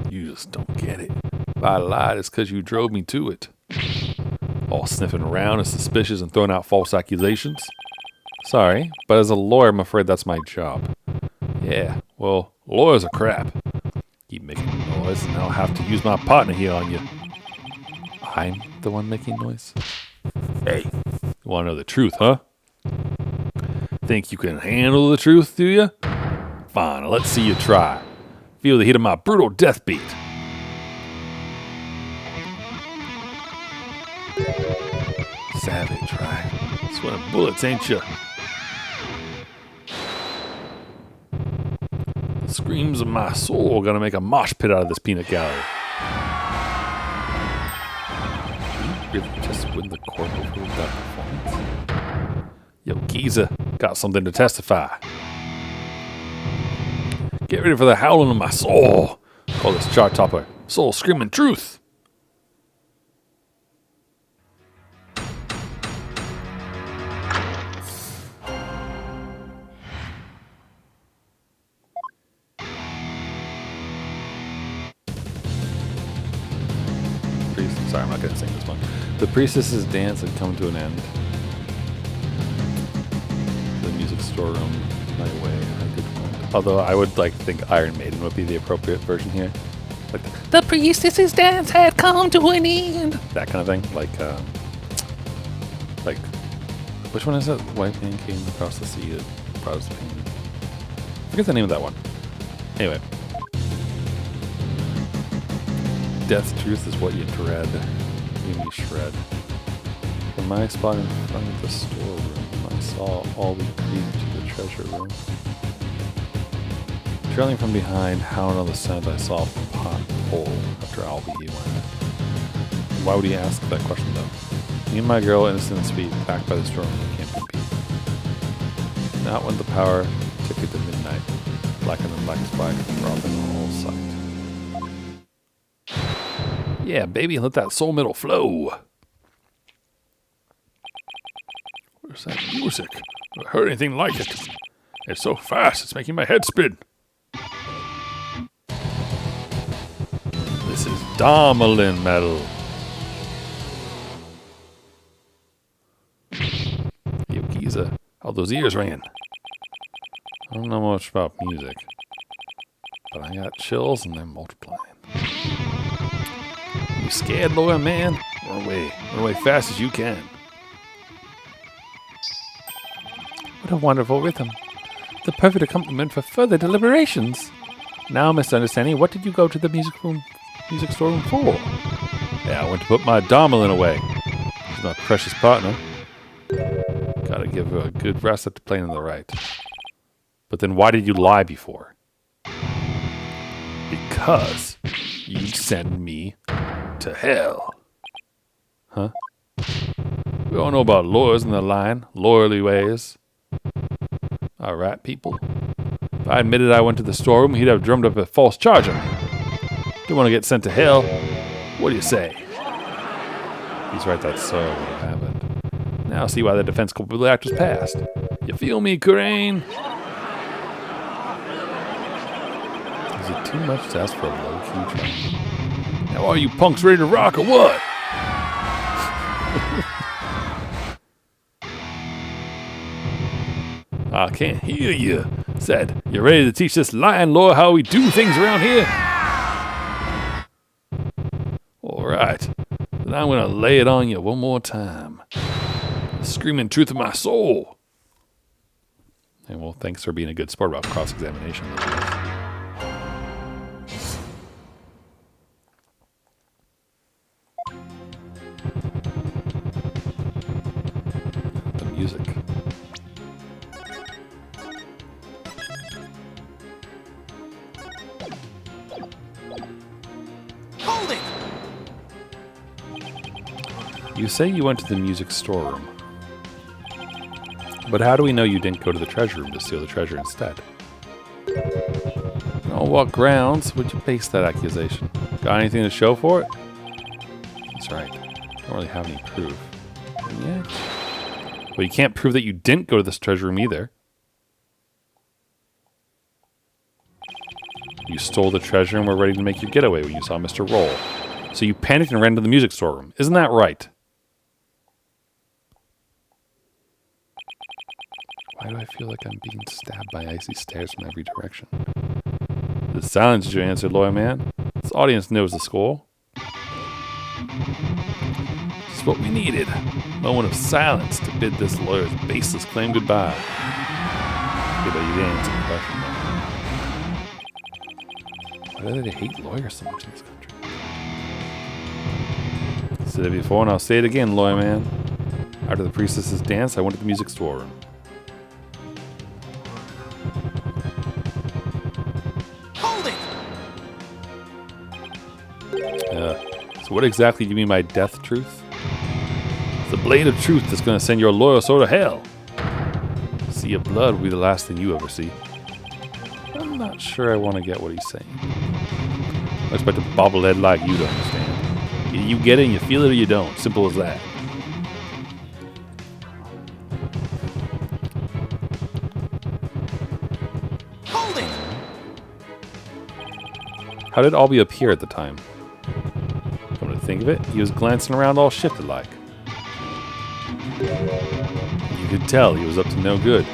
You just don't get it. If I lied, it's because you drove me to it. All sniffing around and suspicious and throwing out false accusations. Sorry, but as a lawyer, I'm afraid that's my job. Yeah, well, lawyers are crap. Keep making noise and I'll have to use my partner here on you. I'm the one making noise? Hey, you want to know the truth, huh? Think you can handle the truth, do you? Fine, let's see you try. Feel the heat of my brutal death beat. Savage, right? Sweating bullets, ain't you? The screams of my soul are gonna make a mosh pit out of this peanut gallery. Did you really just win the court over with that performance? Yo, Giza, got something to testify. Get ready for the howling of my soul. Call this chart topper Soul Screaming Truth. Sorry, I'm not going to sing this one. The priestess's dance had come to an end. The music storeroom, my way. Although I would think Iron Maiden would be the appropriate version here. Like the priestess's dance had come to an end. That kind of thing. Like which one is it? White man came across the sea that brought us pain. Forget the name of that one. Anyway. Death's truth is what you dread. You shred. From my spot in front of the storeroom, I saw all we creep to the treasure room. Trailing from behind, hound on the scent, I saw a pot hole after Albie he went. Why would he ask that question though? Me and my girl, innocent and sweet, back by the storeroom, can't compete. Not when the power ticket to midnight, blacker than black spike, robbing all sight. Yeah, baby, let that soul metal flow. Where's that music? I've heard anything like it. It's so fast, it's making my head spin. This is Domelin metal. Yo, Giza, how those ears ringing? I don't know much about music, but I got chills and they're multiplying. You scared, lawyer man? Run away fast as you can. What a wonderful rhythm. The perfect accompaniment for further deliberations. Now, Mr. Understanding, what did you go to the music storeroom for? Yeah, I went to put my Domelin away. She's my precious partner. Gotta give her a good rest after playing in the right. But then why did you lie before? Because you send me to hell. Huh? We all know about lawyers and their lying, lawyerly ways. Alright, people. If I admitted I went to the storeroom, he'd have drummed up a false charge on me. Didn't want to get sent to hell. What do you say? He's right, that's so what happened. Now see why the defense culpability act was passed. You feel me, Kurain? Is it too much to ask for a low-key trial? Now are you punks ready to rock or what? I can't hear you. Said, you ready to teach this lying lawyer how we do things around here? Alright, then I'm gonna lay it on you one more time. The screaming truth of my soul. And well, thanks for being a good sport about cross-examination. The music. Hold it! You say you went to the music storeroom. But how do we know you didn't go to the treasure room to steal the treasure instead? On what grounds would you base that accusation? Got anything to show for it? That's right. Don't really have any proof. Yeah. Well, you can't prove that you didn't go to this treasure room either. You stole the treasure and were ready to make your getaway when you saw Mr. Roll. So you panicked and ran to the music storeroom. Isn't that right? Why do I feel like I'm being stabbed by icy stares from every direction? The silence is your answer, lawyer man. This audience knows the score. This is what we needed. A moment of silence to bid this lawyer's baseless claim goodbye. Okay, but you didn't answer the question. Why do they hate lawyers so much in this country? I said it before and I'll say it again, lawyer man. After the priestess's dance, I went to the music storeroom. So what exactly do you mean by death truth? It's the blade of truth that's going to send your loyal soul to hell. Sea of blood will be the last thing you ever see. I'm not sure I want to get what he's saying. I expect a bobblehead like you to understand. Either you get it and you feel it or you don't. Simple as that. Hold it! How did Albie appear at the time? Come to think of it, he was glancing around all shifted like. You could tell he was up to no good.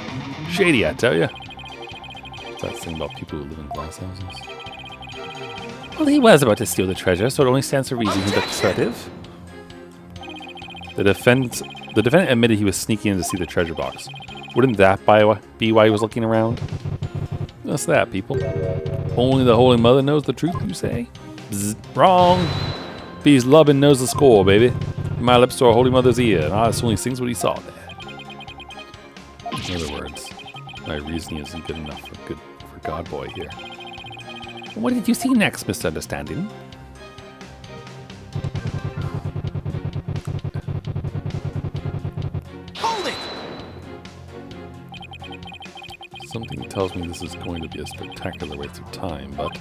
Shady, I tell ya. What's that thing about people who live in glass houses? Well, he was about to steal the treasure, so it only stands to reason he's assertive. The defendant admitted he was sneaking in to see the treasure box. Wouldn't that be why he was looking around? What's that, people? Only the Holy Mother knows the truth, you say? Bzz, wrong. Peace, loving knows the score, baby. My lips to our Holy Mother's ear, and I only sings what he saw there. In other words, my reasoning isn't good enough for God Boy here. What did you see next, Mr. Understanding? Hold it! Something tells me this is going to be a spectacular waste of time, but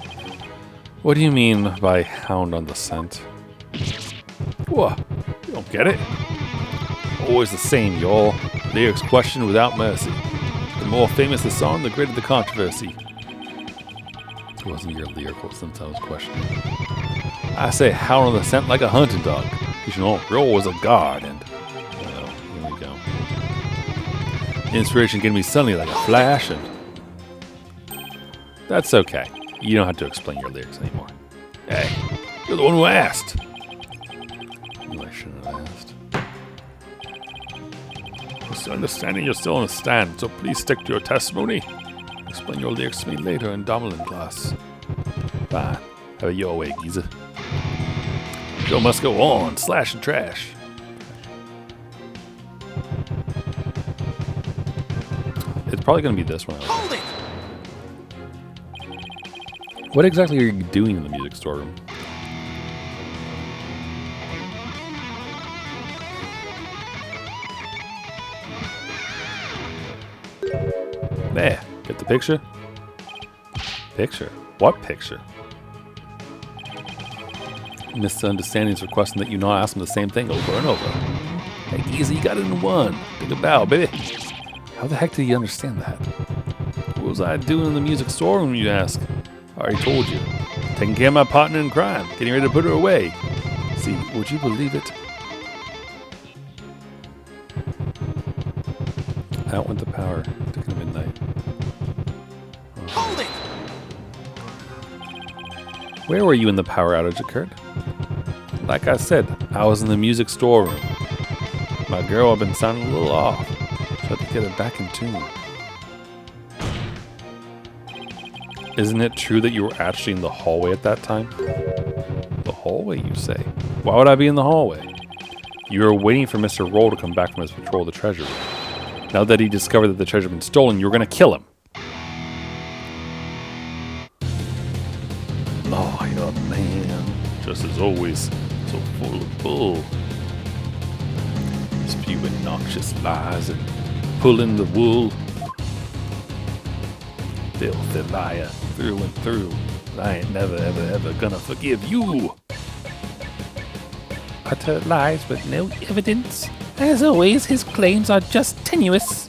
what do you mean by hound on the scent? What? You don't get it? Always the same, y'all. Lyrics questioned without mercy. The more famous the song, the greater the controversy. It wasn't your lyrical sense I was questioning. I say hound on the scent like a hunting dog. Because you know, Roll was a guard, and well, here we go. Inspiration can be suddenly like a flash, and that's okay. You don't have to explain your lyrics anymore. Hey, you're the one who asked. I shouldn't have asked. Mr. Understanding, you're still on the stand, so please stick to your testimony. Explain your lyrics to me later in Domelin class. Fine. Have it your way, geezer. Show must go on. Slash and trash. It's probably going to be this one. Hold it! What exactly are you doing in the music storeroom? There. Get the picture? Picture? What picture? Mr. Understanding's requesting that you not ask him the same thing over and over. Hey, geezer, you got it in one. Take a bow, baby. How the heck did he understand that? What was I doing in the music storeroom, you ask? I already told you. Taking care of my partner in crime. Getting ready to put her away. See, would you believe it? Out went the power. Took it to midnight. Where were you when the power outage occurred? Like I said, I was in the music storeroom. My girl had been sounding a little off, so I had to get her back in tune. Isn't it true that you were actually in the hallway at that time? The hallway, you say? Why would I be in the hallway? You were waiting for Mr. Roll to come back from his patrol of the treasure room. Now that he discovered that the treasure had been stolen, you were going to kill him. Oh, you're a man. Just as always, so full of bull. Spewing noxious lies and pulling the wool. Filthy liar, through and through. I ain't never, ever, ever gonna forgive you. Utter lies with no evidence. As always, his claims are just tenuous.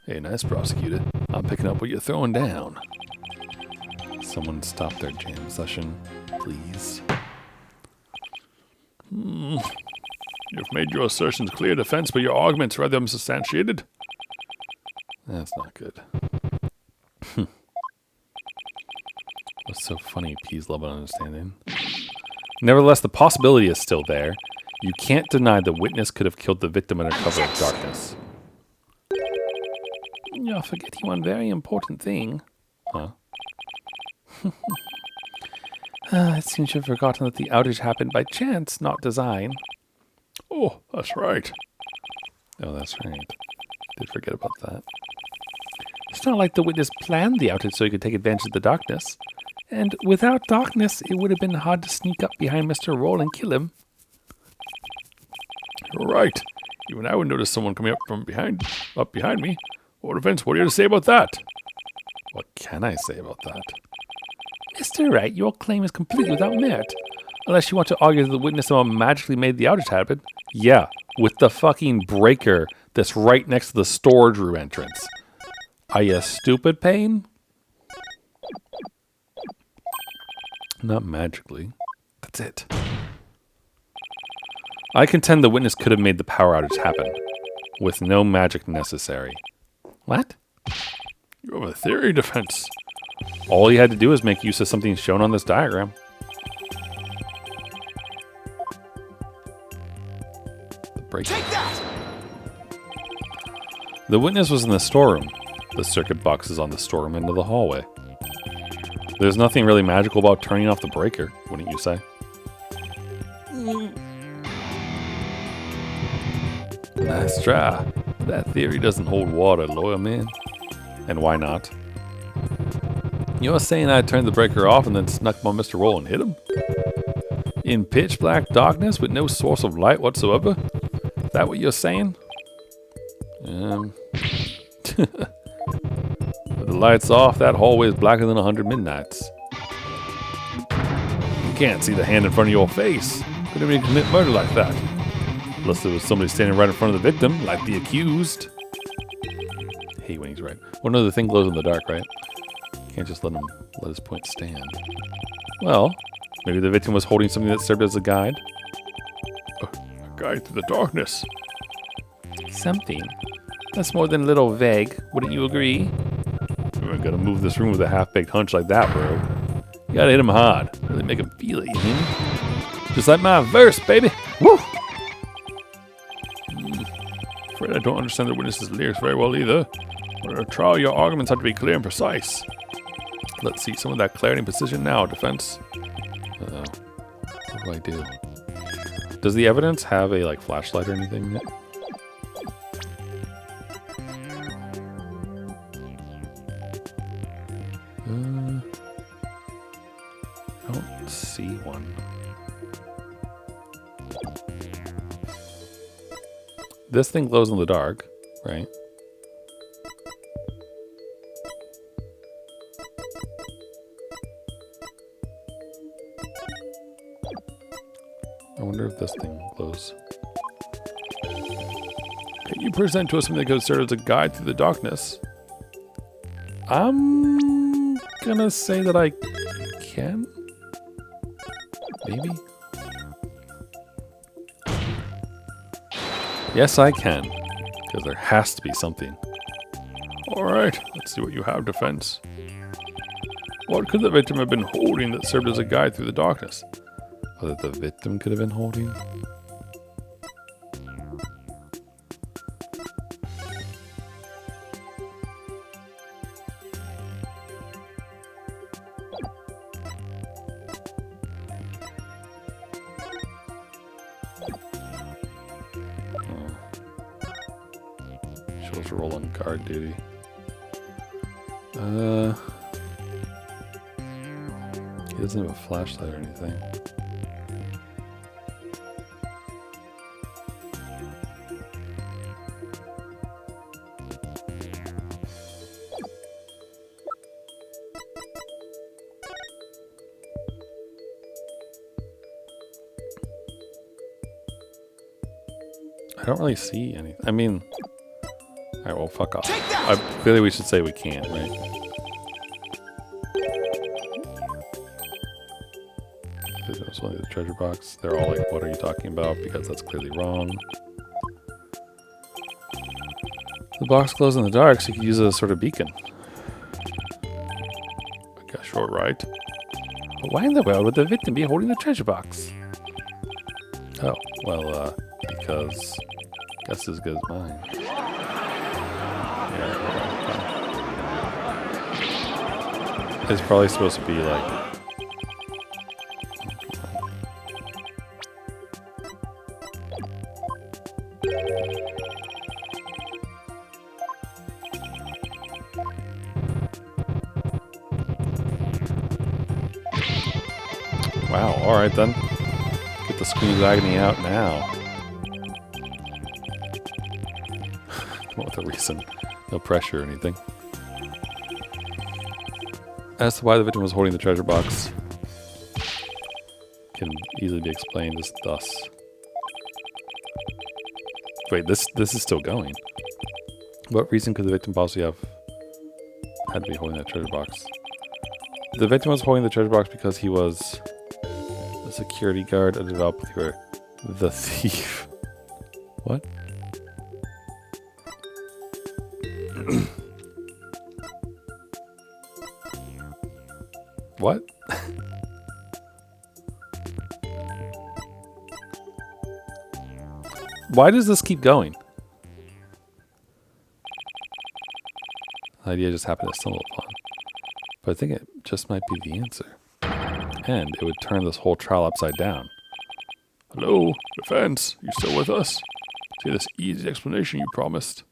Hey, nice prosecutor. I'm picking up what you're throwing down. Someone stop their jam session, please. You've made your assertions clear, defense, but your arguments rather unsubstantiated. That's not good. What's so funny? P's love and understanding. Nevertheless, the possibility is still there. You can't deny the witness could have killed the victim under cover of darkness. You're forgetting one very important thing. Huh? It seems you've forgotten that the outage happened by chance, not design. Oh, that's right. Oh, that's right. Did forget about that. It's not like the witness planned the outage so he could take advantage of the darkness. And without darkness, it would have been hard to sneak up behind Mr. Roll and kill him. You're right. Even I would notice someone coming up behind me. What defense? What are you to say about that? What can I say about that? Mr. Wright, your claim is completely without merit. Unless you want to argue that the witness somehow magically made the outage happen. Yeah, with the fucking breaker that's right next to the storage room entrance. Are you stupid, Payne? Not magically. That's it. I contend the witness could have made the power outage happen, with no magic necessary. What? You have a theory, defense. All he had to do is make use of something shown on this diagram. The break. Take that! The witness was in the storeroom. The circuit box is on the storeroom end of the hallway. There's nothing really magical about turning off the breaker, wouldn't you say? Nice try. That theory doesn't hold water, lawyer man. And why not? You're saying I turned the breaker off and then snuck up on Mr. Roll and hit him? In pitch black darkness with no source of light whatsoever? Is that what you're saying? With the lights off, that hallway is blacker than 100 midnights. You can't see the hand in front of your face. Couldn't even commit murder like that. Unless there was somebody standing right in front of the victim, like the accused. I hate when he's right. Well, no, the thing glows in the dark, right? Can't just let his point stand. Well, maybe the victim was holding something that served as a guide. A guide through the darkness. Something. That's more than a little vague, wouldn't you agree? You ain't gonna move this room with a half-baked hunch like that, bro. You gotta hit him hard. Really make him feel it, you hear me? Just like my verse, baby. Woo! Afraid I don't understand the witness's lyrics very well either. But at a trial, your arguments have to be clear and precise. Let's see some of that clarity and precision now, defense. Uh-oh. What do I do? Does the evidence have a, like, flashlight or anything in it? I don't see one. This thing glows in the dark, right? I wonder if this thing glows. Can you present to us something that could serve as a guide through the darkness? I'm gonna say that I can? Maybe? Yes, I can. Because there has to be something. Alright, let's see what you have, defense. What could the victim have been holding that served as a guide through the darkness? Or that the victim could have been holding? Shows roll on guard duty. He doesn't have a flashlight or anything. I don't really see anything. I mean, alright, well, fuck off. Clearly we should say we can't, right? This was only the treasure box. They're all like, what are you talking about? Because that's clearly wrong. The box glows in the dark, so you could use it as a sort of beacon. I guess you're right. But why in the world would the victim be holding the treasure box? Oh, well, because guess as good as mine. Yeah, it's probably supposed to be like. Wow, alright then. Get the screen of agony out now. Not with a reason. No pressure or anything. As to why the victim was holding the treasure box can easily be explained as thus. Wait, this is still going. What reason could the victim possibly have had to be holding that treasure box? The victim was holding the treasure box because he was a security guard, a devout believer, the thief. What? What? Why does this keep going? The idea just happened to stumble upon. But I think it just might be the answer. And it would turn this whole trial upside down. Hello, defense. You still with us? See this easy explanation you promised.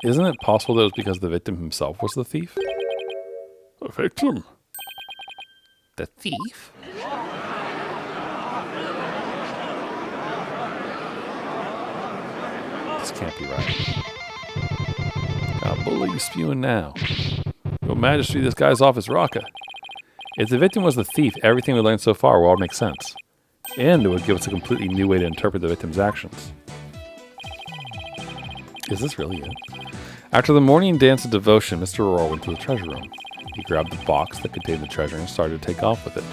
Isn't it possible that it was because the victim himself was the thief? A victim? The thief? This can't be right. God, bully you spewing now. Your Majesty, this guy's off his rocker. If the victim was the thief, everything we learned so far will all make sense. And it would give us a completely new way to interpret the victim's actions. Is this really it? After the morning dance of devotion, Mr. Aurora went to the treasure room. He grabbed the box that contained the treasure and started to take off with it.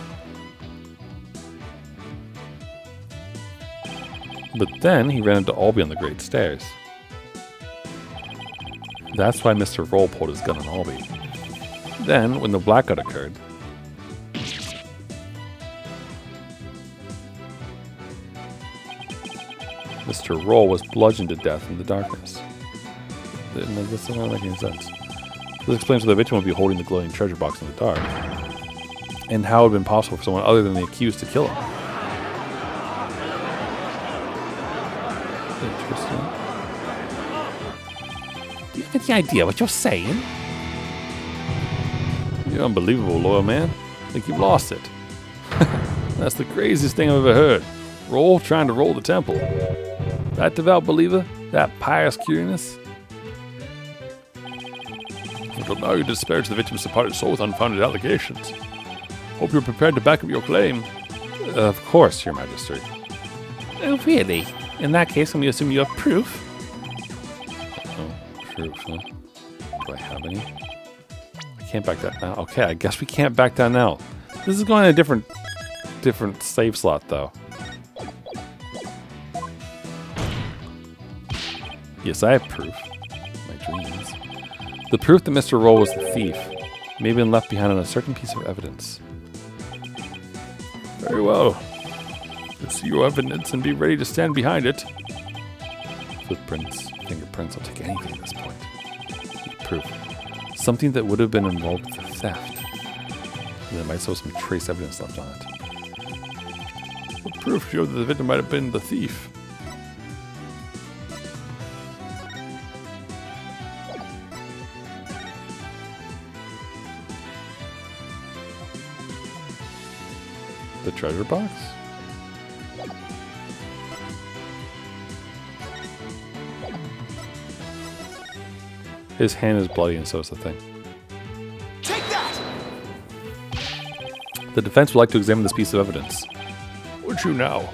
But then he ran into Albie on the great stairs. That's why Mr. Roll pulled his gun on Albie. Then, when the blackout occurred, Mr. Roll was bludgeoned to death in the darkness. This doesn't make any sense. This explains why the victim would be holding the glowing treasure box in the dark. And how it would have been possible for someone other than the accused to kill him. Interesting. Do you have any idea what you're saying? You're unbelievable, lawyer man. I think you've lost it. That's the craziest thing I've ever heard. Roll trying to roll the temple. That devout believer? That pious curious? Until now you disparage the victim's departed soul with unfounded allegations. Hope you're prepared to back up your claim. Of course, Your Majesty. Oh, really? In that case, I'm going to assume you have proof. Oh, proof, huh? Do I have any? I can't back that now. Okay, I guess we can't back down now. This is going in a different save slot, though. Yes, I have proof. My dreams. The proof that Mr. Roll was the thief may have been left behind on a certain piece of evidence. Very well. Let's see your evidence and be ready to stand behind it. Footprints, fingerprints, I'll take anything at this point. Proof. Something that would have been involved with the theft. And there might still have some trace evidence left on it. What proof showed that the victim might have been the thief? The treasure box? His hand is bloody and so is the thing. Take that! The defense would like to examine this piece of evidence. Would you now?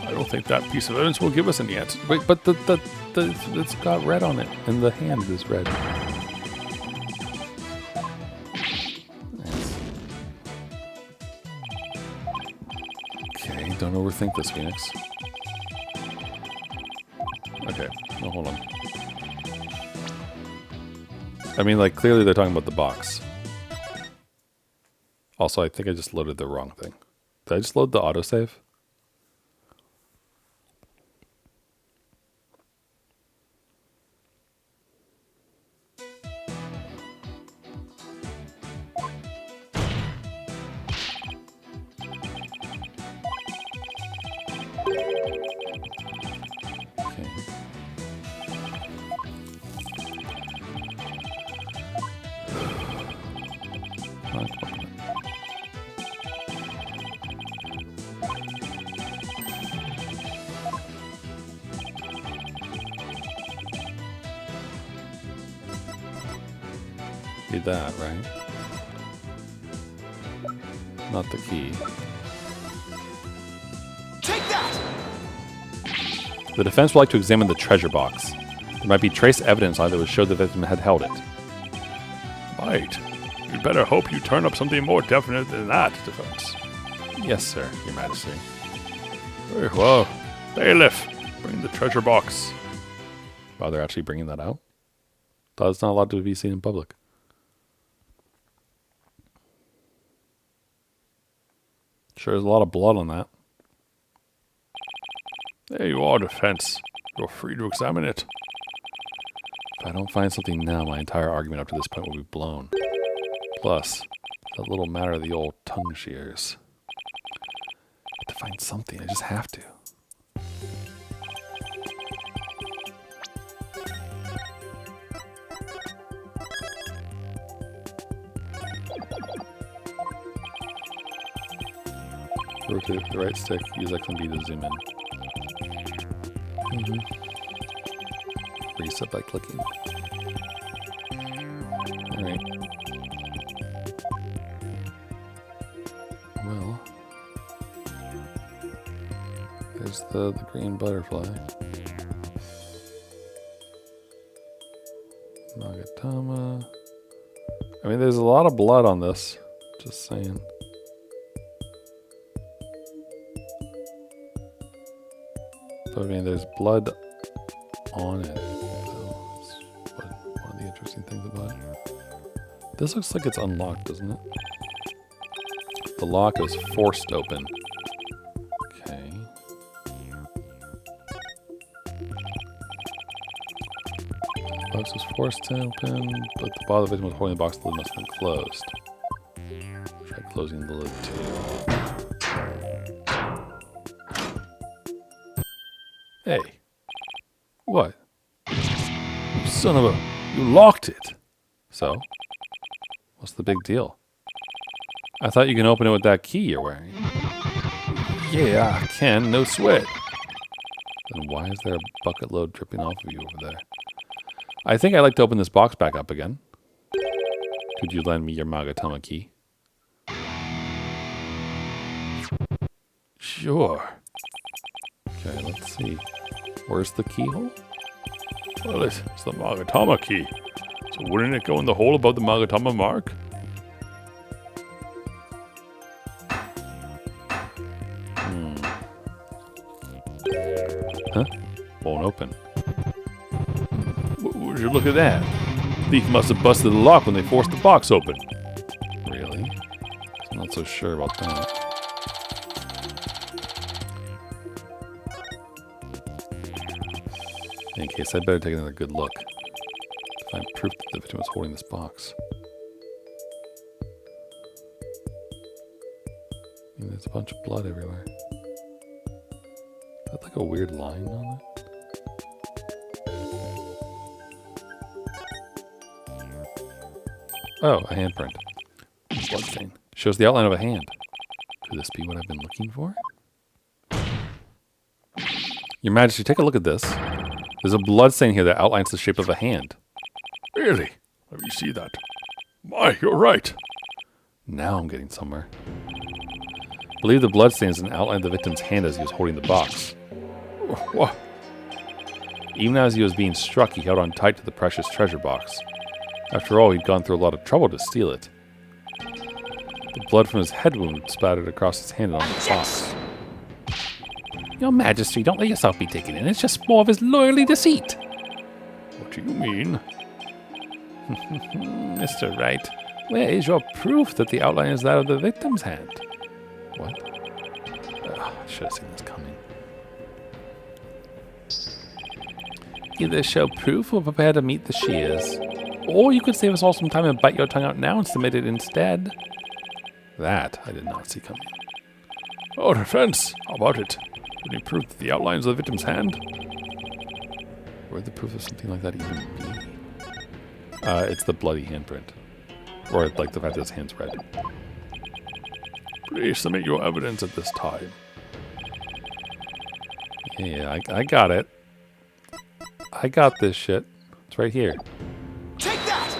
I don't think that piece of evidence will give us any answer. Wait, but it's got red on it, and the hand is red. Nice. Okay, don't overthink this, Phoenix. Okay, no, hold on. I mean, like, clearly they're talking about the box. Also, I think I just loaded the wrong thing. Did I just load the autosave? Okay. Need that, right? Not the key. Take that! The defense would like to examine the treasure box. There might be trace evidence on it that would show the victim had held it. Right. You'd better hope you turn up something more definite than that, defense. Yes, sir, Your Majesty. Very well. Bailiff, bring the treasure box. Wow, they're actually bringing that out? Thought it's not allowed to be seen in public. Sure, there's a lot of blood on that. There you are, defense. You're free to examine it. If I don't find something now, my entire argument up to this point will be blown. Plus, that little matter of the old tongue shears. I have to find something, I just have to. Rotate the right stick, use XMB to zoom in. Reset by clicking. Alright. Well, there's the green butterfly. Magatama. I mean, there's a lot of blood on this. Just saying. But I mean, there's blood on it. So it's one of the interesting things about it. This looks like it's unlocked, doesn't it? The lock is forced open. Okay. The box was forced open, but the bottom of the victim was holding the box. The lid must have been closed. Try closing the lid too. Hey. What? You son of a... You locked it! So? What's the big deal? I thought you can open it with that key you're wearing. Yeah, I can, no sweat. Then why is there a bucket load dripping off of you over there? I think I'd like to open this box back up again. Could you lend me your Magatama key? Sure. Okay, let's see. Where's the keyhole? Well, it's the Magatama key. So wouldn't it go in the hole above the Magatama mark? Huh? Won't open. Would you look at that? Thief must have busted the lock when they forced the box open. Really? I'm not so sure about that. In any case, I'd better take another good look to find proof that the victim was holding this box. I mean, there's a bunch of blood everywhere. Is that like a weird line on it? Oh, a handprint. Bloodstain. Shows the outline of a hand. Could this be what I've been looking for? Your Majesty, take a look at this. There's a bloodstain here that outlines the shape of a hand. Really? Let me see that. My, you're right. Now I'm getting somewhere. I believe the bloodstain is an outline of the victim's hand as he was holding the box. What? Even as he was being struck, he held on tight to the precious treasure box. After all, he'd gone through a lot of trouble to steal it. The blood from his head wound splattered across his hand and on the box. Your Majesty, don't let yourself be taken in. It's just more of his loyalty deceit. What do you mean? Mr. Wright, where is your proof that the outline is that of the victim's hand? What? I should have seen this coming. Either show proof or prepare to meet the shears. Or you could save us all some time and bite your tongue out now and submit it instead. That I did not see coming. Oh, defense! How about it? Any proof that the outlines of the victim's hand? Where'd the proof of something like that even be? It's the bloody handprint. Or like the fact that his hand's red. Please submit your evidence at this time. Yeah, I got it. I got this shit. It's right here. Take that!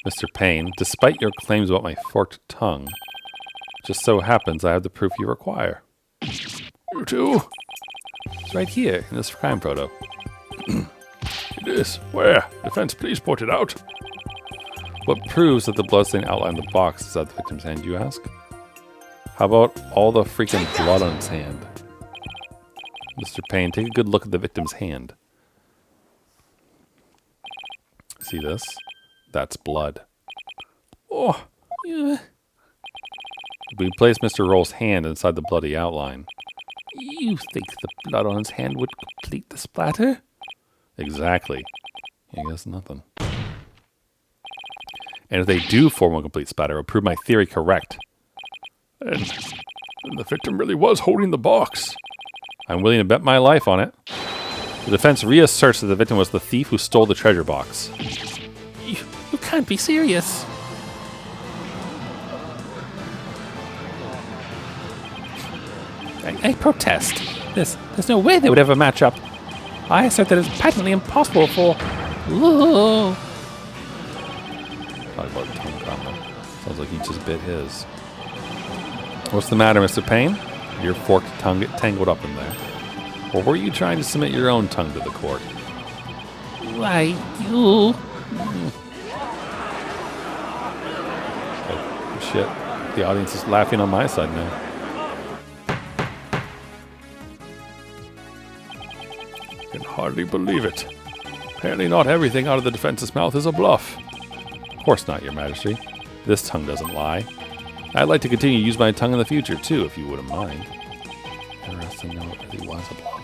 Mr. Payne, despite your claims about my forked tongue, just so happens I have the proof you require. You too? It's right here in this crime photo. It is. Where? Defense, please point it out. What proves that the bloodstain outlined the box is at the victim's hand, you ask? How about all the freaking blood on his hand? Mr. Payne, take a good look at the victim's hand. See this? That's blood. Oh, Yeah. We place Mr. Roll's hand inside the bloody outline. You think the blood on his hand would complete the splatter? Exactly. I guess nothing. And if they do form a complete splatter, it will prove my theory correct. and the victim really was holding the box. I'm willing to bet my life on it. The defense reasserts that the victim was the thief who stole the treasure box. You can't be serious. I protest. There's no way they would ever match up. I assert that it's patently impossible for... Whoa. Talk about tongue combo. Sounds like he just bit his. What's the matter, Mr. Payne? Your forked tongue get tangled up in there. Or were you trying to submit your own tongue to the court? Why, you... Oh, shit. The audience is laughing on my side now. I can hardly believe it. Apparently not everything out of the defense's mouth is a bluff. Of course not, Your Majesty. This tongue doesn't lie. I'd like to continue to use my tongue in the future, too, if you wouldn't mind. Interesting to know it really was a bluff.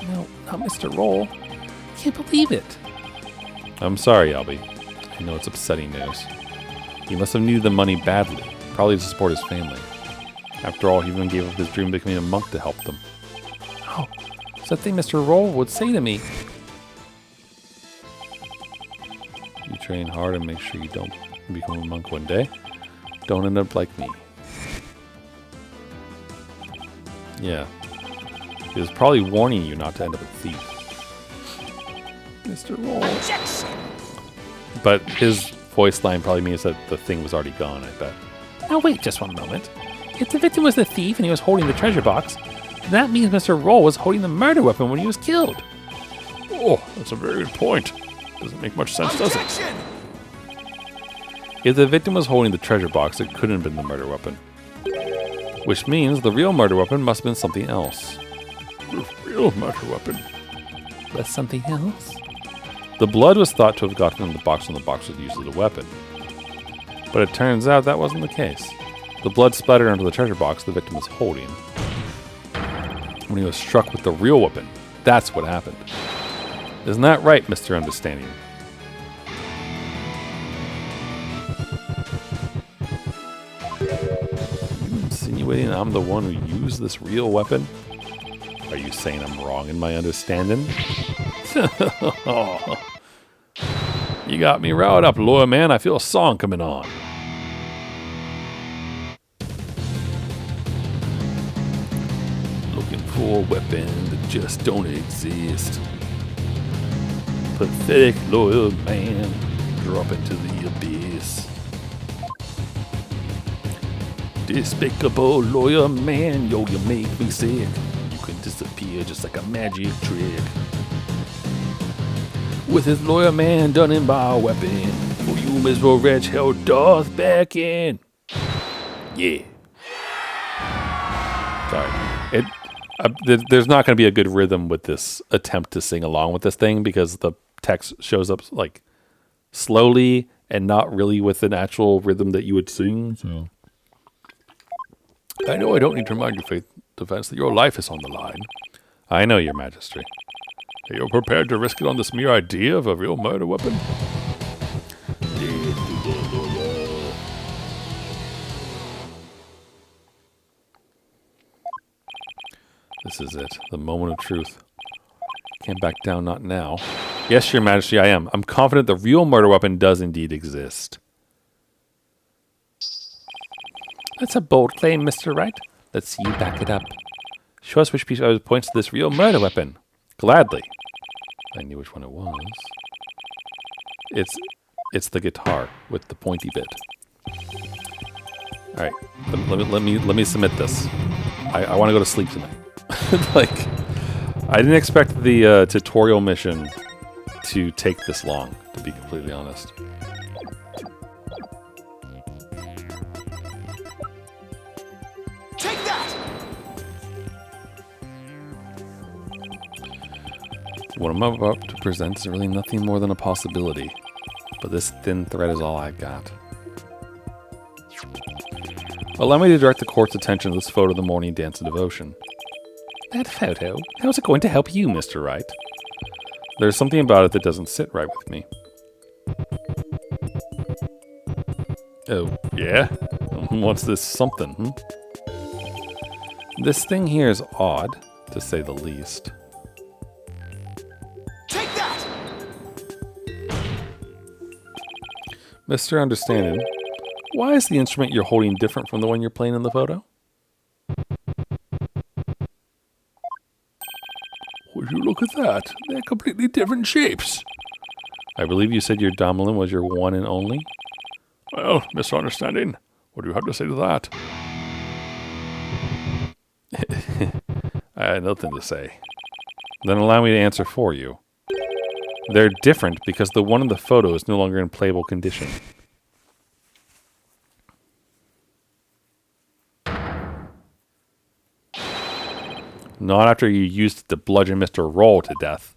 No, not Mr. Roll. I can't believe it. I'm sorry, Albie. I know it's upsetting news. He must have needed the money badly, probably to support his family. After all, he even gave up his dream of becoming a monk to help them. Oh, it's the thing Mr. Roll would say to me. You train hard and make sure you don't become a monk one day. Don't end up like me. Yeah. He was probably warning you not to end up a thief. Mr. Roll. But his voice line probably means that the thing was already gone, I bet. Now wait just one moment. If the victim was the thief and he was holding the treasure box, then that means Mr. Roll was holding the murder weapon when he was killed. Oh, that's a very good point. Doesn't make much sense, does it? If the victim was holding the treasure box, it couldn't have been the murder weapon. Which means the real murder weapon must have been something else. Real murder weapon. But something else? The blood was thought to have gotten in the box when the box was used as a weapon. But it turns out that wasn't the case. The blood splattered onto the treasure box the victim was holding when he was struck with the real weapon. That's what happened. Isn't that right, Mr. Understanding? Are you insinuating I'm the one who used this real weapon? Are you saying I'm wrong in my understanding? You got me riled up, lawyer man. I feel a song coming on. Looking for a weapon that just don't exist. Pathetic lawyer man, drop into the abyss. Despicable lawyer man, yo, you make me sick. You can disappear just like a magic trick. With his lawyer man done in by a weapon, for you miserable wretch held doth back in. Yeah. Sorry. There's not going to be a good rhythm with this attempt to sing along with this thing because the text shows up like slowly and not really with an actual rhythm that you would sing. So I know I don't need to remind you, Faith Defense, that your life is on the line. I know, Your Majesty. Are you prepared to risk it on this mere idea of a real murder weapon? This is it. The moment of truth. Can't back down, not now. Yes, Your Majesty, I am. I'm confident the real murder weapon does indeed exist. That's a bold claim, Mr. Wright. Let's see you back it up. Show us which piece points to this real murder weapon. Gladly. I knew which one it was. It's the guitar with the pointy bit. All right, let me submit this. I want to go to sleep tonight. Like, I didn't expect the tutorial mission to take this long, to be completely honest. Take that! What I'm about to present is really nothing more than a possibility, but this thin thread is all I've got. Allow me to direct the court's attention to this photo of the morning dance of devotion. That photo? How's it going to help you, Mr. Wright? There's something about it that doesn't sit right with me. Oh, yeah? What's this something, This thing here is odd, to say the least. Take that! Mr. Understanding, why is the instrument you're holding different from the one you're playing in the photo? Would you look at that? They're completely different shapes. I believe you said your dominant was your one and only? Well, misunderstanding. What do you have to say to that? I had nothing to say. Then allow me to answer for you. They're different because the one in the photo is no longer in playable condition. Not after you used it to bludgeon Mr. Roll to death.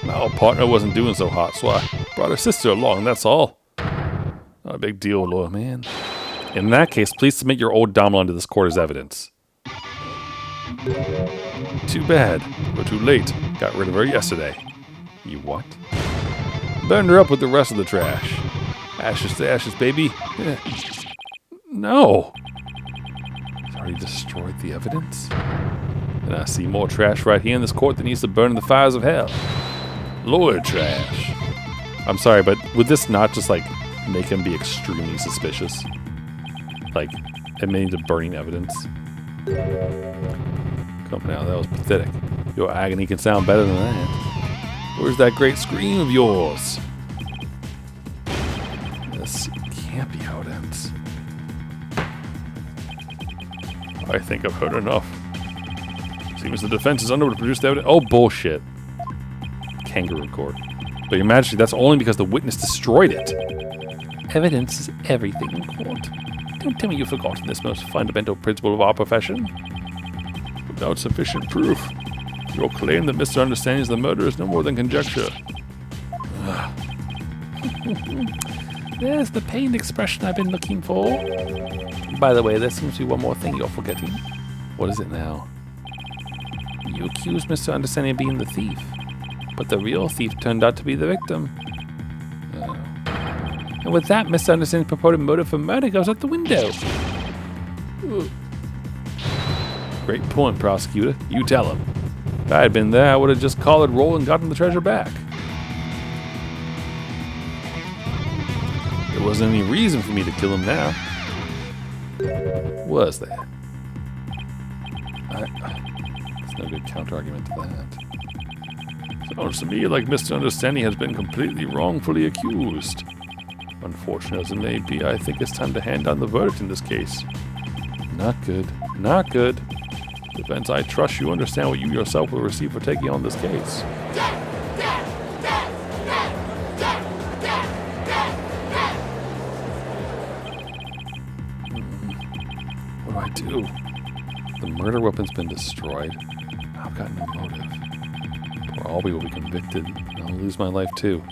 Now, partner wasn't doing so hot, so I brought her sister along, that's all. Not a big deal, lawyer man. In that case, please submit your old dominant to this court as evidence. Too bad. We're too late. Got rid of her yesterday. You what? Burned her up with the rest of the trash. Ashes to ashes, baby. Yeah. No. He's already destroyed the evidence? And I see more trash right here in this court that needs to burn in the fires of hell. Lawyer trash. I'm sorry, but would this not just, like, make him be extremely suspicious? Like, admitting to burning evidence? Come now, that was pathetic. Your agony can sound better than that. Where's that great scream of yours? This can't be how it ends. I think I've heard enough. Seems the defense is unable to produce the evidence. Oh, bullshit. Kangaroo court. But Your Majesty, that's only because the witness destroyed it. Evidence is everything in court. Don't tell me you've forgotten this most fundamental principle of our profession. Without sufficient proof, your claim that Mr. Understanding is the murderer is no more than conjecture. There's the pained expression I've been looking for. By the way, there seems to be one more thing you're forgetting. What is it now? You accused Mr. Understanding of being the thief, but the real thief turned out to be the victim. And with that, Mr. Understanding's purported motive for murder goes out the window. Great point, prosecutor. You tell him. If I had been there, I would have just collared Roll and gotten the treasure back. There wasn't any reason for me to kill him now. Was there? There's no good counter-argument to that. Sounds to me like Mr. Understanding has been completely wrongfully accused. Unfortunate as it may be, I think it's time to hand down the verdict in this case. Not good. Not good. Defense, I trust you understand what you yourself will receive for taking on this case. What do I do? The murder weapon's been destroyed. I've got no motive. Poor Albie will be convicted, and I'll lose my life too.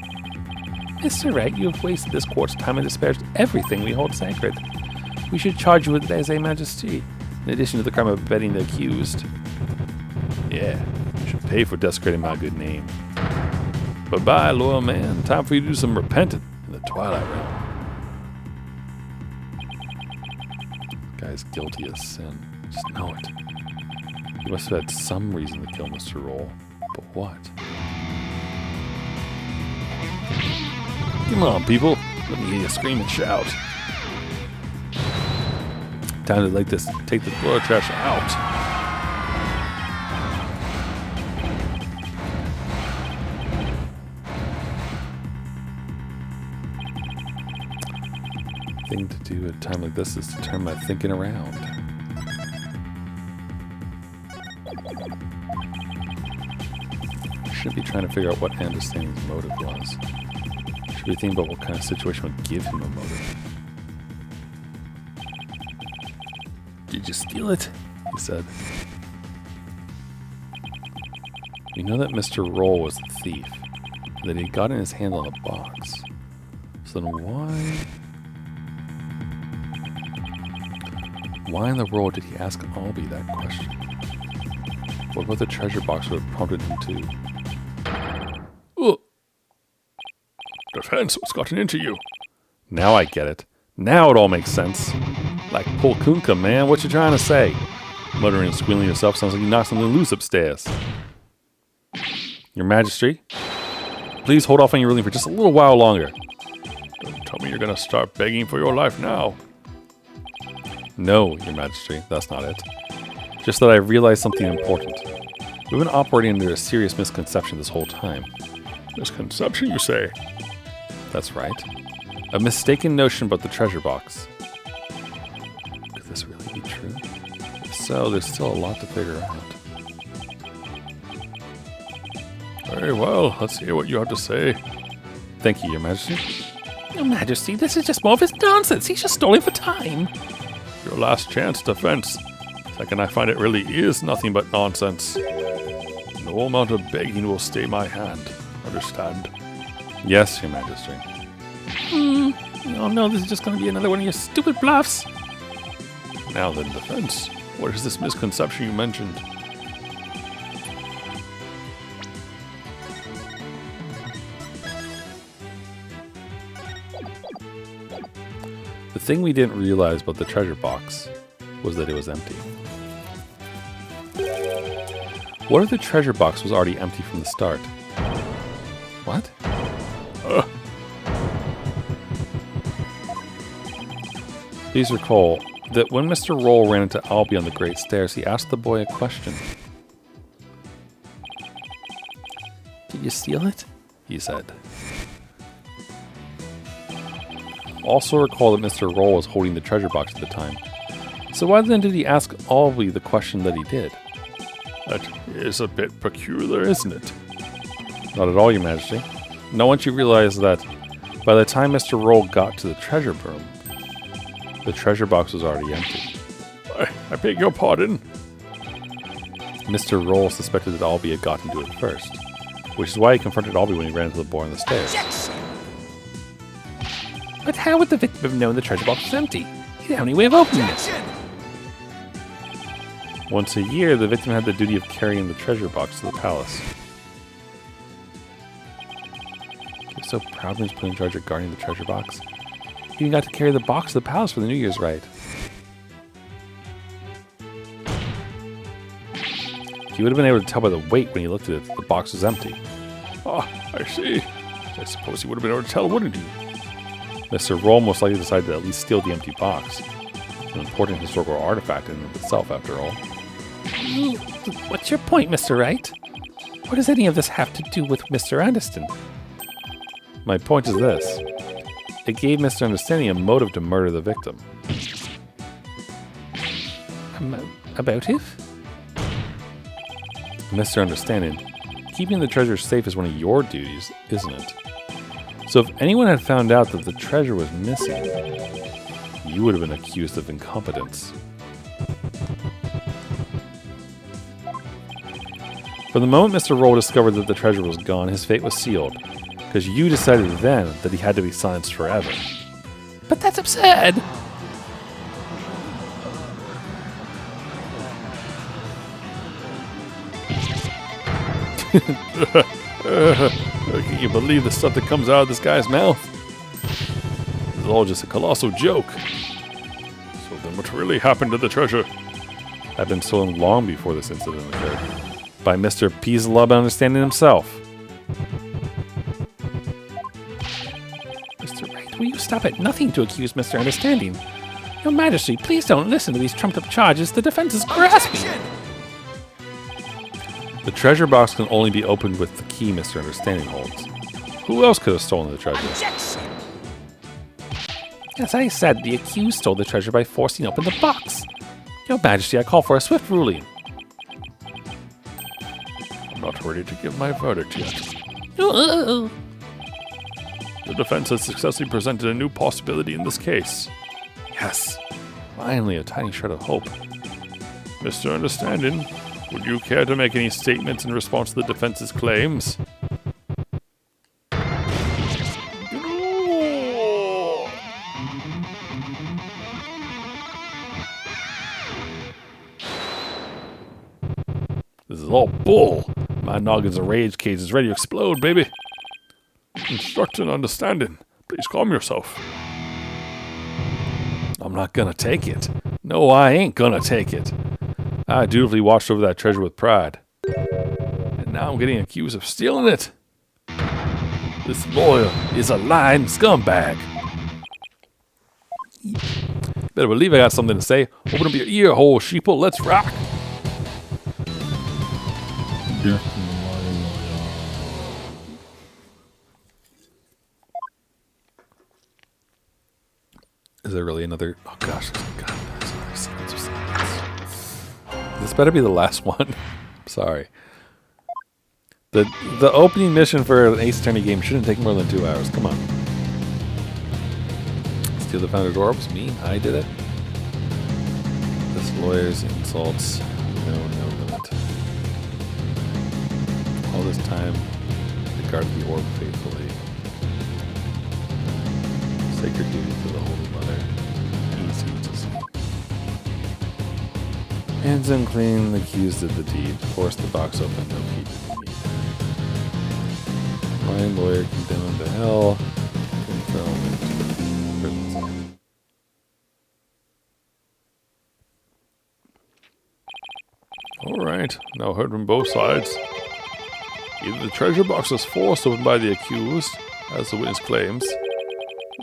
Mr. Wright, you have wasted this court's time and disparaged everything we hold sacred. We should charge you with lese majesty, in addition to the crime of abetting the accused. Yeah, you should pay for desecrating my good name. Bye-bye, loyal man. Time for you to do some repenting in the Twilight Realm. Guy's guilty as sin. Just know it. He must have had some reason to kill Mr. Roll. But what? Come on, people. Let me hear you scream and shout. Time to take the floor trash out. Thing to do at a time like this is to turn my thinking around. I shouldn't be trying to figure out what Understanding's motive was. I should be thinking about what kind of situation would give him a motive. Did you steal it? He said. You know that Mr. Roll was the thief, and that he got in his hand on a box. So then why in the world did he ask Albie that question? What about the treasure box would have prompted him to? Ugh. Defense, what's gotten into you? Now I get it. Now it all makes sense. Like Paul Kunka, man. What you trying to say? Muttering and squealing yourself sounds like you knocked something loose upstairs. Your Majesty, please hold off on your ruling for just a little while longer. Don't tell me you're gonna start begging for your life now. No, Your Majesty, that's not it. Just that I realized something important. We've been operating under a serious misconception this whole time. Misconception, you say? That's right. A mistaken notion about the treasure box. Could this really be true? If so, there's still a lot to figure out. Very well, let's hear what you have to say. Thank you, Your Majesty. Your Majesty, this is just more of his nonsense. He's just stalling for time. Your last chance, defense. Second, I find it really is nothing but nonsense. No amount of begging will stay my hand. Understand? Yes, Your Majesty. Oh no, this is just going to be another one of your stupid bluffs. Now then, defense. What is this misconception you mentioned? The thing we didn't realize about the treasure box was that it was empty. What if the treasure box was already empty from the start? What? Please recall that when Mr. Roll ran into Albie on the Great Stairs, he asked the boy a question. Did you steal it? He said. Also recall that Mr. Roll was holding the treasure box at the time. So why then did he ask Albie the question that he did? That is a bit peculiar, isn't it? Not at all, Your Majesty. Now once you realize that By the time Mr. Roll got to the treasure room, the treasure box was already empty. I beg your pardon. Mr. Roll suspected that Albie had gotten to it first, which is why he confronted Albie when he ran into the boar on the stairs. But how would the victim have known the treasure box was empty? He didn't have any way of opening it. Once a year, the victim had the duty of carrying the treasure box to the palace. He was so proud when he was put in charge of guarding the treasure box. He even got to carry the box to the palace for the New Year's rite. He would have been able to tell by the weight when he looked at it that the box was empty. Ah, I see. I suppose he would have been able to tell, wouldn't he? Mr. Roll most likely decided to at least steal the empty box. It's an important historical artifact in and of itself, after all. What's your point, Mr. Wright? What does any of this have to do with Mr. Anderson? My point is this. It gave Mr. Understanding a motive to murder the victim. A motive? Mr. Understanding, keeping the treasure safe is one of your duties, isn't it? So if anyone had found out that the treasure was missing, you would have been accused of incompetence. From the moment Mr. Roll discovered that the treasure was gone, his fate was sealed, because you decided then that he had to be silenced forever. But that's absurd! Can you believe the stuff that comes out of this guy's mouth? It's all just a colossal joke. So then what really happened to the treasure? Had been stolen long before this incident occurred, by Mr. Peaslub Understanding himself. Mr. Wright, will you stop at nothing to accuse Mr. Understanding? Your Majesty, please don't listen to these trumped-up charges. The defense is grasping. The treasure box can only be opened with the key Mr. Understanding holds. Who else could have stolen the treasure? As I said, the accused stole the treasure by forcing open the box. Your Majesty, I call for a swift ruling. I'm not ready to give my verdict yet. Uh-oh. The defense has successfully presented a new possibility in this case. Yes, finally a tiny shred of hope. Mr. Understanding, would you care to make any statements in response to the defense's claims? This is all bull. My noggin's a rage cage is ready to explode, baby. Instruct and understanding. Please calm yourself. I'm not gonna take it. No, I ain't gonna take it. I dutifully watched over that treasure with pride. And now I'm getting accused of stealing it. This lawyer is a lying scumbag. Better believe I got something to say. Open up your ear hole, sheeple. Let's rock. Is there really another? Oh gosh, God, there's another sequence of sequence. This better be the last one. Sorry. The opening mission for an Ace Attorney game shouldn't take more than 2 hours. Come on. Steal the Founder's Orbs? Me? I did it. This lawyer's insults. No limit. All this time, they guarded the orb faithfully. Sacred duty to the Holy Mother. Easy to see. Hands unclean, accused of the deed. Force the box open, no key to be needed. Blind lawyer condemned to hell. Confirm into prison cell. Alright, now heard from both sides. Either the treasure box was forced open by the accused, as the witness claims,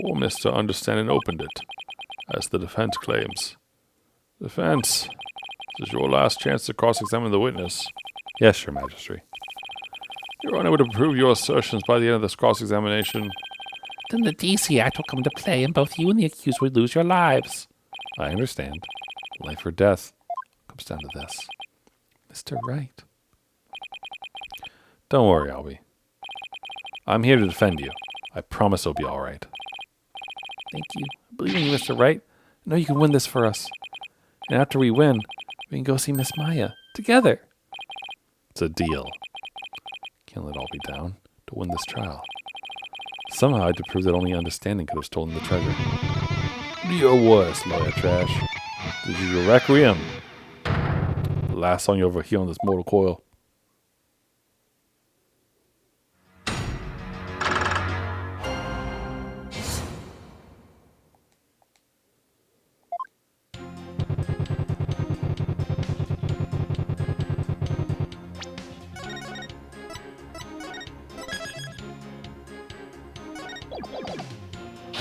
or Mr. Understanding opened it, as the defense claims. Defense, this is your last chance to cross-examine the witness. Yes, Your Majesty. You're unable to prove your assertions by the end of this cross-examination. Then the DC Act will come into play and both you and the accused would lose your lives. I understand. Life or death comes down to this. Mr. Wright. Don't worry, Albie. I'm here to defend you. I promise it'll be all right. Thank you. I believe in you, Mr. Wright. I know you can win this for us. And after we win, we can go see Miss Maya together. It's a deal. Can't let all be down to win this trial. Somehow I had to prove that only understanding could have stolen the treasure. Do your worst, lawyer trash. This is your requiem. The last song you ever hear on this mortal coil.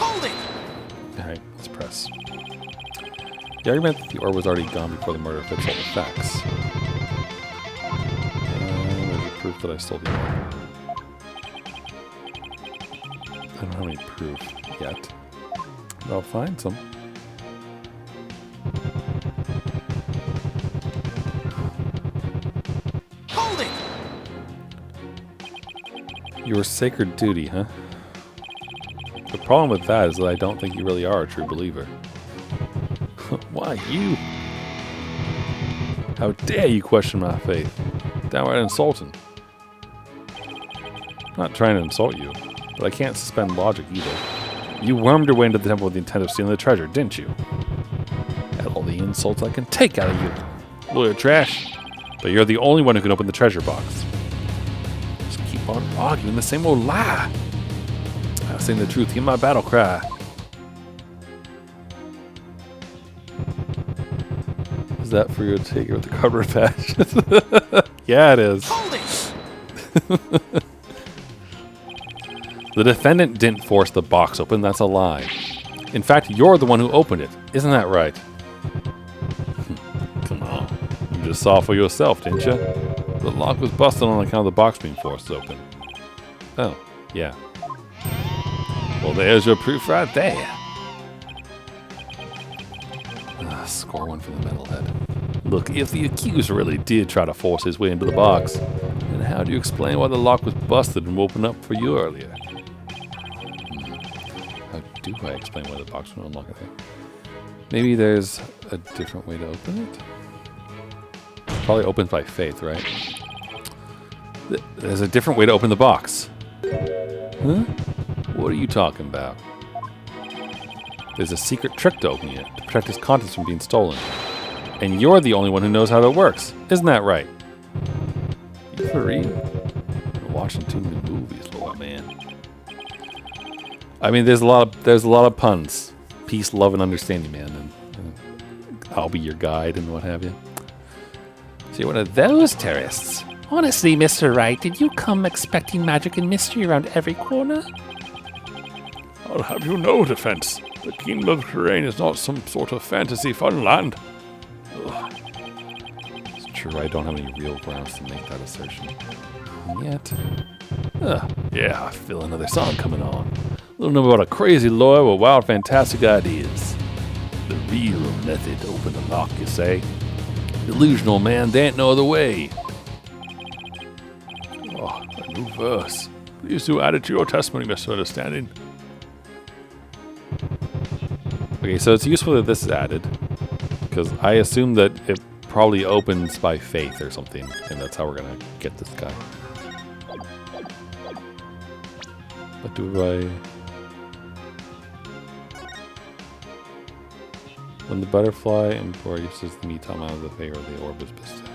Hold it! Alright, let's press. The argument that the orb was already gone before the murder fits all the facts. There's a proof that I stole the orb. I don't have any proof yet. But I'll find some. Hold it! Your sacred duty, huh? The problem with that is that I don't think you really are a true believer. Why, you? How dare you question my faith? Downright insulting. I'm not trying to insult you, but I can't suspend logic either. You wormed your way into the temple with the intent of stealing the treasure, didn't you? Had all the insults I can take out of you. Lawyer trash. But you're the only one who can open the treasure box. Just keep on arguing the same old lie. I'm saying the truth. Hear my battle cry. Is that for you to take it with the cover patch? Yeah, it is. Hold it! The defendant didn't force the box open. That's a lie. In fact, you're the one who opened it. Isn't that right? Come on. You just saw for yourself, didn't you? The lock was busted on account of the box being forced open. Oh, yeah. Well, there's your proof right there. Score one for the metalhead. Look, if the accuser really did try to force his way into the box, then how do you explain why the lock was busted and opened up for you earlier? How do I explain why the box was unlocked? Maybe there's a different way to open it? Probably opens by faith, right? There's a different way to open the box. Huh? What are you talking about? There's a secret trick to opening it, to protect its contents from being stolen. And you're the only one who knows how that works. Isn't that right? You for real? Been watching too many movies, Lord, man. I mean, there's a lot of puns. Peace, love, and understanding, man. And I'll be your guide and what have you. So you're one of those terrorists. Honestly, Mr. Wright, did you come expecting magic and mystery around every corner? I'll have you know, Defense. The Kingdom of Terrain is not some sort of fantasy fun land. It's true, I don't have any real grounds to make that assertion. And yet... yeah, I feel another song coming on. A little number about a crazy lawyer with wild, fantastic ideas. The real method to open the lock, you say? Delusional, man, there ain't no other way. Oh, a new verse. Please do add it to your testimony, Mr. Understanding. Okay, so it's useful that this is added, because I assume that it probably opens by faith or something, and that's how we're gonna get this guy. But do I... When the butterfly embraces the meat out of the favor, the orb is bestowed.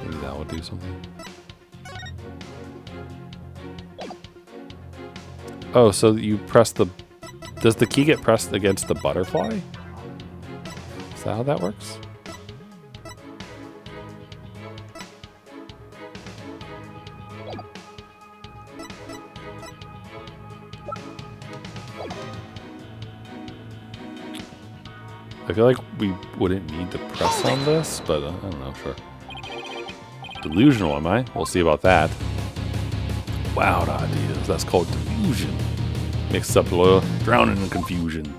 Maybe that will do something. Oh, so you press the... Does the key get pressed against the butterfly? Is that how that works? I feel like we wouldn't need to press on this, but I don't know, sure. Delusional, am I? We'll see about that. Wild ideas. That's called delusion. Mixed up lawyer, drowning in confusion.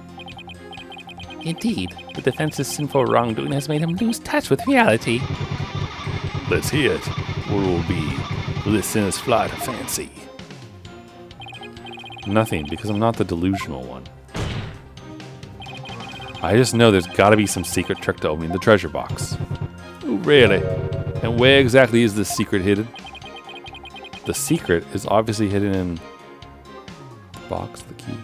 Indeed, the defense's sinful wrongdoing has made him lose touch with reality. Let's hear it. What will be Listeners fly to fancy. Nothing, because I'm not the delusional one. I just know there's got to be some secret trick to opening the treasure box. Oh, really? And where exactly is this secret hidden? The secret is obviously hidden in the box, the key.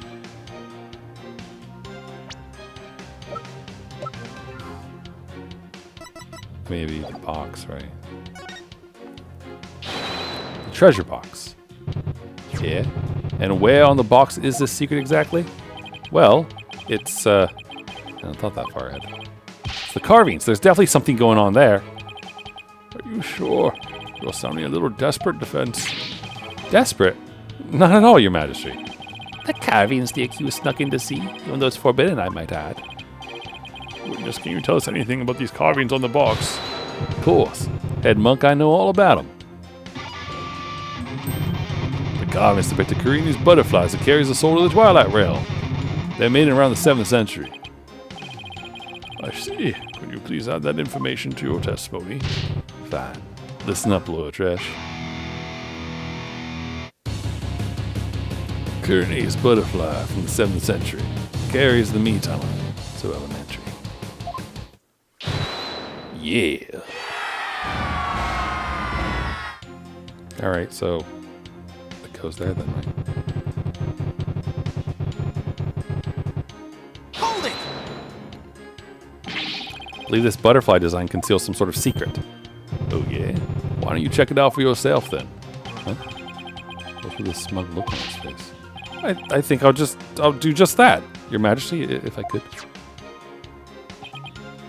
Maybe the box, right? The treasure box. Yeah. And where on the box is this secret exactly? Well, it's, I thought that far ahead. It's the carvings. There's definitely something going on there. Are you sure? You're sounding a little desperate, Defense. Desperate? Not at all, Your Majesty. The carvings the accused snuck in to see, even though it's forbidden, I might add. Witness, can you tell us anything about these carvings on the box? Of course. Head monk, I know all about them. The carvings depict the Karini's butterflies that carries the soul of the Twilight Realm. They're made in around the 7th century. I see. Could you please add that information to your testimony? Fine. Listen up, Lawyer Trash. Karini's butterfly from the 7th century carries the meat on it. So elementary. Yeah. Alright, so it goes there then, right? Hold it! I believe this butterfly design conceals some sort of secret. Oh yeah? Why don't you check it out for yourself then? Huh? What's with this smug look on his face? I think I'll do just that, Your Majesty, if I could.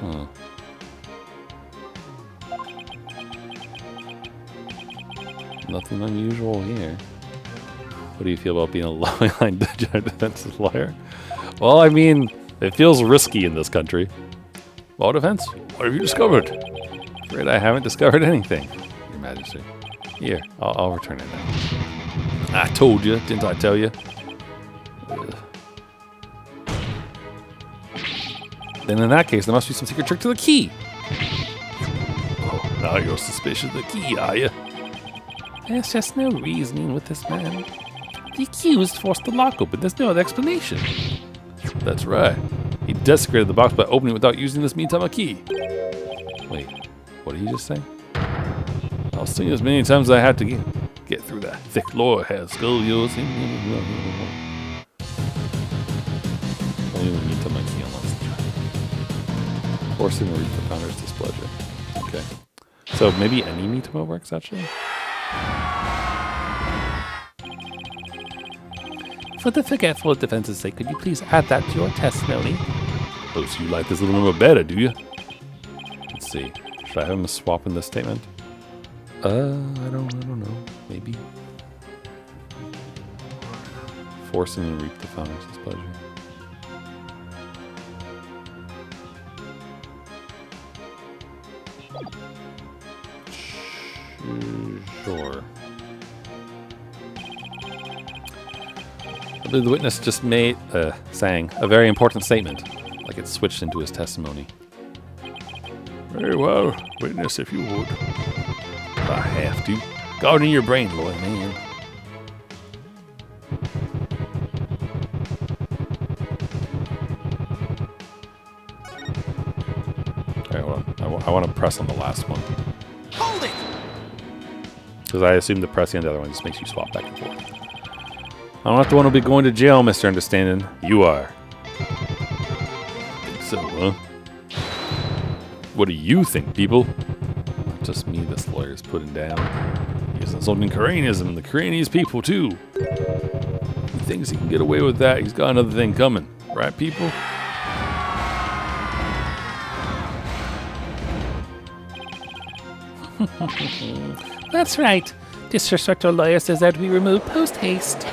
Huh. Nothing unusual here. What do you feel about being a line defensive lawyer? Well, I mean, it feels risky in this country. Law defense? What have you discovered? Afraid I haven't discovered anything, Your Majesty. Here, I'll return it now. I told you, didn't I tell you? Then in that case, there must be some secret trick to the key. Oh, now you're suspicious of the key, are you? There's just no reasoning with this man. The accused forced the lock open. There's no other explanation. That's right. He desecrated the box by opening it without using this meantime a key. Wait, what did he just say? I'll sing as many times as I had to get through that thick lore hair skull yours. Only the meantime a key unlocks the trap. Forcing to reach the founder's displeasure. Okay. So maybe any meantime works actually? For the forgetful defense's sake, could you please add that to your testimony? Oh, so you like this little number better, do you? Let's see. Should I have him swap in this statement? I don't know. Maybe. Forcing to reap the founder's displeasure. Sure. I believe the witness just sang a very important statement, like it switched into his testimony. Very well. Witness, if you would. I have to. Guard in your brain, lawyer man. Alright, hold on. I want to press on the last one. Hold it! Because I assume the pressing on the other one just makes you swap back and forth. I'm not the one who'll be going to jail, Mr. Understanding. You are. Think so, huh? What do you think, people? Not just me this lawyer's putting down. He's insulting Karanism and the Karanese people, too. He thinks he can get away with that. He's got another thing coming. Right, people? That's right. Disrespectful lawyer says that we remove post haste.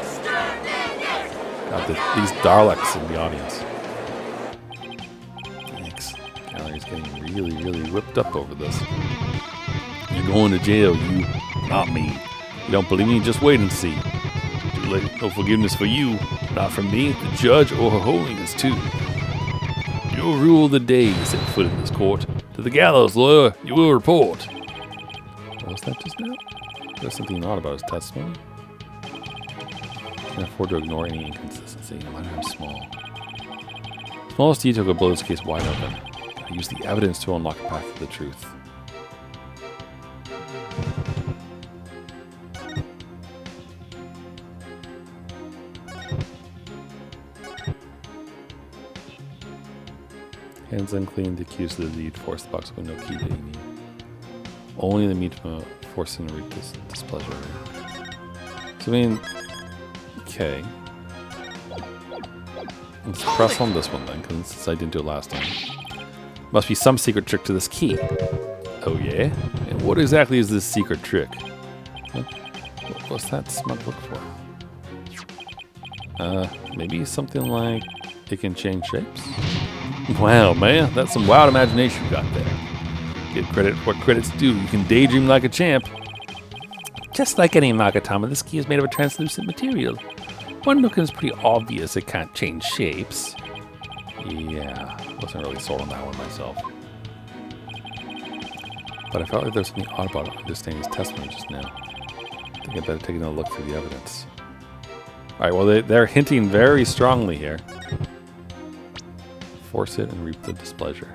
Got these Daleks in the audience. Thanks. Gallery's getting really whipped up over this. You're going to jail, you. Not me. You don't believe me? Just wait and see. Too late. No forgiveness for you. Not from me, the judge, or her holiness, too. You'll rule the day you set foot in this court. To the gallows, lawyer, you will report. What was that just now? There's something odd about his testimony. Can't afford to ignore any inconsistency, no matter how small. Smallest detail could blow this case wide open. I use the evidence to unlock a path to the truth. Hands unclean, the accused of the deed, force the box with no key that you need. Only the Mitama force him to reap this displeasure. So I mean, okay. Let's press on this one then, because since I didn't do it last time. Must be some secret trick to this key. Oh yeah? And what exactly is this secret trick? What's that smug look for? Maybe something like it can change shapes? Wow, man, that's some wild imagination you got there. Give credit what credit's due. You can daydream like a champ. Just like any Magatama, this key is made of a translucent material. One look is pretty obvious it can't change shapes. Yeah, wasn't really sold on that one myself. But I felt like there was something odd about understanding his testimony just now. I think I better take another look through the evidence. Alright, well they're hinting very strongly here. Force it and reap the displeasure.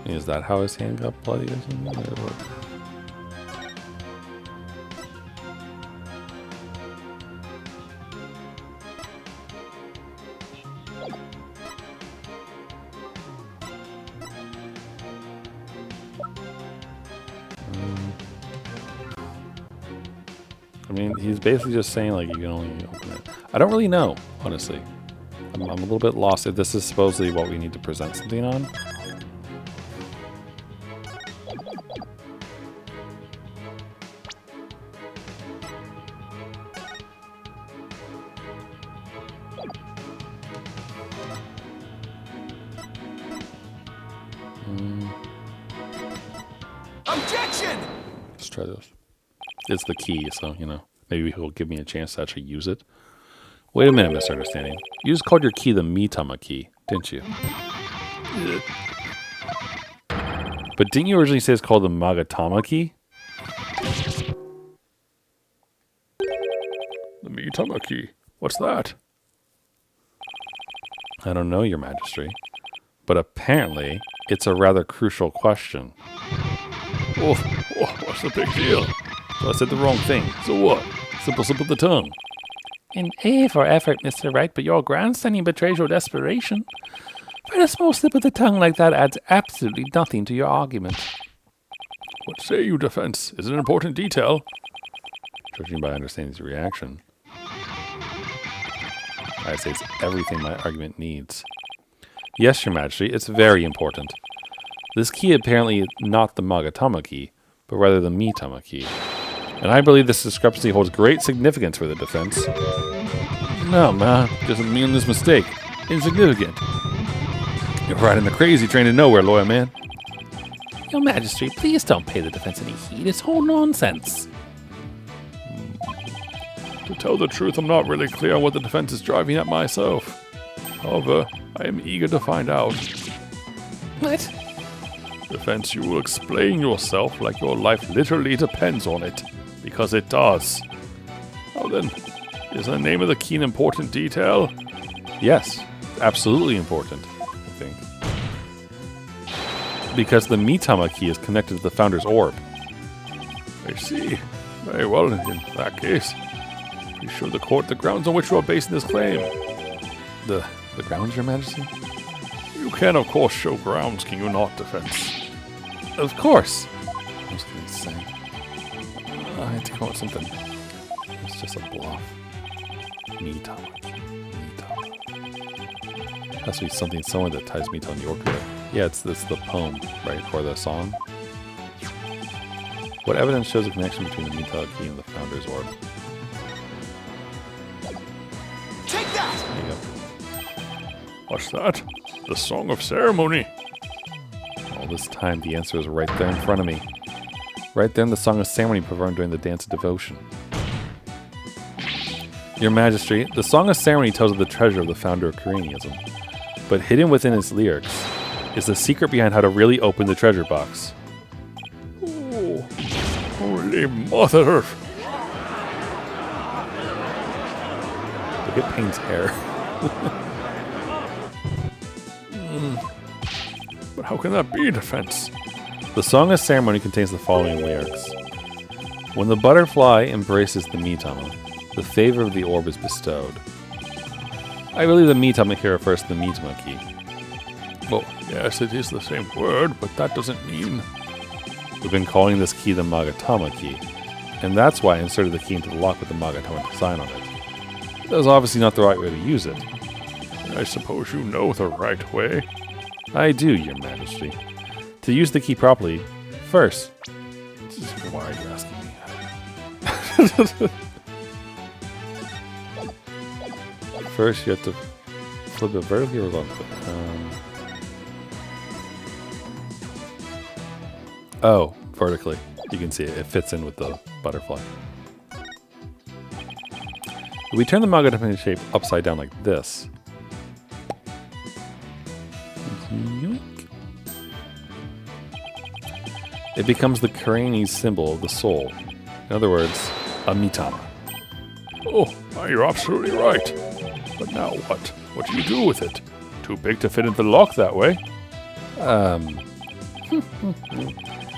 Is that how his hand got bloody or something? Or what? I mean, he's basically just saying, like, you can only open it. I don't really know, honestly. I'm a little bit lost if this is supposedly what we need to present something on. Objection! Let's try this. It's the key, so, you know, maybe he'll give me a chance to actually use it. Wait a minute, misunderstanding. You just called your key the Mitama key, didn't you? But didn't you originally say it's called the Magatama key? The Mitama key. What's that? I don't know, Your Majesty. But apparently, it's a rather crucial question. Oh, what's the big deal? So I said the wrong thing. So what? Simple, simple the tongue. An A for effort, Mr. Wright, but your grandstanding betrays your desperation. But a small slip of the tongue like that adds absolutely nothing to your argument. What say you, defense? Is it an important detail? Judging by understanding his reaction, I'd say it's everything my argument needs. Yes, Your Majesty, it's very important. This key apparently is not the Magatama key, but rather the Mitama key. And I believe this discrepancy holds great significance for the defense. No, man, doesn't mean this mistake. Insignificant. You're riding the crazy train to nowhere, lawyer man. Your Majesty, please don't pay the defense any heed. It's all nonsense. To tell the truth, I'm not really clear on what the defense is driving at myself. However, I am eager to find out. What? Defense, you will explain yourself like your life literally depends on it. Because it does. Oh, then, is the name of the key an important detail? Yes, absolutely important, I think. Because the Mitama key is connected to the Founder's Orb. I see. Very well, in that case. Please show the court the grounds on which you are basing this claim. The grounds, Your Majesty? You can, of course, show grounds, can you not, defense? Of course! I was going to say... I had to come up with something. It's just a bluff. Mitama. Has to be something somewhere that ties Mito and York to it. Yeah, it's the poem, right? Or the song. What evidence shows a connection between the Mito key and the Founder's Orb? Take that! There you go. What's that? The Song of Ceremony. All this time, the answer is right there in front of me. Right there in the Song of Ceremony performed during the Dance of Devotion. Your Majesty, the Song of Ceremony tells of the treasure of the founder of Koreanism, but hidden within its lyrics is the secret behind how to really open the treasure box. Oh, holy mother! Look at Payne's hair. But how can that be defense? The Song of Ceremony contains the following lyrics. When the butterfly embraces the Mitama, the favor of the orb is bestowed. I believe the Mitama here refers to the Mitama key. Well, yes, it is the same word, but that doesn't mean... We've been calling this key the Magatama key, and that's why I inserted the key into the lock with the Magatama design on it. That was obviously not the right way to use it. I suppose you know the right way. I do, Your Majesty. To use the key properly, first... Why are you asking me? First, you have to flip it vertically or horizontally. Oh, vertically. You can see it. It fits in with the butterfly. If we turn the Magatama shape upside down like this, yoink, it becomes the Karenese symbol of the soul. In other words, a Mitama. Oh, you're absolutely right. But now what? What do you do with it? Too big to fit into the lock that way?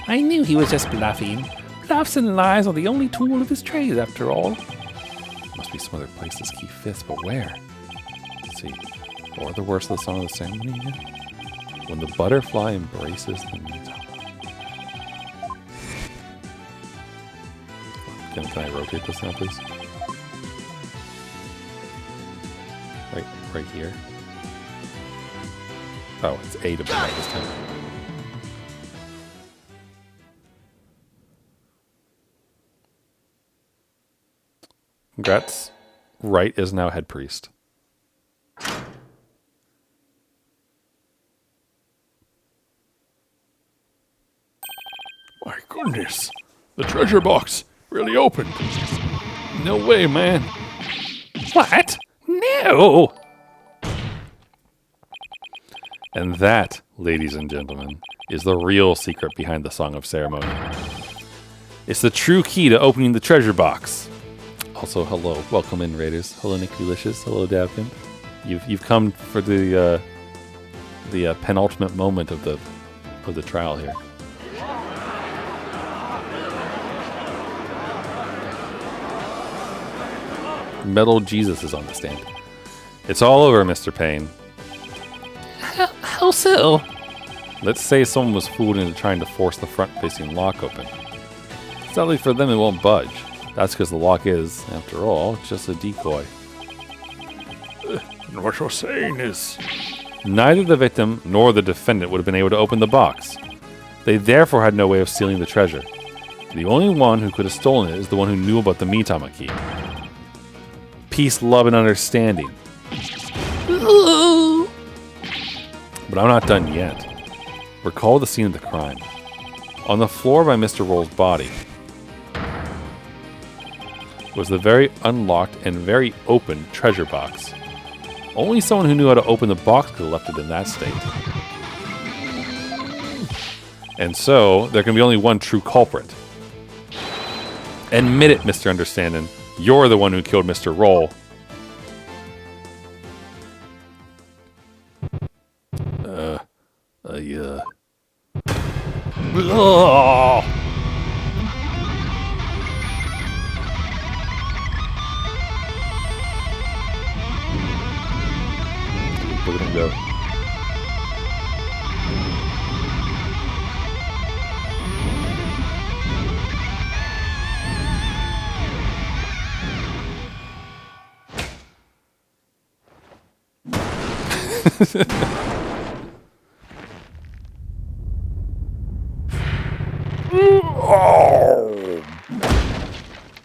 I knew he was just bluffing. Bluffs and lies are the only tool of his trade, after all. Must be some other place this key fits, but where? Let's see. Or the words of the Song of the Ceremony again? When the butterfly embraces the Mitama. Can I rotate this now, please? Right here. Oh, it's A to B this time. Congrats. Wright is now head priest. My goodness. The treasure box really opened. No way, man. What? No! And that, ladies and gentlemen, is the real secret behind the Song of Ceremony. It's the true key to opening the treasure box. Also, hello. Welcome in, Raiders. Hello, Nick Ulicious. Hello, Davkin. You've come for the penultimate moment of the trial here. Metal Jesus is on the stand. It's all over, Mr. Payne. How so? Let's say someone was fooled into trying to force the front-facing lock open. Sadly for them, it won't budge. That's because the lock is, after all, just a decoy. And what you're saying is... Neither the victim nor the defendant would have been able to open the box. They therefore had no way of stealing the treasure. The only one who could have stolen it is the one who knew about the Mitama key. Peace, love, and understanding. But I'm not done yet. Recall the scene of the crime. On the floor by Mr. Roll's body was the very unlocked and very open treasure box. Only someone who knew how to open the box could have left it in that state. And so, there can be only one true culprit. Admit it, Mr. Understanding. You're the one who killed Mr. Roll. Yeah. Look at him go.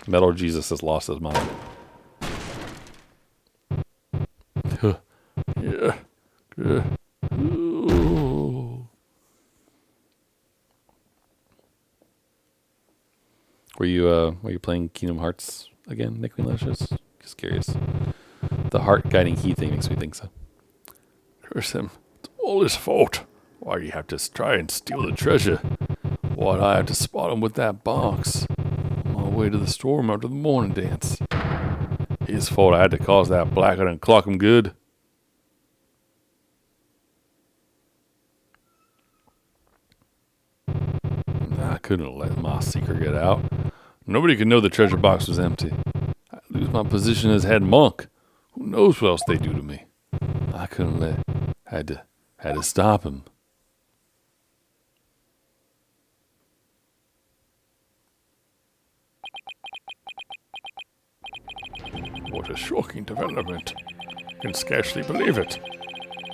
Metal Jesus has lost his mind. Yeah. Were you playing Kingdom Hearts again, Nick Malicious? Just curious. The heart guiding key thing makes me think so. Curse him. It's all his fault. Why do you have to try and steal the treasure? Why'd I have to spot him with that box? On my way to the storm after the morning dance. His fault I had to cause that blackout and clock him good. I couldn't let my secret get out. Nobody could know the treasure box was empty. I'd lose my position as head monk. Who knows what else they do to me? I couldn't let. Had to stop him. What a shocking development. I can scarcely believe it.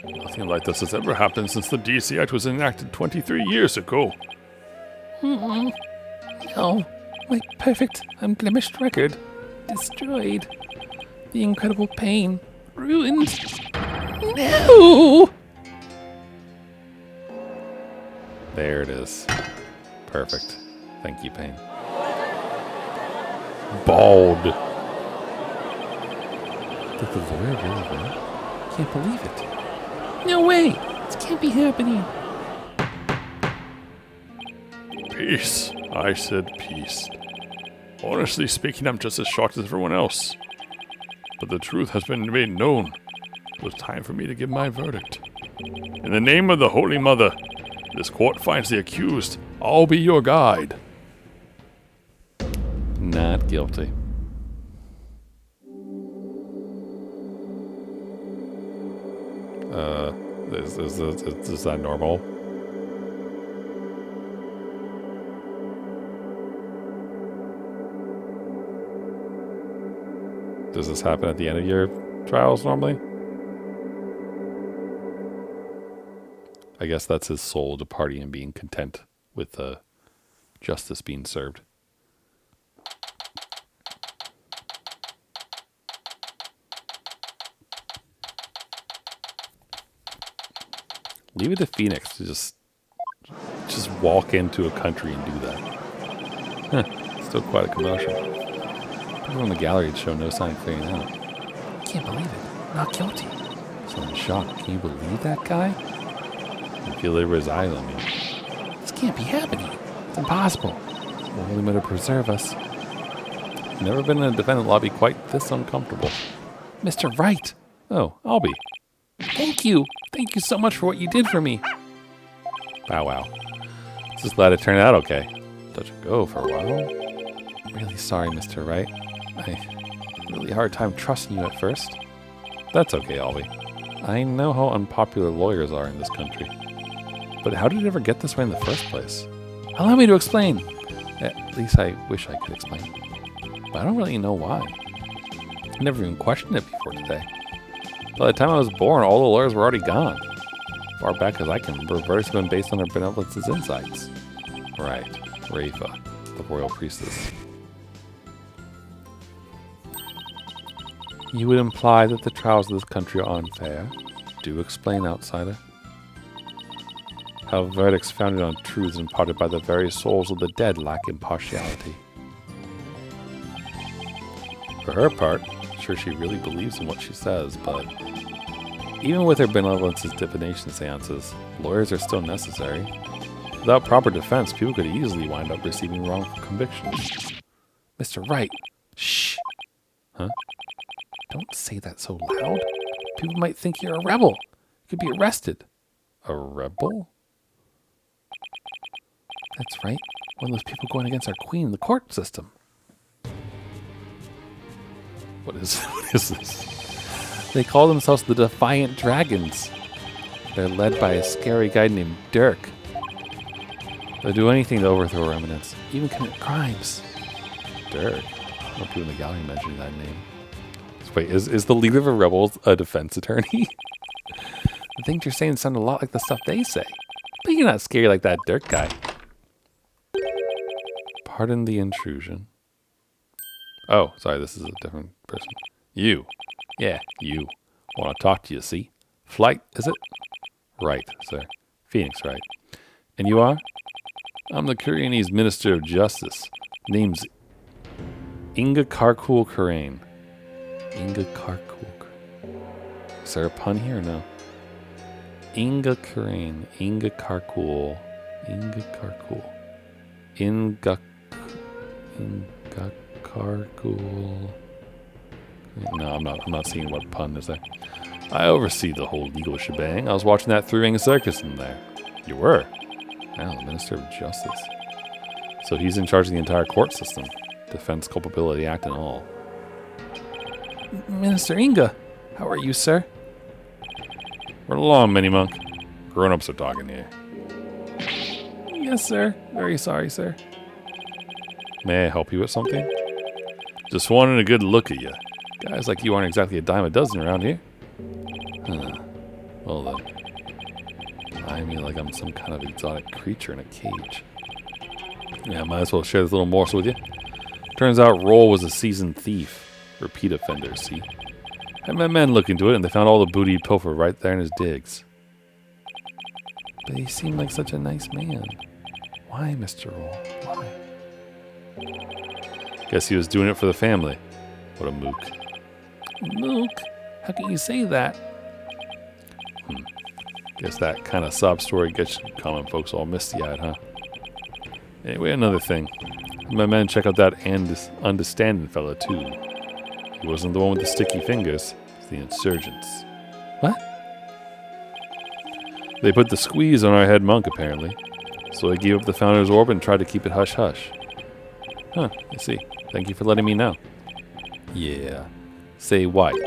Nothing like this has ever happened since the DC Act was enacted 23 years ago. No. My perfect, unblemished record. Destroyed. The incredible pain. Ruined. No! There it is. Perfect. Thank you, Pain. Bald. Did the lawyer really win? Can't believe it. No way! This can't be happening. Peace. I said peace. Honestly speaking, I'm just as shocked as everyone else. But the truth has been made known. It was time for me to give my verdict. In the name of the Holy Mother, this court finds the accused. I'll be your guide. Not guilty. Is that normal? Does this happen at the end of your trials normally? I guess that's his soul departing and being content with justice being served. Leave it to Phoenix to just walk into a country and do that. Huh, still quite a commotion. People in the gallery had shown no sign of clearing out. Can't believe it. Not guilty. So I'm shocked. Can you believe that guy? I feel over his eyes on me. This can't be happening. It's impossible. Well, Holy Mother preserve us. Never been in a defendant lobby quite this uncomfortable. Mr. Wright. Oh, I'll be. Thank you. Thank you so much for what you did for me. Bow wow. Just glad it turned out okay. Let you go for a while. Really sorry, Mr. Wright. I had a really hard time trusting you at first. That's okay, Albie. I know how unpopular lawyers are in this country. But how did it ever get this way in the first place? Allow me to explain. At least I wish I could explain. But I don't really know why. I never even questioned it before today. By the time I was born, all the lawyers were already gone. Far back as I can remember, verdicts have been based on their benevolence's insights. Right, Rafa, the royal priestess. You would imply that the trials of this country are unfair? Do explain, outsider. How verdicts founded on truths imparted by the very souls of the dead lack impartiality. For her part, I'm sure she really believes in what she says, but even with her benevolence's divination seances, lawyers are still necessary. Without proper defense, people could easily wind up receiving wrongful convictions. Mr. Wright. Shh. Huh? Don't say that so loud. People might think you're a rebel. You could be arrested. A rebel? That's right. One of those people going against our queen in the court system. What is this? They call themselves the Defiant Dragons. They're led by a scary guy named Dirk. They'll do anything to overthrow our eminence. Even commit crimes. Dirk? No people in the gallery mentioning that name. Wait, is the leader of the rebels a defense attorney? The things you're saying sound a lot like the stuff they say. But you're not scary like that Dirk guy. Pardon the intrusion. Oh, sorry, this is a different person. You. Yeah, you. Want to talk to you, see? Flight, is it? Right, sir. Phoenix, right. And you are? I'm the Kurianese Minister of Justice. Name's Inga Karkul Karain. Inga Karkuk. Is there a pun here or no? Inga Karain. Inga Karkul. Inga Karkul. Inga Karkul. No, I'm not seeing what pun is there. I oversee the whole legal shebang. I was watching that three-ring circus in there. You were? Wow, the Minister of Justice. So he's in charge of the entire court system. Defense Culpability Act and all. Minister Inga, how are you, sir? Run along, Mini Monk. Grown-ups are talking here. Yes, sir. Very sorry, sir. May I help you with something? Just wanted a good look at you. Guys like you aren't exactly a dime a dozen around here. Huh. Well then. I mean like I'm some kind of exotic creature in a cage. Yeah, might as well share this little morsel with you. Turns out Roll was a seasoned thief. Repeat offender, see? Had my men look into it and they found all the booty he'd pilfered right there in his digs. But he seemed like such a nice man. Why, Mr. Roll? Why? Guess he was doing it for the family. What a mook. Luke, how can you say that? Guess that kind of sob story gets common folks all misty-eyed, huh? Anyway, another thing. My men check out that understanding fella, too. He wasn't the one with the sticky fingers. It's the insurgents. What? They put the squeeze on our head monk, apparently. So I gave up the Founder's Orb and tried to keep it hush-hush. Huh, I see. Thank you for letting me know. Yeah. Say, White.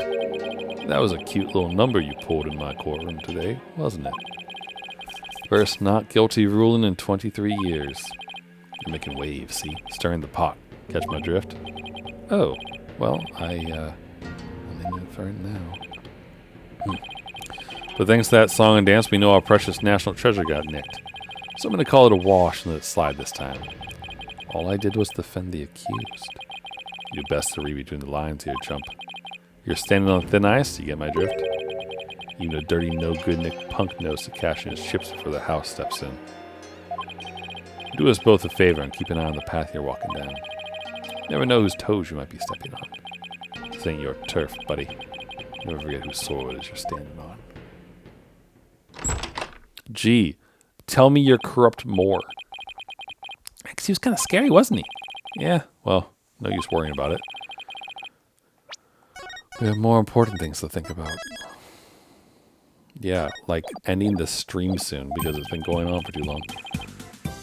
That was a cute little number you pulled in my courtroom today, wasn't it? First not guilty ruling in 23 years. You're making waves, see? Stirring the pot. Catch my drift? Oh, well, I'm in it for it now. But thanks to that song and dance, we know our precious national treasure got nicked. So I'm going to call it a wash and let it slide this time. All I did was defend the accused. You best to read between the lines here, chump. You're standing on thin ice, you get my drift? Even a dirty, no-good Nick Punk knows to cash in his chips before the house steps in. Do us both a favor and keep an eye on the path you're walking down. Never know whose toes you might be stepping on. This ain't your turf, buddy. Never forget whose soil it is you're standing on. Gee, tell me you're corrupt more. He was kind of scary, wasn't he? Yeah, well, no use worrying about it. We have more important things to think about. Yeah, like ending the stream soon because it's been going on for too long.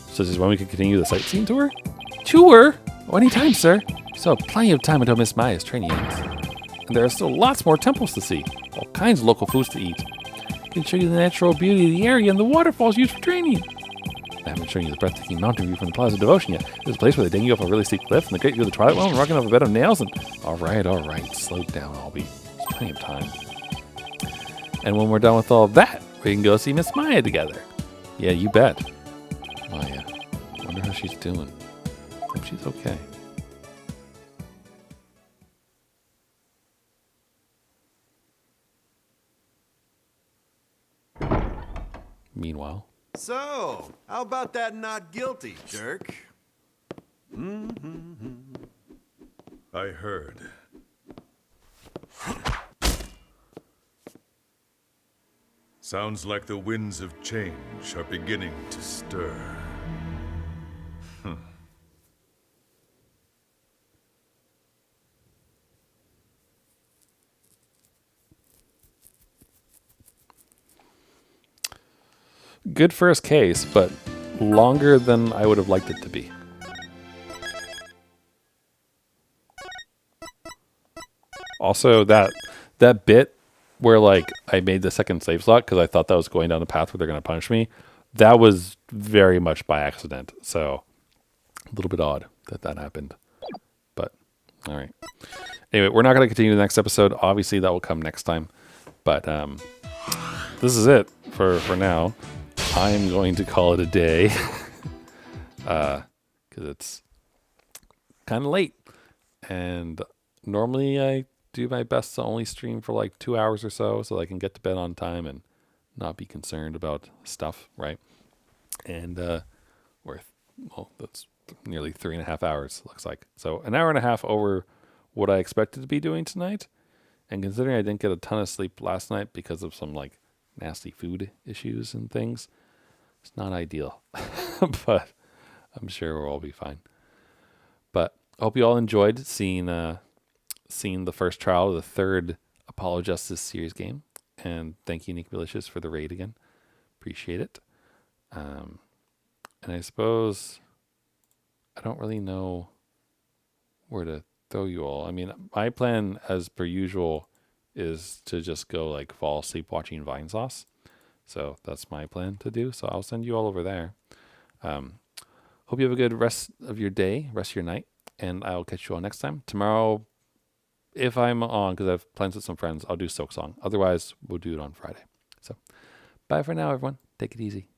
So this is when we can continue the sightseeing tour? Tour? Oh, anytime, sir. So plenty of time until Miss Maya's training ends. And there are still lots more temples to see. All kinds of local foods to eat. I can show you the natural beauty of the area and the waterfalls used for training. I haven't shown you the breathtaking mountain view from the Plaza Devotion yet. There's a place where they ding you off a really steep cliff and the great view of the Twilight Realm and rocking off a bed of nails and... All right, slow down, Albie. There's plenty of time. And when we're done with all that, we can go see Miss Maya together. Yeah, you bet. Maya. Wonder how she's doing. Hope she's okay. Meanwhile... So, how about that not guilty, Dirk? I heard. Sounds like the winds of change are beginning to stir. Good first case, but longer than I would have liked it to be. Also, that bit where like I made the second save slot because I thought that was going down the path where they're going to punish me, that was very much by accident. So a little bit odd that happened. But all right. Anyway, we're not going to continue the next episode. Obviously, that will come next time. But this is it for now. I'm going to call it a day because it's kind of late. And normally I do my best to only stream for like 2 hours or so I can get to bed on time and not be concerned about stuff, right? And that's nearly 3.5 hours, looks like. So an hour and a half over what I expected to be doing tonight. And considering I didn't get a ton of sleep last night because of some like nasty food issues and things, it's not ideal. But I'm sure we'll all be fine. But I hope you all enjoyed seeing the first trial of the third Apollo Justice series game. And thank you, Nick Delicious, for the raid again. Appreciate it. And I suppose I don't really know where to throw you all. I mean, my plan, as per usual, is to just go like fall asleep watching Vine Sauce. So that's my plan to do. So I'll send you all over there. Hope you have a good rest of your day, rest of your night, and I'll catch you all next time. Tomorrow, if I'm on, because I have plans with some friends, I'll do Silk Song. Otherwise, we'll do it on Friday. So bye for now, everyone. Take it easy.